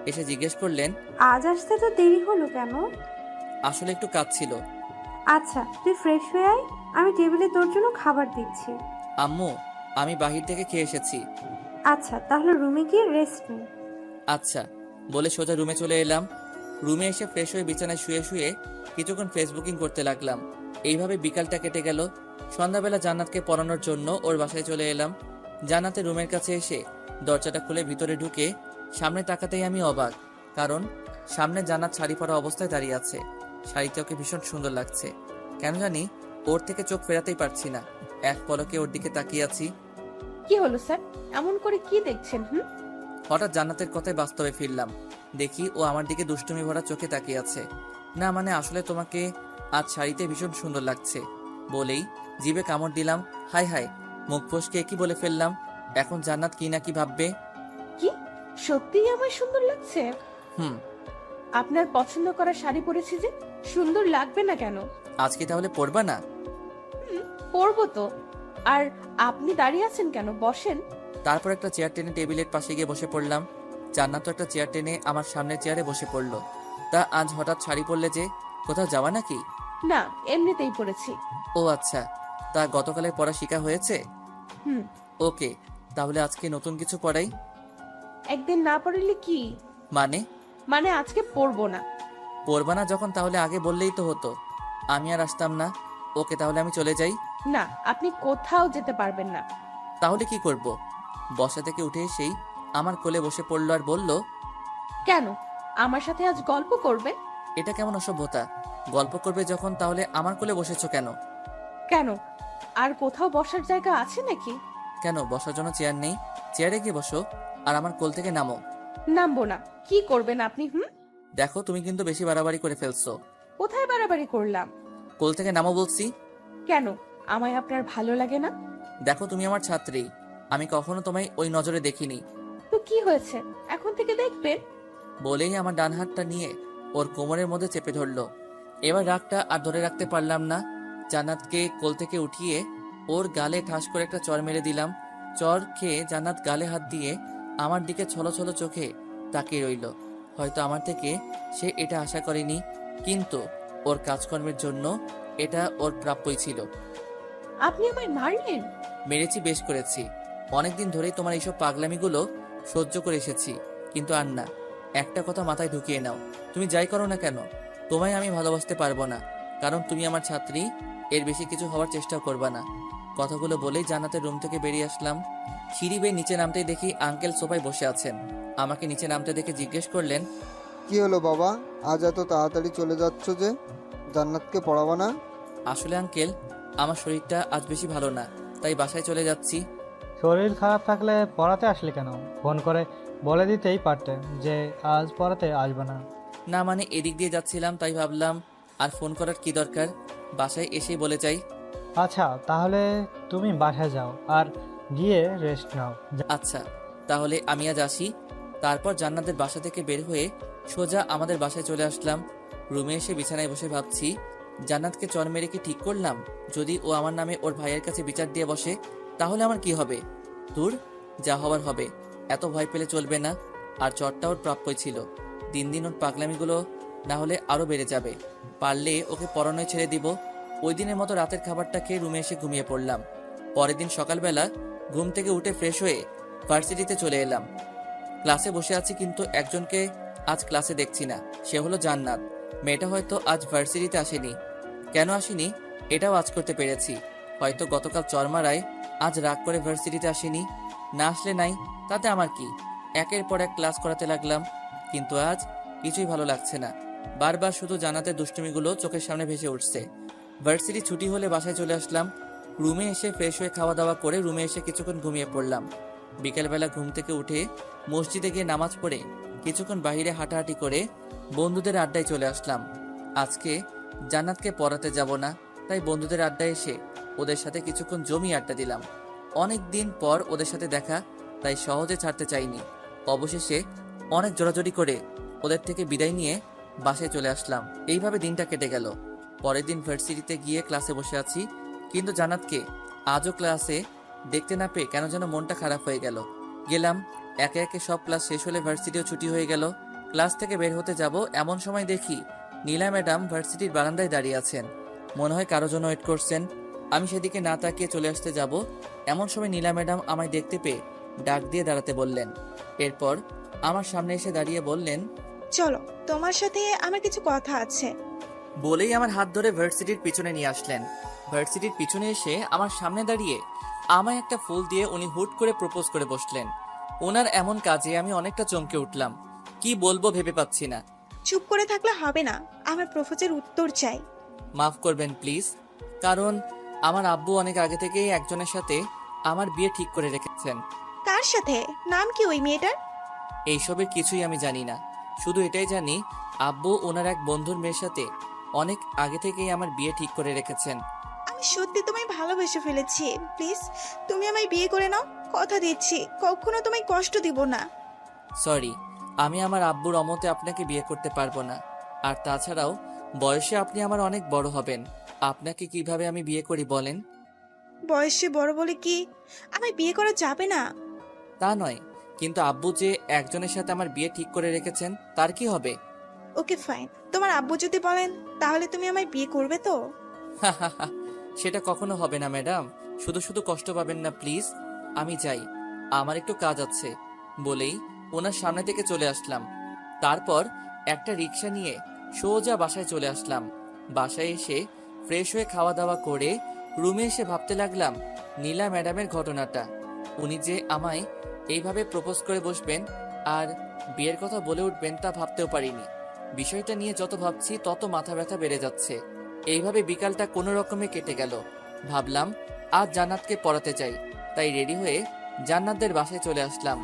এসে জিজ্ঞেস করলেন, আজ আসতে তো দেরি হলো কেন? আসলে একটু কাজ ছিল। আচ্ছা, তুই ফ্রেশ হয়ে আয়, আমি টেবিলে তোর জন্য খাবার দিচ্ছি। আম্মু, আমি বাহির থেকে খেয়ে এসেছি। আচ্ছা, তাহলে রুমে গিয়ে রেস্ট নে। আচ্ছা বলে সোজা রুমে চলে এলাম। রুমে এসে ফ্রেশ হয়ে বিছানায় শুয়ে শুয়ে কিছুক্ষণ ফেসবুকিং করতে লাগলাম। এইভাবে বিকালটা কেটে গেল। সন্ধ্যাবেলা জান্নাতকে পড়ানোর জন্য ওর বাসায় চলে এলাম। জান্নাতের রুমের কাছে এসে দরজাটা খুলে ভিতরে ঢুকে সামনে তাকাতেই আমি অবাক, কারণ সামনে জান্নাত শাড়ি পরা অবস্থায় দাঁড়িয়ে আছে। শাড়িতে ওকে ভীষণ সুন্দর লাগছে। কেন জানি ওর থেকে চোখ ফেরাতেই পারছি না। এক পলকে ওর দিকে তাকিয়ে আছি। কি হলো স্যার, এমন করে কি দেখছেন? হঠাৎ জান্নাতের কথায় বাস্তবে ফিরলাম। দেখি ও আমার দিকে দুষ্টুমি ভরা চোখে তাকিয়ে আছে। না মানে আসলে তোমাকে আজ শাড়িতে ভীষণ সুন্দর লাগছে বলেই জিভে কামড় দিলাম। হাই হাই, মুখ ফসকে কি বলে ফেললাম। এখন জান্নাত কি না কি ভাববে। কি সত্যিই আমার সুন্দর লাগছে? হুম। আপনার পছন্দ করা শাড়ি পরেছি যে, সুন্দর লাগবে না কেন? আজকে তাহলে পরবা না? পরবো তো। আর আপনি দাঁড়িয়ে আছেন কেন, বসেন। তারপর একটা চেয়ার টেনে টেবিলের পাশে গিয়ে বসে পড়লাম। জান্নাত একটা চেয়ার টেনে আমার সামনের চেয়ারে বসে পড়লো। তা আজ হঠাৎ শাড়ি পরলে যে, কোথাও যাওয়া নাকি? না, এমনিতেই পরেছি। ও আচ্ছা, তা গতকালের পড়া শিখা হয়েছে? হুম। ওকে, তাহলে আজকে নতুন কিছু পড়াই? একদিন না পড়লে কি মানে? মানে আজকে পড়বো না। পড়বা না যখন তাহলে আগে বললেই তো হতো, আমি আর আসতাম না। ওকে, তাহলে আমি চলে যাই। না, আপনি কোথাও যেতে পারবেন না। তাহলে কি করব? বসা থেকে উঠে এসেই আমার কোলে বসে পড়লো আর বলল, কেন আমার সাথে আজ গল্প করবে? এটা কেমন অসভ্যতা? গল্প করবে যখন তাহলে আমার কোলে বসেছো কেন? কেন, আর কোথাও বসার জায়গা আছে নাকি? কেন, বসার জন্য চেয়ার নেই? চেয়ারে গিয়ে বসো আর আমার কোল থেকে নামো। নামবো না। কি করবেন আপনি? দেখো, তুমি কিন্তু বেশি বাড়াবাড়ি করে ফেলছো। কোথায় বাড়াবাড়ি করলাম? কোল থেকে নামো বলছি। কেন, আমায় আপনার ভালো লাগে না? দেখো, তুমি আমার ছাত্রী, আমি কখনো তোমায় ওই নজরে দেখিনি। তো কি হয়েছে, এখন থেকে দেখবেন। বলেই আমার ডান হাতটা নিয়ে ওর কোমরের মধ্যে চেপে ধরলো। এবার রাগটা আর ধরে রাখতে পারলাম না। জান্নাতকে কোল থেকে উঠিয়ে ওর গালে ঠাস করে একটা চর মেরে দিলাম। চর খেয়ে জান্নাত গালে হাত দিয়ে আমার দিকে ছলো ছলো চোখে তাকিয়ে রইল। হয়তো আমার থেকে সে এটা আশা করেনি, কিন্তু ওর কাজকর্মের জন্য এটা ওর প্রাপ্যই ছিল। আপনি আমায় মারলেন? মেরেছি, বেশ করেছি। অনেকদিন ধরেই তোমার এইসব পাগলামিগুলো সহ্য করে এসেছি, কিন্তু আর না। একটা কথা মাথায় ঢুকিয়ে নাও, তুমি যাই করো না কেন, তোমায় আমি ভালোবাসতে পারবো না, কারণ তুমি আমার ছাত্রী। এর বেশি কিছু হওয়ার চেষ্টাও করবা না। কথাগুলো বলেই জান্নাতের রুম থেকে বেরিয়ে আসলাম। সিঁড়ি বেয়ে নিচে নামতেই দেখি আঙ্কেল সোফায় বসে আছেন। আমাকে নিচে নামতে দেখে জিজ্ঞেস করলেন, কি হলো বাবা, আজ এত তাড়াতাড়ি চলে যাচ্ছ যে? জান্নাতকে পড়াবা না? আসলে আঙ্কেল, আমার শরীরটা আজ বেশি ভালো না, তাই বাসায় চলে যাচ্ছি। শরীর খারাপ থাকলে পড়াতে আসলে কেন? ফোন করে বলে দিতেই পারতে যে আজ পড়াতে আসবে না। না মানে এদিক দিয়ে যাচ্ছিলাম, তাই ভাবলাম আর ফোন করার কি দরকার, বাসায় এসেই বলে যাই। আচ্ছা, তাহলে তুমি বাসায় যাও আর গিয়ে রেস্ট নাও। আচ্ছা, তাহলে আমি আজ আসি। তারপর জান্নাতের বাসা থেকে বের হয়ে সোজা আমাদের বাসায় চলে আসলাম। রুমে এসে বিছানায় বসে ভাবছি, জান্নাতকে চর মেরে কি ঠিক করলাম? যদি ও আমার নামে ওর ভাইয়ের কাছে বিচার দিয়ে বসে, তাহলে আমার কি হবে? দূর, যা হবার হবে। এত ভয় পেলে চলবে না। আর চরটা ওর প্রাপ্যই ছিল। দিন দিন ওর পাগলামিগুলো না হলে আরো বেড়ে যাবে। পারলে ওকে পড়ানোয় ছেড়ে দিব। ওই দিনের মতো রাতের খাবারটা খেয়ে রুমে এসে ঘুমিয়ে পড়লাম। পরের দিন সকালবেলা ঘুম থেকে উঠে ফ্রেশ হয়ে ভার্সিটিতে চলে এলাম। ক্লাসে বসে আছি, কিন্তু একজনকে আজ ক্লাসে দেখছি না। সে হলো জান্নাত। মেয়েটা হয়তো আজ ভার্সিটিতে আসেনি। কেন আসেনি এটাও আজ করতে পেরেছি। হয়তো গতকাল চরমারায় আজ রাগ করে ভার্সিটিতে আসেনি। না আসলে নাই, তাতে আমার কি। একের পর এক ক্লাস করাতে লাগলাম, কিন্তু আজ কিছুই ভালো লাগছে না। বারবার শুধু জান্নাতের দুষ্টুমিগুলো চোখের সামনে ভেসে উঠছে। ভার্সিটি ছুটি হলে বাসায় চলে আসলাম। রুমে এসে ফ্রেশ হয়ে খাওয়া দাওয়া করে রুমে এসে কিছুক্ষণ ঘুমিয়ে পড়লাম। বিকেলবেলা ঘুম থেকে উঠে মসজিদে গিয়ে নামাজ পড়ে কিছুক্ষণ বাইরে হাঁটাহাঁটি করে বন্ধুদের আড্ডায় চলে আসলাম। আজকে জান্নাতকে পড়াতে যাব না, তাই বন্ধুদের আড্ডায় এসে ওদের সাথে কিছুক্ষণ জমি আড্ডা দিলাম। অনেক দিন পর ওদের সাথে দেখা, তাই সহজে ছাড়তে চাইনি। অবশেষে অনেক জোরাজোরি করে ওদের থেকে বিদায় নিয়ে বাসায় চলে আসলাম। এইভাবে দিনটা কেটে গেল। পরের দিন ভার্সিটিতে গিয়ে ক্লাসে বসে আছি, কিন্তু জান্নাতকে আজও ক্লাসে দেখতে না পেয়ে কেন যেন মনটা খারাপ হয়ে গেল। গেলাম, একে একে সব ক্লাস শেষ হলে ভার্সিটিও ছুটি হয়ে গেল। ক্লাস থেকে বের হতে যাব, এমন সময় দেখি নীলা ম্যাডাম ভার্সিটির বারান্দায় দাঁড়িয়ে আছেন। মনে হয় কারো জন্য ওয়েট করছেন। আমি সেদিকে না তাকিয়ে চলে আসতে যাব, এমন সময় নীলা ম্যাডাম আমায় দেখতে পেয়ে ডাক দিয়ে দাঁড়াতে বললেন। এরপর আমার সামনে এসে দাঁড়িয়ে বললেন, চলো, তোমার সাথে আমার কিছু কথা আছে। বলেই আমার হাত ধরে ভার্সিটির পিছনে নিয়ে আসলেন। ভার্সিটির পিছনে এসে আমার সামনে দাঁড়িয়ে আমায় একটা ফুল দিয়ে উনি হুট করে প্রপোজ করে বসলেন। ওনার এমন কাজে আমি অনেকটা চমকে উঠলাম। কি বলবো ভেবে পাচ্ছি না। চুপ করে থাকলে হবে না, আমার প্রপোজের উত্তর চাই। মাফ করবেন প্লিজ, কারণ আমার আব্বু অনেক আগে থেকেই একজনের সাথে আমার বিয়ে ঠিক করে রেখেছেন। কার সাথে? নাম কি ওই মেয়েটার? এইসবের কিছুই আমি জানি না, শুধু এটাই জানি আব্বু ওনার এক বন্ধুর মেয়ের সাথে অনেক আগে থেকেই আমার বিয়ে ঠিক করে রেখেছেন। আমি সত্যি তোমায় ভালোবেসে ফেলেছি। প্লিজ তুমি আমায় বিয়ে করে নাও, কথা দিচ্ছি কখনো তোমায় কষ্ট দিব না। সরি, আমি আমার আব্বুর অমতে আপনাকে বিয়ে করতে পারবো না। আর তাছাড়াও বয়সে আপনি আমার অনেক বড় হবেন। আপনাকে কিভাবে আমি বিয়ে করি বলেন? বয়সে বড় বলে কি আমায় বিয়ে করা যাবে না? তা নয়, কিন্তু আব্বু যে একজনের সাথে আমার বিয়ে ঠিক করে রেখেছেন, তার কি হবে? ওকে ফাইন, তোমার আব্বু যদি বলেন তাহলে তুমি আমায় বিয়ে করবে তো? সেটা কখনো হবে না ম্যাডাম, শুধু শুধু কষ্ট পাবেন না প্লিজ। আমি যাই। আমার একটু কাজ আছে বলেই ওনার সামনে থেকে চলে আসলাম। তারপর একটা রিক্সা নিয়ে সোজা বাসায় চলে আসলাম। বাসায় এসে ফ্রেশ হয়ে খাওয়া দাওয়া করে রুমে এসে ভাবতে লাগলাম নীলা ম্যাডামের ঘটনাটা। উনি যে আমায় এইভাবে প্রপোজ করে বসবেন আর বিয়ের কথা বলে উঠবেন তা ভাবতেও পারিনি। বিষয়টা নিয়ে যত ভাবছি তত মাথা ব্যথা বেড়ে যাচ্ছে। এইভাবে বিকালটা কোনো রকমে কেটে গেল। ভাবলাম আজ জান্নাতকে পড়াতে চাই, তাই রেডি হয়ে জান্নাতদের বাসায় চলে আসলাম।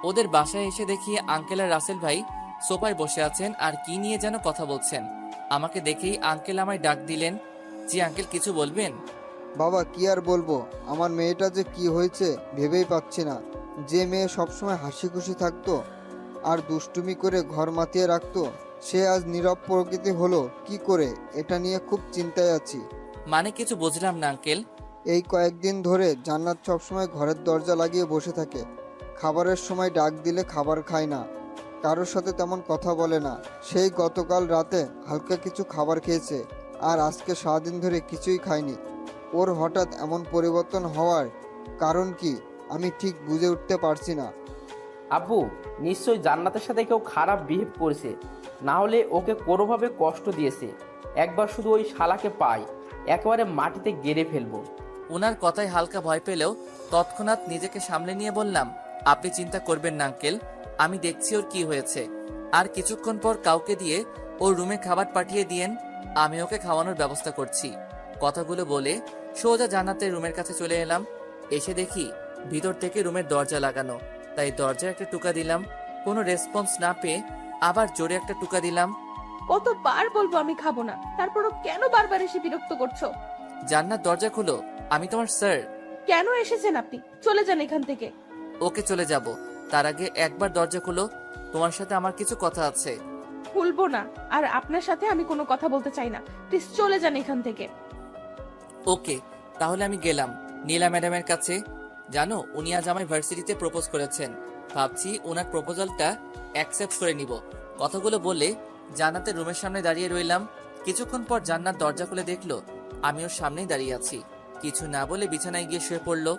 ওদের বাসায় এসে দেখি আঙ্কেল আর রাসেল ভাই সোফায় বসে আছেন আর কি নিয়ে যেন কথা বলছেন। আমাকে দেখেই আঙ্কেল আমায় ডাক দিলেন। জি আঙ্কেল, কিছু বলবেন? বাবা কি আর বলবো, আমার মেয়েটা যে কি হয়েছে ভেবেই পাচ্ছি না। যে মেয়ে সবসময় হাসি খুশি থাকতো আর দুষ্টুমি করে ঘর মাতিয়ে রাখতো, সে আজ নীরব প্রকৃতি হলো কি করে, এটা নিয়ে খুব চিন্তায় আছি। মানে কিছু বুঝলাম না আঙ্কেল। এই কয়েকদিন ধরে জান্নাত সবসময় ঘরের দরজা লাগিয়ে বসে থাকে। খাবারের সময় ডাক দিলে খাবার খায় না, কারোর সাথে তেমন কথা বলে না। সেই গতকাল রাতে হালকা কিছু খাবার খেয়েছে আর আজকে সারাদিন ধরে কিছুই খায়নি। ওর হঠাৎ এমন পরিবর্তন হওয়ার কারণ কি আমি ঠিক বুঝে উঠতে পারছি না। আব্বু, নিশ্চয়ই জান্নাতের সাথে কেউ খারাপ বিহেভ করেছে, না হলে ওকে কোনোভাবে কষ্ট দিয়েছে। একবার শুধু ওই শালাকে পাই, একেবারে মাটিতে গেড়ে ফেলবো। ওনার কথায় হালকা ভয় পেলেও তৎক্ষণাৎ নিজেকে সামলে নিয়ে বললাম, আপনি চিন্তা করবেন না আঙ্কেল, আমি দেখছি ওর কি হয়েছে। আর কিছুক্ষণ পর কাউকে দিয়ে ওর রুমে খাবার পাঠিয়ে দিয়েন, আমি ওকে খাওয়ানোর ব্যবস্থা করছি। কথাগুলো বলে সোজা জান্নাতের রুমের কাছে চলে এলাম। এসে দেখি ভিতর থেকে রুমের দরজা লাগানো, তাই দরজায় একটা টুকা দিলাম। কোনো রেসপন্স না পেয়ে আবার জোরে একটা টুকা দিলাম। কতবার বলবো আমি খাবো না, তারপরও কেন বারবার এসে বিরক্ত করছো? জান্নাত দরজা খুলো, আমি তোমার স্যার। কেন এসেছেন আপনি? চলে যান এখান থেকে। ওকে চলে যাব, তার আগে একবার দরজা খুলো, তোমার সাথে আমার কিছু কথা আছে। খুলবো না, আর আপনার সাথে আমি কোনো কথা বলতে চাই না। প্লিজ চলে যান এখান থেকে। ওকে, তাহলে আমি গেলাম নীলা ম্যাডামের কাছে। জানো, উনি আজ আমায় ভার্সিটিতে প্রপোজ করেছেন। ভাবছি ওনার প্রপোজালটা অ্যাকসেপ্ট করে নিব। কথাগুলো বলে জান্নাতের রুমের সামনে দাঁড়িয়ে রইলাম। কিছুক্ষণ পর জান্নাত দরজা খুলে দেখলো আমি ওর সামনেই দাঁড়িয়ে আছি। কিছু না বলে বিছানায় গিয়ে শুয়ে পড়লো।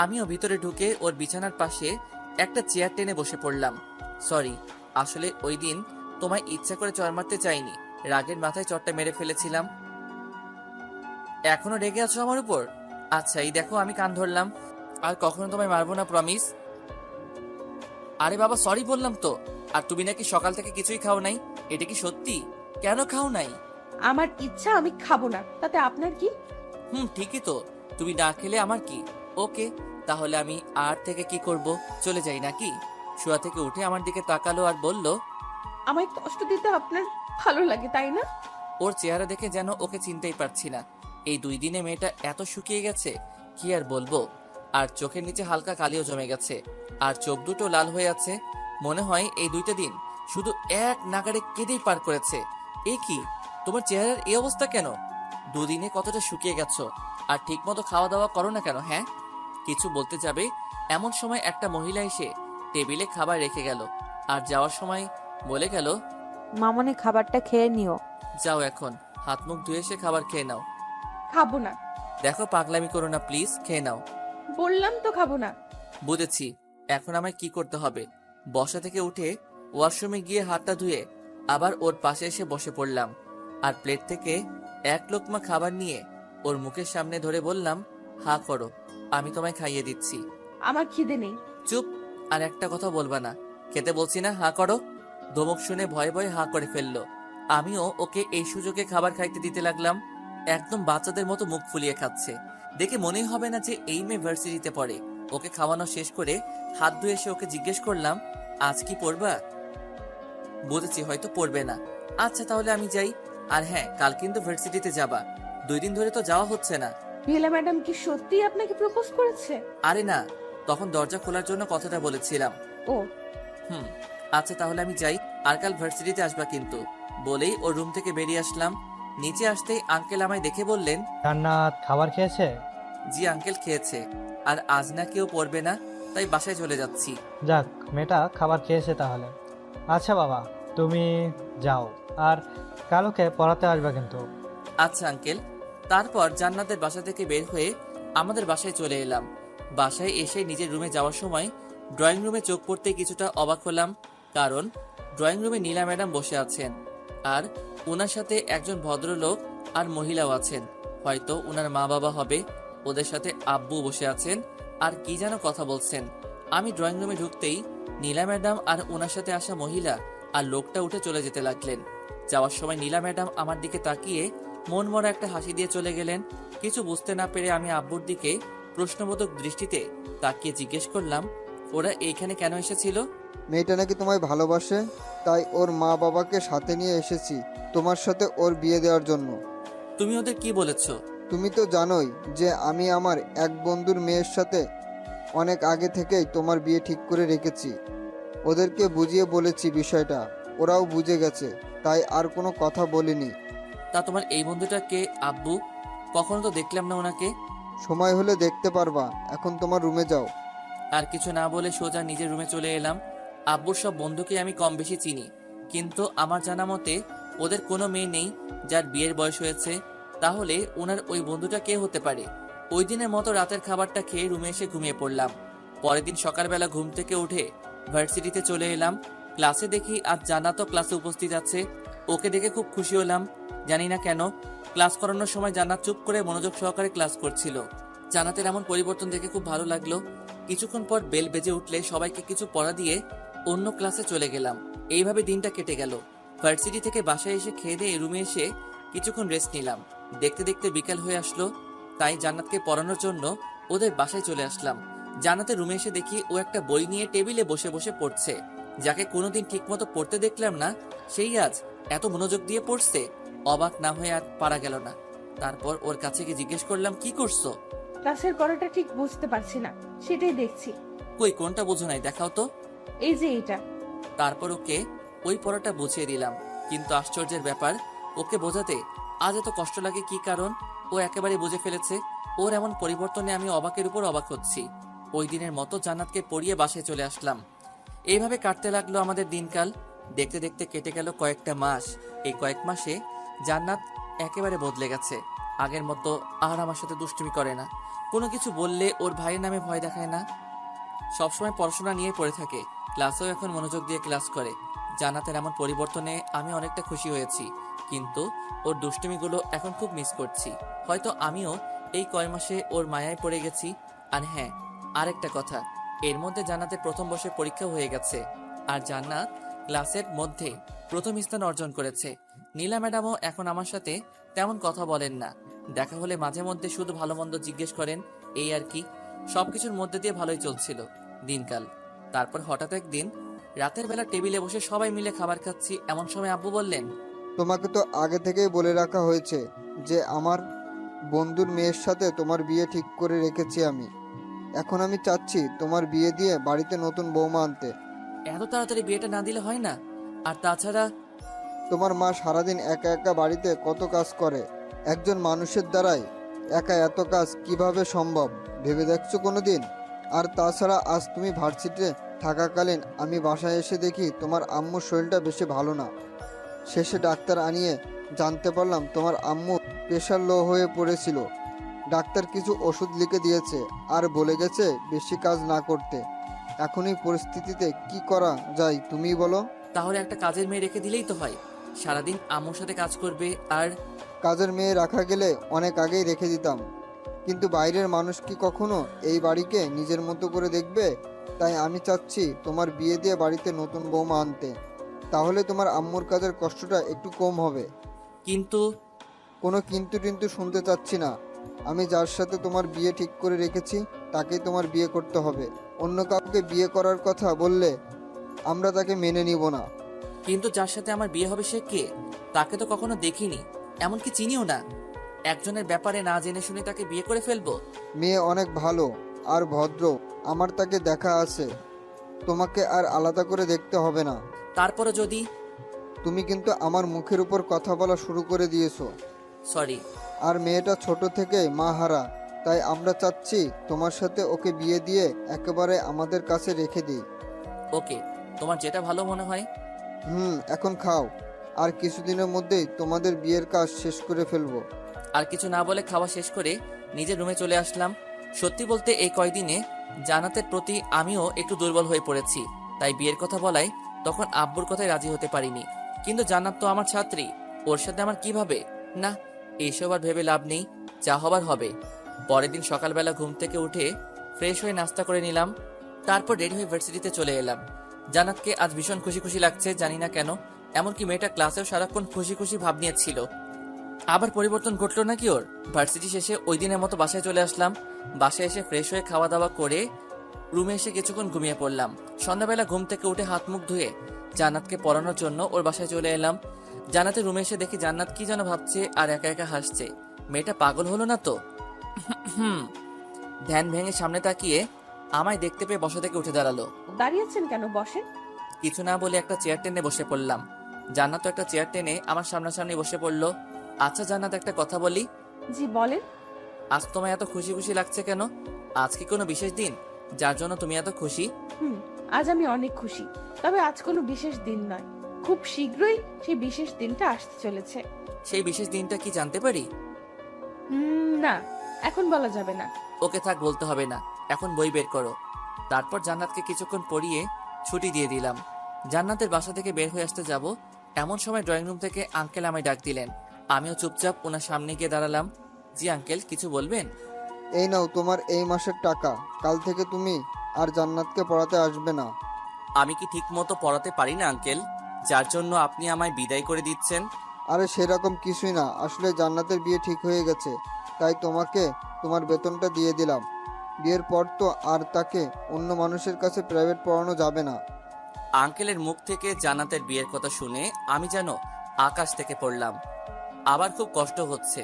আমিও ভিতরে ঢুকে ওর বিছানার পাশে একটা চেয়ার টেনে বসে পড়লাম। সরি, আসলে ওই দিন তোমায় ইচ্ছা করে চড় মারতে চাইনি, রাগের মাথায় চড়টা মেরে ফেলেছিলাম। এখনো রেগে আছো আমার উপর? আচ্ছা, এই দেখো আমি কান ধরলাম, আর কখনো তোমায় মারবো না, প্রমিস। আরে বাবা, সরি বললাম তো। আর তুমি নাকি সকাল থেকে কিছুই খাও নাই, এটা কি সত্যি? কেন খাও নাই? আমার ইচ্ছা, আমি খাবো না, তাতে আপনার কি? ঠিকই তো, তুমি না খেলে আমার কি। ওকে, তাহলে আমি আর থেকে কি করব, চলে যাই নাকি? শোয়া থেকে উঠে আমার দিকে তাকালো আর বলল, আমায় কষ্ট দিতে আপনার ভালো লাগে তাই না? ওর চেহারা দেখে যেন ওকে চিনতেই পারছি না। এই 2 দিনে মেয়েটা এত শুকিয়ে গেছে, কি আর বলবো। আর চোখের নিচে হালকা কালিও জমে গেছে, আর চোখ দুটো লাল হয়ে আছে। মনে হয় এই 2টা দিন শুধু এক নাগাড়ে কেঁদেই পার করেছে। এ কি, তোমার চেহারার এই অবস্থা কেন? 2 দিনে কতটা শুকিয়ে গেছো, আর ঠিক মতো খাওয়া দাওয়া করো না কেন? হ্যাঁ, কিছু বলতে যাবে এমন সময় একটা মহিলা এসে টেবিলে খাবার রেখে গেল, আর যাওয়ার সময় বলে গেল, মামনি খাবারটা খেয়ে নিও। যাও এখন হাত মুখ ধুয়ে এসে খাবার খেয়ে নাও। খাবো না। দেখো, পাগলামি করো না প্লিজ, খেয়ে নাও। বললাম তো খাবো না। বুঝেছি, এখন আমায় কি করতে হবে। বসা থেকে উঠে ওয়াশরুমে গিয়ে হাতটা ধুয়ে আবার ওর পাশে এসে বসে পড়লাম, আর প্লেট থেকে এক লোকমা খাবার নিয়ে ওর মুখের সামনে ধরে বললাম, হা করো, আমি তোমায় খাইয়ে দিচ্ছি। আমার খিদে নেই। চুপ, আর একটা কথা বলবা না। খেতে বলছি না, হা করো। ধমক শুনে ভয়ে ভয়ে হা করে ফেললো। আমিও ওকে এই সুযোগে খাবার খাইতে দিতে লাগলাম। একদম বাচ্চাদের মতো মুখ ফুলিয়ে খাচ্ছে, দেখে মনেই হবে না যে এই মেয়ে ভার্সিটিতে পড়ে। ওকে খাওয়ানো শেষ করে হাত ধুয়ে এসে ওকে জিজ্ঞেস করলাম, আজ কি পড়বা? বুঝেছি হয়তো পড়বে না। আচ্ছা, তাহলে আমি যাই। আর হ্যাঁ, কাল কিন্তু ভার্সিটিতে যাবা। 2 দিন ধরে তো যাওয়া হচ্ছে না। নীলা ম্যাডাম কি সত্যি আপনাকে প্রপোজ করেছে? আরে না, তখন দরজা খোলার জন্য কথাটা বলেছিলাম। ও আচ্ছা, তাহলে আমি যাই, আর কাল ভার্সিটিতে আসবা কিন্তু। বলেই ওর রুম থেকে বেরিয়ে আসলাম। নিচে আসতেই আঙ্কেল আমায় দেখে বললেন, জান্নাত খাবার খেয়েছে? জি আঙ্কেল, খেয়েছে। আর আজ না কেউ পড়বে না, তাই বাসায় চলে যাচ্ছি। যাক, মেয়েটা খাবার খেয়েছে তাহলে। আচ্ছা বাবা, তুমি যাও, আর কালকে পড়াতে আসবে কিন্তু। আচ্ছা আঙ্কেল। তারপর জান্নাতের বাসা থেকে বের হয়ে আমাদের বাসায় চলে এলাম। বাসায় এসে নিজের রুমে যাওয়ার সময় ড্রয়িং রুমে চোখ পড়তেই কিছুটা অবাক হলাম, কারণ ড্রয়িং রুমে নীলা ম্যাডাম বসে আছেন আর ওনার সাথে একজন ভদ্রলোক আর মহিলাও আছেন, হয়তো ওনার মা বাবা হবে। ওদের সাথে আব্বু বসে আছেন আর কি যেন কথা বলছেন। আমি ড্রয়িং রুমে ঢুকতেই নীলা ম্যাডাম আর ওনার সাথে আসা মহিলা আর লোকটা উঠে চলে যেতে লাগলেন। যাওয়ার সময় নীলা ম্যাডাম আমার দিকে তাকিয়ে মন মরা একটা হাসি দিয়ে চলে গেলেন। কিছু বুঝতে না পেরে আমি আব্বুর দিকে প্রশ্নবোধক দৃষ্টিতে তাকিয়ে জিজ্ঞেস করলাম, ওরা এইখানে কেন এসেছিল? মেয়েটা নাকি তোমায় ভালোবাসে, তাই ওর মা বাবাকে সাথে নিয়ে এসেছি তোমার সাথে ওর বিয়ে দেওয়ার জন্য। তুমি ওদের কি বলেছো? তুমি তো জানোই যে আমি আমার এক বন্ধুর মেয়ের সাথে অনেক আগে থেকেই তোমার বিয়ে ঠিক করে রেখেছি। ওদেরকে বুঝিয়ে বলেছি বিষয়টা, ওরাও বুঝে গেছে, তাই আর কোনো কথা বলিনি। তা তোমার এই বন্ধুটা কে আব্বু? কখনো তো দেখলাম না ওনাকে। সময় হলে দেখতে পারবা, এখন তোমার রুমে যাও। আর কিছু না বলে সোজা নিজের রুমে চলে এলাম। আব্বুর সব বন্ধুকে আমি কম বেশি চিনি, কিন্তু আমার জানা মতে ওদের কোনো মেয়ে নেই যার বিয়ের বয়স হয়েছে। তাহলে ওনার ওই বন্ধুটা কে হতে পারে? ওই দিনের মতো রাতের খাবারটা খেয়ে রুমে এসে ঘুমিয়ে পড়লাম। পরের দিন সকালবেলা ঘুম থেকে উঠে ভার্সিটিতে চলে এলাম। ক্লাসে দেখি আজ জান্নাতও ক্লাসে উপস্থিত আছে। ওকে দেখে খুব খুশি হলাম, জানি না কেন। ক্লাস করানোর সময় জান্নাত চুপ করে মনোযোগ সহকারে ক্লাস করছিল। জান্নাতের এমন পরিবর্তন দেখে খুব ভালো লাগলো। কিছুক্ষণ পর বেল বেজে উঠলে সবাইকে কিছু পড়া দিয়ে অন্য ক্লাসে চলে গেলাম। এইভাবে দিনটা কেটে গেল। ভার্সিটি থেকে বাসায় এসে খেয়ে দিয়ে রুমে এসে কিছুক্ষণ রেস্ট নিলাম। দেখতে দেখতে বিকাল হয়ে আসলো, তাই জান্নাতকে পড়ানোর জন্য ওদের বাসায় চলে আসলাম। জান্নাতের রুমে এসে দেখি ও একটা বই নিয়ে টেবিলে বসে বসে পড়ছে। যাকে কোনোদিন ঠিকমতো পড়তে দেখলাম না, সেই আজ এত মনোযোগ দিয়ে পড়ছে। অবাক না হয়ে আর পারা গেল না। তারপর ওর কাছে গিয়ে জিজ্ঞেস করলাম, কি করছো? ক্লাসের পড়াটা ঠিক বুঝতে পারছি না, সেটাই দেখছি। কই কোনটা বোঝো নাই, দেখাও তো। এই যে এইটা। তারপর ওকে ওই পড়াটা বুঝিয়ে দিলাম, কিন্তু আশ্চর্যের ব্যাপার, ওকে বোঝাতে আজ এত কষ্ট লাগে কি কারণ? ও একেবারে বুঝে ফেলেছে। ওর এমন পরিবর্তনে আমি অবাকের উপর অবাক হচ্ছি। ওই দিনের মতো জান্নাতকে পড়িয়ে বাসায় চলে আসলাম। এইভাবে কাটতে লাগলো আমাদের দিনকাল। দেখতে দেখতে কেটে গেল কয়েকটা মাস। এই কয়েক মাসে জান্নাত একেবারে বদলে গেছে। আগের মতো আর আমার সাথে দুষ্টুমি করে না। কোনো কিছু বললে ওর ভাইয়ের নামে ভয় দেখায় না। সবসময় পড়াশোনা নিয়ে পড়ে থাকে। ক্লাসেও এখন মনোযোগ দিয়ে ক্লাস করে। জান্নাতের এমন পরিবর্তনে আমি অনেকটা খুশি হয়েছি, কিন্তু ওর দুষ্টুমিগুলো এখন খুব মিস করছি। হয়তো আমিও এই কয় মাসে ওর মায়ায় পড়ে গেছি। আর হ্যাঁ, আরেকটা কথা, এর মধ্যে জান্নাতের প্রথম বর্ষের পরীক্ষাও হয়ে গেছে। আর জান্নাত ক্লাসের মধ্যে প্রথম স্থান অর্জন করেছে। নীলা ম্যাডামও এখন আমার সাথে তেমন কথা বলেন না। দেখা হলে মাঝে মধ্যে শুধু ভালো মন্দ জিজ্ঞেস করেন, এই আর কি। সবকিছুর মধ্যে দিয়ে ভালোই চলছিল দিনকাল। তারপর হঠাৎ একদিন রাতের বেলা টেবিলে বসে সবাই মিলে খাবার খাচ্ছি, এমন সময় আব্বু বললেন, তোমাকে তো আগে থেকেই বলে রাখা হয়েছে যে আমার বন্ধুর মেয়ের সাথে তোমার বিয়ে ঠিক করে রেখেছি আমি। এখন আমি চাচ্ছি তোমার বিয়ে দিয়ে বাড়িতে নতুন বৌমা আনতে। এত তাড়াতাড়ি বিয়েটা না দিলে হয় না? আর তাছাড়া তোমার মা সারাদিন একা একা বাড়িতে কত কাজ করে, একজন মানুষের দ্বারাই একা এত কাজ কিভাবে সম্ভব ভেবে দেখছো কোনোদিন? আর তাছাড়া আজ তুমি ভার্সিটিতে থাকাকালীন আমি বাসায় এসে দেখি তোমার আম্মুর শরীরটা বেশি ভালো না। শেষে ডাক্তার আনিয়ে জানতে পারলাম তোমার আম্মু প্রেশার লো হয়ে পড়েছিল। ডাক্তার কিছু ওষুধ লিখে দিয়েছে আর বলে গেছে বেশি কাজ না করতে। এখন এই পরিস্থিতিতে কি করা যায় তুমিই বলো? তাহলে একটা কাজের মেয়ে রেখে দিলেই তো হয়, সারাদিন আম্মুর সাথে কাজ করবে। আর কাজের মেয়ে রাখা গেলে অনেক আগেই রেখে দিতাম, কিন্তু বাইরের মানুষ কি কখনো এই বাড়িকে নিজের মতো করে দেখবে? তাই আমি চাচ্ছি তোমার বিয়ে দিয়ে বাড়িতে নতুন বৌমা আনতে। তাহলে তোমার আম্মুর কাজের কষ্টটা একটু কম হবে। কিন্তু কোনো কিন্তু টিন্তু শুনতে চাচ্ছি না। আমি যার সাথে তোমার বিয়ে ঠিক করে রেখেছি তাকেই তোমার বিয়ে করতে হবে। অন্য কাউকে বিয়ে করার কথা বললে আমরা তাকে মেনে নিব না। কিন্তু যার সাথে আমার বিয়ে হবে সে কে? তাকে তো কখনো দেখিনি, এমনকি চিনিও না। একজনের ব্যাপারে না জেনে শুনে তাকে বিয়ে করে ফেলবো? মেয়ে অনেক ভালো আর ভদ্র, আমার তাকে দেখা আছে। তোমাকে আর আলাদা করে দেখতে হবে না। তারপরে যদি তুমি কিন্তু আমার মুখের উপর কথা বলা শুরু করে দিয়েছো। সরি। আর মেয়েটা ছোট থেকে মা হারা, তাই আমরা চাচ্ছি তোমার সাথে ওকে বিয়ে দিয়ে একেবারে আমাদের কাছে রেখে দিই। ওকে, তোমার যেটা ভালো মনে হয়। এখন খাও, আর কিছুদিনের মধ্যেই তোমাদের বিয়ের কাজ শেষ করে ফেলবো। আর কিছু না বলে খাওয়া শেষ করে নিজের রুমে চলে আসলাম। সত্যি বলতে এই কয়দিনে জান্নাতের প্রতি আমিও একটু দুর্বল হয়ে পড়েছি, তাই বিয়ের কথা বলায় তখন আব্বুর কথায় রাজি হতে পারিনি। কিন্তু জান্নাত তো আমার ছাত্রী, ওর সাথে আমার কিভাবে? না, এইসব আর ভেবে লাভ নেই, যা হবার হবে। পরের দিন সকালবেলা ঘুম থেকে উঠে ফ্রেশ হয়ে নাস্তা করে নিলাম, তারপর রেডি হয়ে ভার্সিটিতে চলে এলাম। জান্নাতকে আজ ভীষণ খুশি খুশি লাগছে, জানি না কেন। এমনকি মেয়েটা ক্লাসেও সারাক্ষণ খুশি খুশি ভাব নিয়েছিল। আবার পরিবর্তন ঘটলো নাকি ওর? ভার্সিটি শেষে ওই দিনের মতো বাসায় চলে আসলাম। বাসায় এসে ফ্রেশ হয়ে খাওয়া দাওয়া করে রুমে এসে কিছুক্ষণ ঘুমিয়ে পড়লাম। সন্ধ্যাবেলা ঘুম থেকে উঠে হাত মুখ ধুয়ে জান্নাতকে পড়ানোর জন্য ওর বাসায় চলে এলাম। জান্নাতের রুমে এসে দেখি জান্নাত কি যেন ভাবছে আর একা একা হাসছে। মেয়েটা পাগল হলো না তো? ধ্যান ভেঙে সামনে তাকিয়ে আমায় দেখতে পেয়ে বসা থেকে উঠে দাঁড়ালো। দাঁড়িয়েছেন কেন, বসেন। কিছু না বলে একটা চেয়ার টেনে বসে পড়লাম। জান্নাত একটা চেয়ার টেনে আমার সামনাসামনি বসে পড়লো। আচ্ছা জান্নাত, একটা কথা বলি। জি বলেন। আজ তোমায় এত খুশি খুশি লাগছে কেন? আজ কি কোনো বিশেষ দিন যার জন্য তুমি এত খুশি? আজ আমি অনেক খুশি, তবে আজ কোনো বিশেষ দিন নয়। খুব শীঘ্রই সেই বিশেষ দিনটা আসতে চলেছে। সেই বিশেষ দিনটা কি জানতে পারি? না, এখন বলা যাবে না। ওকে থাক, বলতে হবে না। এখন বই বের করো। তারপর জান্নাতকে কিছুক্ষণ পড়িয়ে ছুটি দিয়ে দিলাম। জান্নাতের বাসা থেকে বের হয়ে আসতে যাব, এমন সময় ড্রয়িং রুম থেকে আঙ্কেল আমায় ডাক দিলেন। আমিও চুপচাপ ওনার সামনে গিয়ে দাঁড়ালাম। জি আঙ্কেল, কিছু বলবেন? এই নাও তোমার এই মাসের টাকা। কাল থেকে তুমি আর জান্নাতকে পড়াতে আসবে না। আমি কি ঠিক মতো পড়াতে পারি না আঙ্কেল, যার জন্য আপনি আমায় বিদায় করে দিচ্ছেন? আরে সেরকম কিছুই না, আসলে জান্নাতের বিয়ে ঠিক হয়ে গেছে, তাই তোমাকে তোমার বেতনটা দিয়ে দিলাম। বিয়ের পর তো আর তাকে অন্য মানুষের কাছে প্রাইভেট পড়ানো যাবে না। আঙ্কেলের মুখ থেকে জান্নাতের বিয়ের কথা শুনে আমি যেন আকাশ থেকে পড়লাম। আবার খুব কষ্ট হচ্ছে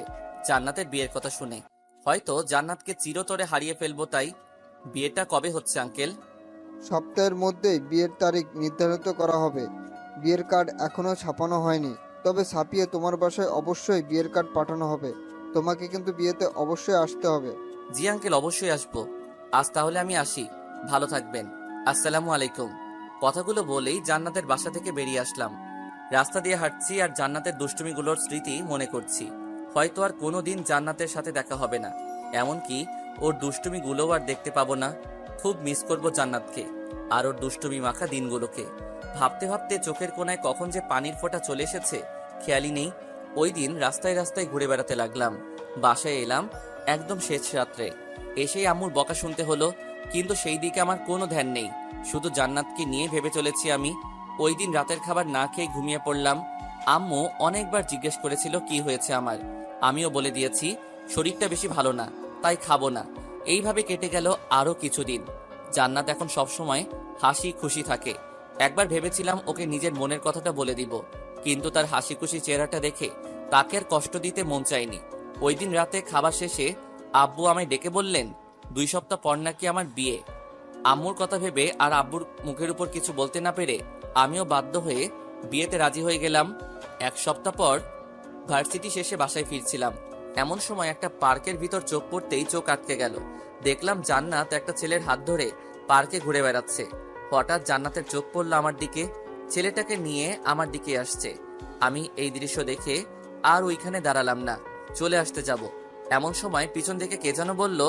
জান্নাতের বিয়ের কথা শুনে। হয়তো জান্নাতকে চিরতরে হারিয়ে ফেলবো, তাই। বিয়েটা কবে হচ্ছে আঙ্কেল? সপ্তাহের মধ্যেই বিয়ের তারিখ নির্ধারিত করা হবে। বিয়ের কার্ড এখনো ছাপানো হয়নি, তবে ছাপিয়ে তোমার বাসায় অবশ্যই বিয়ের কার্ড পাঠানো হবে। তোমাকে কিন্তু বিয়েতে অবশ্যই আসতে হবে। জি আঙ্কেল, অবশ্যই আসবো। আজ তাহলে আমি আসি, ভালো থাকবেন। আসসালামু আলাইকুম। কথাগুলো বলেই জান্নাতের বাসা থেকে বেরিয়ে আসলাম। রাস্তা দিয়ে হাঁটছি আর জান্নাতের দুষ্টুমিগুলোর স্মৃতি মনে করছি। হয়তো আর কোনোদিন জান্নাতের সাথে দেখা হবে না, এমনকি ওর দুষ্টুমিগুলোও আর দেখতে পাবো না। খুব মিস করবো জান্নাতকে আর ওর দুষ্টুমি মাখা দিনগুলোকে। ভাবতে ভাবতে চোখের কোণায় কখন যে পানির ফোঁটা চলে এসেছে খেয়ালই নেই। ওই দিন রাস্তায় রাস্তায় ঘুরে বেড়াতে লাগলাম। বাসায় এলাম একদম শেষ রাত্রে। এসেই আম্মুর বকা শুনতে হলো, কিন্তু সেই দিকে আমার কোনো ধ্যান নেই। শুধু জান্নাতকে নিয়ে ভেবে চলেছি আমি। ওই দিন রাতের খাবার না খেয়ে ঘুমিয়ে পড়লাম। আম্মু অনেকবার জিজ্ঞেস করেছিল কি হয়েছে আমার। আমিও বলে দিয়েছি শরীরটা বেশি ভালো না, তাই খাবো না। এইভাবে কেটে গেল আরো কিছুদিন। জান্নাত এখন সবসময় হাসি খুশি থাকে। একবার ভেবেছিলাম ওকে নিজের মনের কথাটা বলে দিব, কিন্তু তার হাসি খুশি চেহারাটা দেখে তাকে আর কষ্ট দিতে মন চায়নি। ওই দিন রাতে খাবার শেষে আব্বু আমায় ডেকে বললেন 2 সপ্তাহ পর নাকি আমার বিয়ে। আম্মুর কথা ভেবে আর আব্বুর মুখের উপর কিছু বলতে না পেরে আমিও বাধ্য হয়ে বিয়েতে রাজি হয়ে গেলাম। 1 সপ্তাহ পর ভার্সিটি শেষে বাসায় ফিরছিলাম। এমন সময় একটা পার্কের ভিতর চোখ পড়তেই চোখ আটকে গেল। দেখলাম জান্নাত একটা ছেলের হাত ধরে পার্কে ঘুরে বেড়াচ্ছে। হঠাৎ জান্নাতের চোখ পড়ল আমার দিকে, ছেলেটাকে নিয়ে আমার দিকে আসছে। আমি এই দৃশ্য দেখে আর ওইখানে দাঁড়ালাম না, চলে আসতে যাব। এমন সময় পিছন থেকে কে যেন বলল,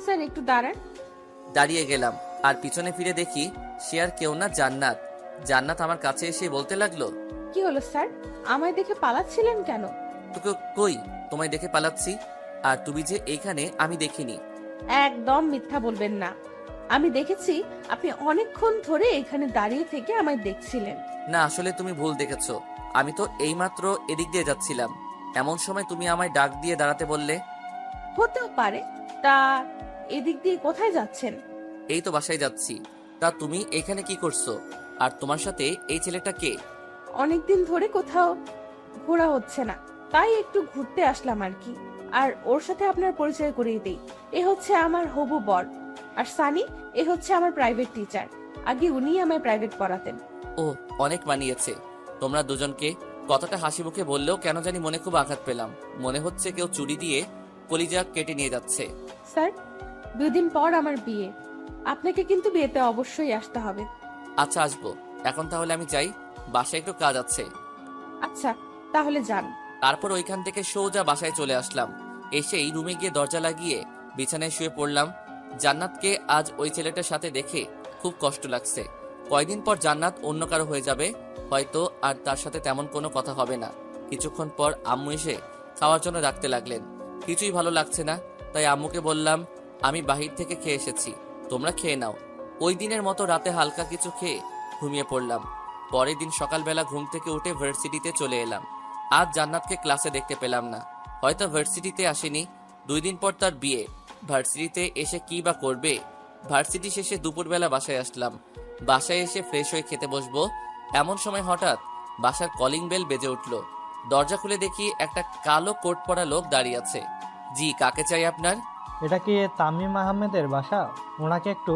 স্যার একটু দাঁড়ান। দাঁড়িয়ে গেলাম আর পিছনে ফিরে দেখি সে আর কেউ না, জান্নাত। জান্নাত আমার কাছে এসে বলতে লাগলো, কি হলো স্যার, আমায় দেখে পালাচ্ছিলেন কেন? তোকে কই, তোমায় দেখে পালাচ্ছি। আর তুমি যে এইখানে আমি দেখিনি। একদম মিথ্যা বলবেন না, আমি দেখেছি আপনি অনেকক্ষণ ধরে এখানে দাঁড়িয়ে থেকে আমায় দেখছিলেন। না, আসলে তুমি ভুল দেখেছো। আমি তো এইমাত্র এদিক দিয়ে যাচ্ছিলাম, এমন সময় তুমি আমায় ডাক দিয়ে দাঁড়াতে বললে। হতেও পারে। তা এদিক দিয়ে কোথায় যাচ্ছেন? এই তো বাসায় যাচ্ছি। তা তুমি এখানে কি করছো? আর তোমার সাথে এই ছেলেটা কে? অনেকদিন ধরে কোথাও ঘোরা হচ্ছে না, তাই একটু ঘুরতে আসলাম আর কি। আর ওর সাথে আপনার পরিচয় করিয়ে দেই, এ হচ্ছে আমার হবু বর। আর সানি, এ হচ্ছে আমার প্রাইভেট টিচার। আগে উনিই আমায় প্রাইভেট পড়াতেন। ও, অনেক মানিয়েছে তোমরা দুজনকে। কথাটা হাসি মুখে বললেও কেন জানি মনে খুব আঘাত পেলাম। মনে হচ্ছে কেউ চুরি দিয়ে কলিজা কেটে নিয়ে যাচ্ছে। স্যার, 2 দিন পর আমার বিয়ে, আপনাকে কিন্তু বিয়েতে অবশ্যই আসতে হবে। আচ্ছা, আসবো। এখন তাহলে আমি যাই, বাসায় একটু কাজ আছে। আচ্ছা, তাহলে যান। তারপর ওইখান থেকে সোজা বাসায় চলে আসলাম। এসেই রুমে গিয়ে দরজা লাগিয়ে বিছানায় শুয়ে পড়লাম। জান্নাতকে আজ ওই ছেলেটার সাথে দেখে খুব কষ্ট লাগছে। কয়দিন পর জান্নাত অন্য কারো হয়ে যাবে হয়তো, আর তার সাথে তেমন কোনো কথা হবে না। কিছুক্ষণ পর আম্মু এসে খাওয়ার জন্য ডাকতে লাগলেন। কিছুই ভালো লাগছে না, তাই আম্মুকে বললাম আমি বাহির থেকে খেয়ে এসেছি, তোমরা খেয়ে নাও। ওই দিনের মতো রাতে হালকা কিছু খেয়ে ঘুমিয়ে পড়লাম। পরের দিন সকালবেলা ঘুম থেকে উঠে ভার্সিটিতে চলে এলাম। আজ জান্নাতকে ক্লাসে দেখতে পেলাম না, হয়তো ভার্সিটিতে আসেনি। 2 দিন পর তার বিয়ে, ভার্সিটিতে এসে কি বা করবে। ভার্সিটি শেষে দুপুরবেলা বাসায় আসলাম। বাসায় এসে ফ্রেশ হয়ে খেতে বসবো, এমন সময় হঠাৎ বাসার কলিং বেল বেজে উঠল। দরজা খুলে দেখি একটা কালো কোট পরা লোক দাঁড়িয়ে আছে। জি, কাকে চাই আপনার? এটা কি তামিম আহমেদের বাসা? ওনাকে একটু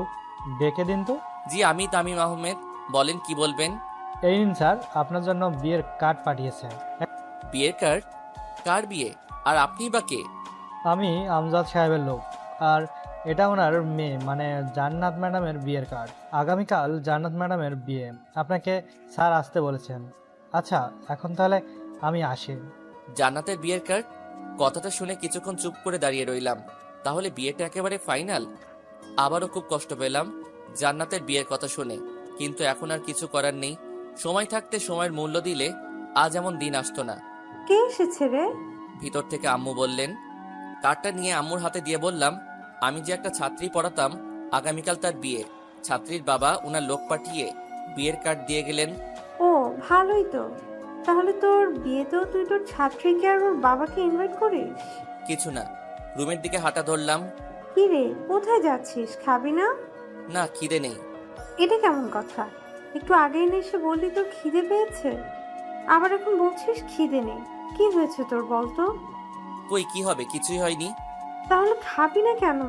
ডেকে দিন তো। জি, আমি তামিম আহমেদ, বলেন কি বলবেন? এই নিন স্যার, আপনার জন্য বিয়ের কার্ড পাঠিয়েছে। বিয়ের কার্ড? কার বিয়ে? আর আপনি বা কে? আমি আমজাদ সাহেবের লোক, আর এটা ওনার মেয়ে মানে জান্নাত ম্যাডামের বিয়ের কার্ড। আগামীকাল জান্নাত ম্যাডামের বিয়ে, আপনাকে স্যার আসতে বলেছেন। আচ্ছা, এখন তাহলে আমি আসি। জান্নাতের বিয়ের কার্ড? কথাটা শুনে কিছুক্ষণ চুপ করে দাঁড়িয়ে রইলাম। তাহলে বিয়েটা একেবারে ফাইনাল? আবারও খুব কষ্ট পেলাম জান্নাতের বিয়ের কথা শুনে, কিন্তু এখন আর কিছু করার নেই। সময় থাকতে সময়ের মূল্য দিলে আজ এমন দিন আসতো না। কে এসেছে রে? ভিতর থেকে আম্মু বললেন। কার্ডটা নিয়ে আম্মুর হাতে দিয়ে বললাম, আমি যে একটা ছাত্রী পড়াতাম, আগামীকাল তার বিয়ে। ছাত্রীর বাবা ওনার লোক পাঠিয়ে বিয়ের কার্ড দিয়ে গেলেন। ও ভালোই তো, তাহলে তোর বিয়েতেও তুই তোর ছাত্রীকে আর ওর বাবাকে ইনভাইট করিস? কিছু না, রুমের দিকে হাঁটা ধরলাম। কি রে, কোথায় যাচ্ছিস? খাবি না? না, খিদে নেই। এটা কেমন কথা? একটু আগেই না এসে বললি তোর খিদে পেয়েছে, আবার এখন বলছিস খিদে নেই। কি হয়েছে তোর বলতো? কই কি হবে, কিছুই হয়নি। তাহলে খাবি না কেন?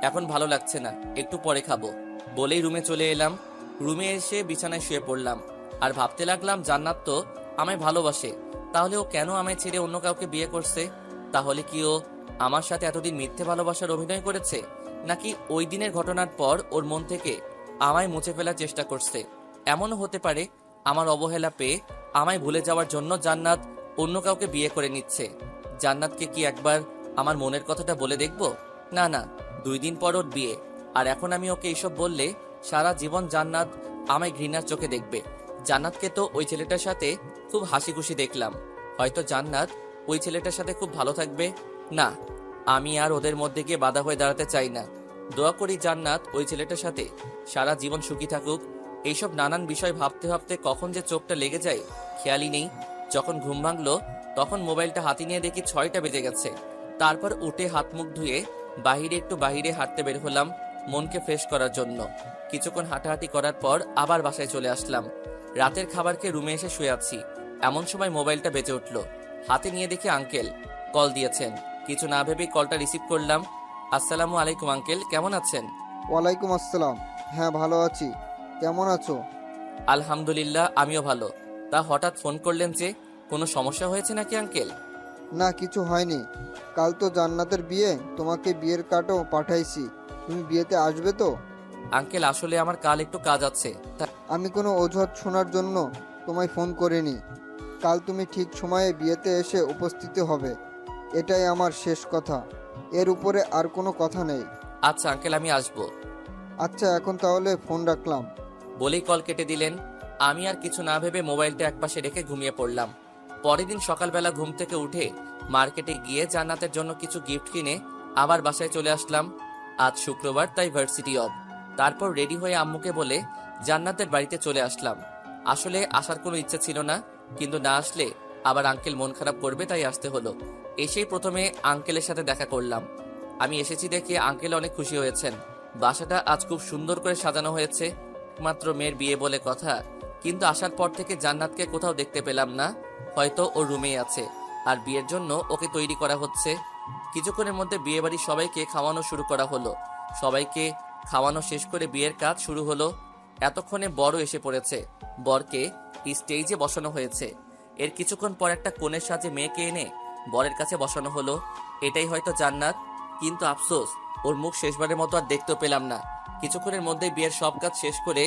এখন ভালো লাগছে না, একটু পরে খাবো বলেই রুমে চলে এলাম। রুমে এসে বিছানায় শুয়ে পড়লাম আর ভাবতে লাগলাম জান্নাত তো আমায় ভালোবাসে, তাহলে ও কেন আমায় ছেড়ে অন্য কাউকে বিয়ে করছে? তাহলে কি ও আমার সাথে এতদিন মিথ্যে ভালোবাসার অভিনয় করেছে, নাকি ওই দিনের ঘটনার পর ওর মন থেকে আমায় মুছে ফেলার চেষ্টা করছে? এমনও হতে পারে আমার অবহেলা পেয়ে আমায় ভুলে যাওয়ার জন্য জান্নাত অন্য কাউকে বিয়ে করে নিচ্ছে। জান্নাতকে কি একবার আমার মনের কথাটা বলে দেখব? না না, 2 দিন পর ওর বিয়ে, আর এখন আমি ওকে এইসব বললে সারা জীবন জান্নাত আমায় ঘৃণার চোখে দেখবে। জান্নাতকে তো ওই ছেলেটার সাথে খুব হাসি খুশি দেখলাম, হয়তো জান্নাত ওই ছেলেটার সাথে খুব ভালো থাকবে। না, আমি আর ওদের মধ্যে গিয়ে বাধা হয়ে দাঁড়াতে চাই না। দোয়া করি জান্নাত ওই ছেলেটার সাথে সারা জীবন সুখী থাকুক। এইসব নানান বিষয় ভাবতে ভাবতে কখন যে চোখটা লেগে যায় খেয়ালই নেই। যখন ঘুম ভাঙলো তখন মোবাইলটা হাতে নিয়ে দেখি 6টা বেজে গেছে। তারপর উঠে হাত মুখ ধুয়ে বাইরে হাঁটতে বের হলাম মনকে ফ্রেশ করার জন্য। কিছুক্ষণ হাঁটাহাঁটি করার পর আবার বাসায় চলে আসলাম। রাতের খাবারকে রুমে এসে শুয়ে আছি, এমন সময় মোবাইলটা বেজে উঠলো। হাতে নিয়ে দেখি আঙ্কেল কল দিয়েছেন। কিছু না ভেবেই কলটা রিসিভ করলাম। আসসালামু আলাইকুম আঙ্কেল, কেমন আছেন? ওয়ালাইকুম আসসালাম। হ্যাঁ, ভালো আছি। কেমন আছো? আলহামদুলিল্লাহ, আমিও ভালো। তা হঠাৎ ফোন করলেন যে, কোনো সমস্যা হয়েছে নাকি আঙ্কেল? না, কিছু হয়নি। কাল তো জান্নাতের বিয়ে, তোমাকে বিয়ের কার্ডও পাঠাইছি। তুমি বিয়েতে আসবে তো? আঙ্কেল আসলে আমার কাল একটু কাজ আছে। আমি কোনো অজুহাত শোনার জন্য তোমায় ফোন করিনি। কাল তুমি ঠিক সময়ে বিয়েতে এসে উপস্থিত হবে, এটাই আমার শেষ কথা। এর উপরে আর কোনো কথা নেই। আচ্ছা আঙ্কেল, আমি আসবো। আচ্ছা, এখন তাহলে ফোন রাখলাম। বলেই কল কেটে দিলেন। আমি আর কিছু না ভেবে মোবাইলটা একপাশে রেখে ঘুমিয়ে পড়লাম। পরের দিন সকালবেলা ঘুম থেকে উঠে মার্কেটে গিয়ে জান্নাতের জন্য কিছু গিফট কিনে আবার বাসায় চলে আসলাম। আজ শুক্রবার, তাই ভার্সিটি অফ। তারপর রেডি হয়ে আম্মুকে বলে জান্নাতের বাড়িতে চলে আসলাম। আসলে আসার কোনো ইচ্ছে ছিল না, কিন্তু না আসলে আবার আঙ্কেল মন খারাপ করবে, তাই আসতে হলো। এসেই প্রথমে আঙ্কেলের সাথে দেখা করলাম। আমি এসেছি দেখে আঙ্কেল অনেক খুশি হয়েছেন। বাসাটা আজ খুব সুন্দর করে সাজানো হয়েছে, একমাত্র মেয়ের বিয়ে বলে কথা। কিন্তু আসার পর থেকে জান্নাতকে কোথাও দেখতে পেলাম না, হয়তো ও রুমেই আছে আর বিয়ের জন্য ওকে তৈরি করা হচ্ছে। কিছুক্ষণের মধ্যে বিয়ে বাড়ির সবাইকে খাওয়ানো শুরু করা হলো। সবাইকে খাওয়ানো শেষ করে বিয়ের কাজ শুরু হলো। এতক্ষণে বরও এসে পড়েছে, বরকে স্টেজে বসানো হয়েছে। এর কিছুক্ষণ পর একটা কনের সাজে মেয়েকে এনে বরের কাছে বসানো হলো। এটাই হয়তো জান্নাত, কিন্তু আফসোস ওর মুখ শেষবারের মতো আর দেখতে পেলাম না। কিছুক্ষণের মধ্যে বিয়ের সব কাজ শেষ করে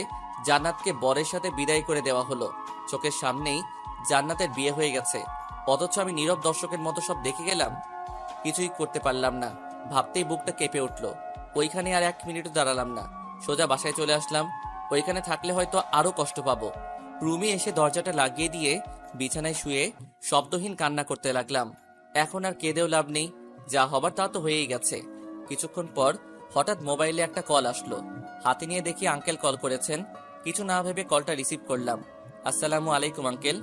জান্নাতকে বরের সাথে বিদায় করে দেওয়া হলো। চোখের সামনেই জান্নাতের বিয়ে হয়ে গেছে, অথচ আমি নীরব দর্শকের মতো সব দেখে গেলাম। কিছুই করতে পারলাম না, ভাবতেই বুকটা কেঁপে উঠল। ওইখানে আর 1 মিনিটও দাঁড়ালাম না, সোজা বাসায় চলে আসলাম। ওইখানে থাকলে হয়তো আরো কষ্ট পাবো। রুমে এসে দরজাটা লাগিয়ে দিয়ে বিছানায় শুয়ে শব্দহীন কান্না করতে লাগলাম। এখন আর কেঁদেও লাভ নেই, যা হবার তা তো হয়েই গেছে। কিছুক্ষণ পর হঠাৎ মোবাইলে একটা কল আসলো। হাতে নিয়ে দেখি আঙ্কেল কল করেছেন। কিছু না ভেবে কলটা রিসিভ করলাম। আসসালামু আলাইকুম আঙ্কেল।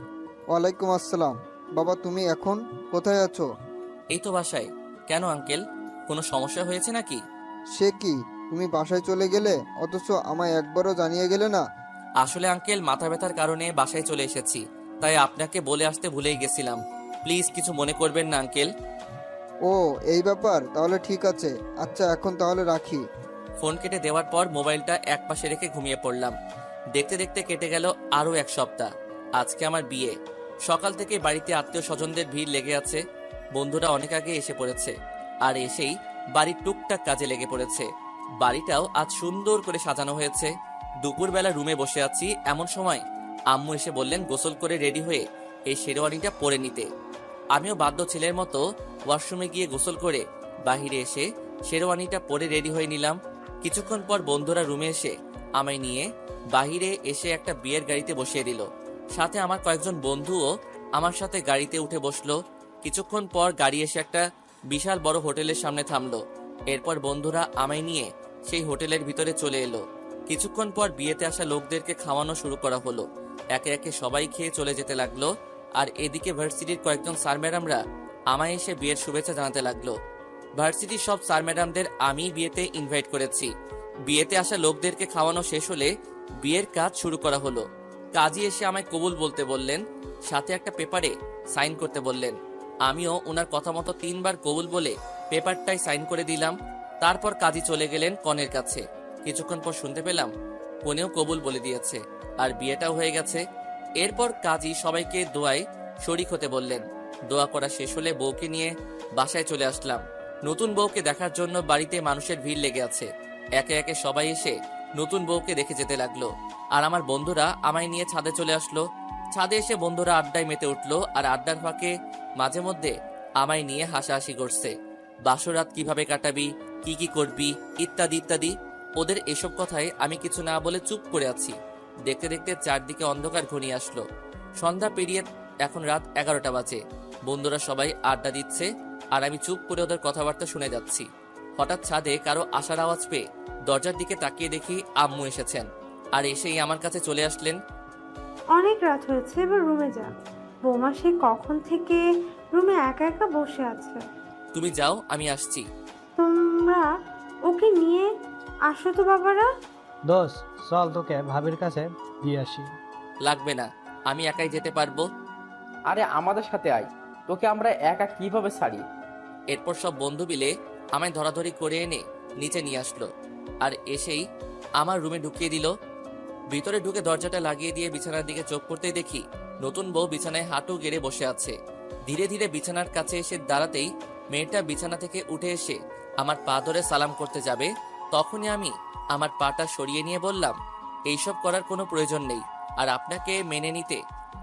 ওয়ালাইকুম আসসালাম। বাবা, তুমি এখন কোথায় আছো? এই তো বাসায়। কেন আঙ্কেল, কোনো সমস্যা হয়েছে নাকি? সে কি, তুমি বাসায় চলে গেলে অথচ আমায় একবারও জানিয়ে গেলে না? আসলে আঙ্কেল, মাথা ব্যথার কারণে বাসায় চলে এসেছি, তাই আপনাকে বলে আসতে ভুলেই গেছিলাম। প্লিজ কিছু মনে করবেন না আঙ্কেল। ও, এই ব্যাপার, তাহলে ঠিক আছে। আচ্ছা, এখন তাহলে রাখি। ফোন কেটে দেওয়ার পর মোবাইলটা একপাশে রেখে ঘুমিয়ে পড়লাম। দেখতে দেখতে কেটে গেল আরো 1 সপ্তাহ। আজকে আমার বিয়ে। সকাল থেকে বাড়িতে আত্মীয় স্বজনদের ভিড় লেগে আছে। বন্ধুরা অনেক আগে এসে পড়েছে, আর এসেই বাড়ির টুকটাক কাজে লেগে পড়েছে। বাড়িটাও আজ সুন্দর করে সাজানো হয়েছে। দুপুরবেলা রুমে বসে আছি, এমন সময় আম্মু এসে বললেন গোসল করে রেডি হয়ে এই শেরওয়ানিটা পরে নিতে। আমিও বাধ্য ছেলের মতো ওয়াশরুমে গিয়ে গোসল করে বাহিরে এসে শেরওয়ানিটা পরে রেডি হয়ে নিলাম। কিছুক্ষণ পর বন্ধুরা রুমে এসে আমায় নিয়ে বাহিরে এসে একটা বিয়ের গাড়িতে বসিয়ে দিল। সাথে আমার কয়েকজন বন্ধুও আমার সাথে গাড়িতে উঠে বসলো। কিছুক্ষণ পর গাড়ি এসে একটা বিশাল বড় হোটেলের সামনে থামলো। এরপর বন্ধুরা আমায় নিয়ে সেই হোটেলের ভিতরে চলে এলো। কিছুক্ষণ পর বিয়েতে আসা লোকদেরকে খাওয়ানো শুরু করা হলো। একে একে সবাই খেয়ে চলে যেতে লাগলো। আর এদিকে ভার্সিটির কয়েকজন স্যার ম্যাডামরা আমায় এসে বিয়ের শুভেচ্ছা জানাতে লাগলো। ভার্সিটির সব স্যার ম্যাডামদের আমি বিয়েতে ইনভাইট করেছি। বিয়েতে আসা লোকদেরকে খাওয়ানো শেষ হলে বিয়ের কাজ শুরু করা হলো। কাজী এসে আমায় কবুল বলতে বললেন, সাথে একটা পেপারে সাইন করতে বললেন। আমিও ওনার কথা মতো 3 বার কবুল বলে পেপারটাই সাইন করে দিলাম। তারপর কাজী চলে গেলেন কনের কাছে। কিছুক্ষণ পর শুনতে পেলাম কনেও কবুল বলে দিয়েছে আর বিয়েটাও হয়ে গেছে। এরপর কাজী সবাইকে দোয়ায় শরিক হতে বললেন। দোয়া করা শেষ হলে বউকে নিয়ে বাসায় চলে আসলাম। নতুন বউকে দেখার জন্য বাড়িতে মানুষের ভিড় লেগে আছে। একে একে সবাই এসে নতুন বউকে দেখে যেতে লাগলো। আর আমার বন্ধুরা আমায় নিয়ে ছাদে চলে আসলো। ছাদে এসে বন্ধুরা আড্ডায় মেতে উঠলো, আর আড্ডার ফাঁকে মাঝে মধ্যে আমায় নিয়ে হাসাহাসি করছে। বাসরাত কিভাবে কাটাবি, কি কি করবি, ইত্যাদি ইত্যাদি। ওদের এসব কথায় আমি কিছু না বলে চুপ করে আছি। দেখতে দেখতে চারদিকে অন্ধকার ঘনিয়ে আসলো। সন্ধ্যা পেরিয়ে এখন রাত 11টা বাজে। বন্ধুরা সবাই আড্ডা দিচ্ছে আর আমি চুপ করে ওদের কথাবার্তা শুনে যাচ্ছি। হঠাৎ ছাদে কারো আসার আওয়াজ পেয়ে দরজার দিকে তাকিয়ে দেখি আম্মু এসেছেন, আর এসেই আমার কাছে চলে আসলেন। অনেক রাত হয়েছে, এবার রুমে যা। বৌমা সে কখন থেকে রুমে একা একা বসে আছে। তুমি যাও, আমি আসছি। তোমরা ওকে নিয়ে আসো তো বাবারা। দোস্ত চল তোকে ভাবির কাছে দিয়ে আসি। লাগবে না, আমি একাই যেতে পারবো। আরে আমাদের সাথে আয়, তোকে আমরা একা কিভাবে ছাড়ি? এরপর সব বন্ধু মিলে আমায় ধরাধরি করে এনে নিচে নিয়ে আসলো, আর এসেই আমার রুমে ঢুকিয়ে দিল। ভিতরে ঢুকে দরজাটা লাগিয়ে দিয়ে বিছানার দিকে চোখ পড়তেই দেখি নতুন বউ বিছানায় হাঁটু গেড়ে বসে আছে। ধীরে ধীরে বিছানার কাছে এসে দাঁড়াতেই মেয়েটা বিছানা থেকে উঠে এসে আমার পা ধরে সালাম করতে যাবে, তখনই আমি আমার পাটা সরিয়ে নিয়ে বললাম, এইসব করার কোনো প্রয়োজন নেই, আর আপনাকে মেনে নিতে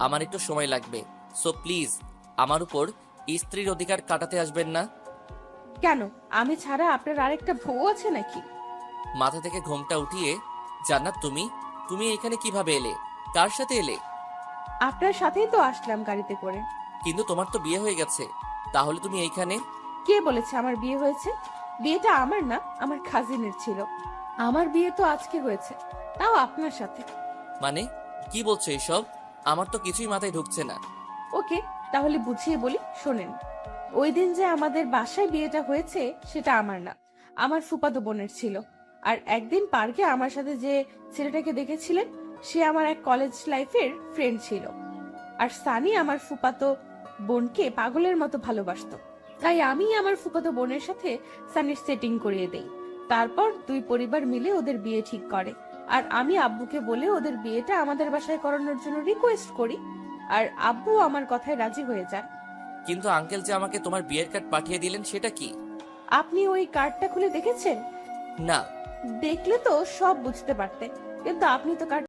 আমার একটু সময় লাগবে। সো প্লিজ আমার উপর স্ত্রীর অধিকার কাটাতে আসবেন না। কেন, আমি ছাড়া আপনার আরেকটা বউ আছে নাকি? মাথা থেকে ঘোমটা উঠিয়ে, জান্নাত তুমি তুমি এখানে কিভাবে এলে, কার সাথে এলে? আপনার সাথেই তো আসলাম গাড়িতে করে। কিন্তু তোমার তো বিয়ে হয়ে গেছে, তাহলে তুমি এইখানে? কে বলেছে আমার বিয়ে হয়েছে? বিয়েটা আমার না, আমার কাজিনের ছিল। আমার বিয়ে তো আজকে হয়েছে, তাও আপনার সাথে। মানে কি বলছো এইসব? আমার তো কিছুই মাথায় ঢুকছে না। ওকে, তাহলে বুঝিয়ে বলি, শোনেন। ওই দিন যে আমাদের বাসায় বিয়েটা হয়েছে সেটা আমার না, আমার ফুফাতো বোনের ছিল। আর একদিন পার্কে আমার সাথে যে ছেলেটাকে দেখেছিলেন সে আমার এক কলেজ লাইফের ফ্রেন্ড ছিল। আর সানি আমার ফুফাতো বোনকে পাগলের মতো ভালোবাসতো, তাই আমি আমার ফুফাতো বোনের সাথে সানির সেটিং করিয়ে দেই। তারপর 2 পরিবার মিলে ওদের বিয়ে ঠিক করে, আর আমি আব্বুকে বলে ওদের বিয়েটা আমাদের বাসায় করানোর জন্য রিকোয়েস্ট করি, আর আব্বু আমার কথায় রাজি হয়ে যান। কিন্তু আঙ্কেল যে আমাকে তোমার বিয়ের কার্ড পাঠিয়ে দিলেন সেটা কি? আপনি ওই কার্ডটা খুলে দেখেছেন? না। দেখলে তো সব বুঝতে পারতেন, কিন্তু আপনি তো কার্ড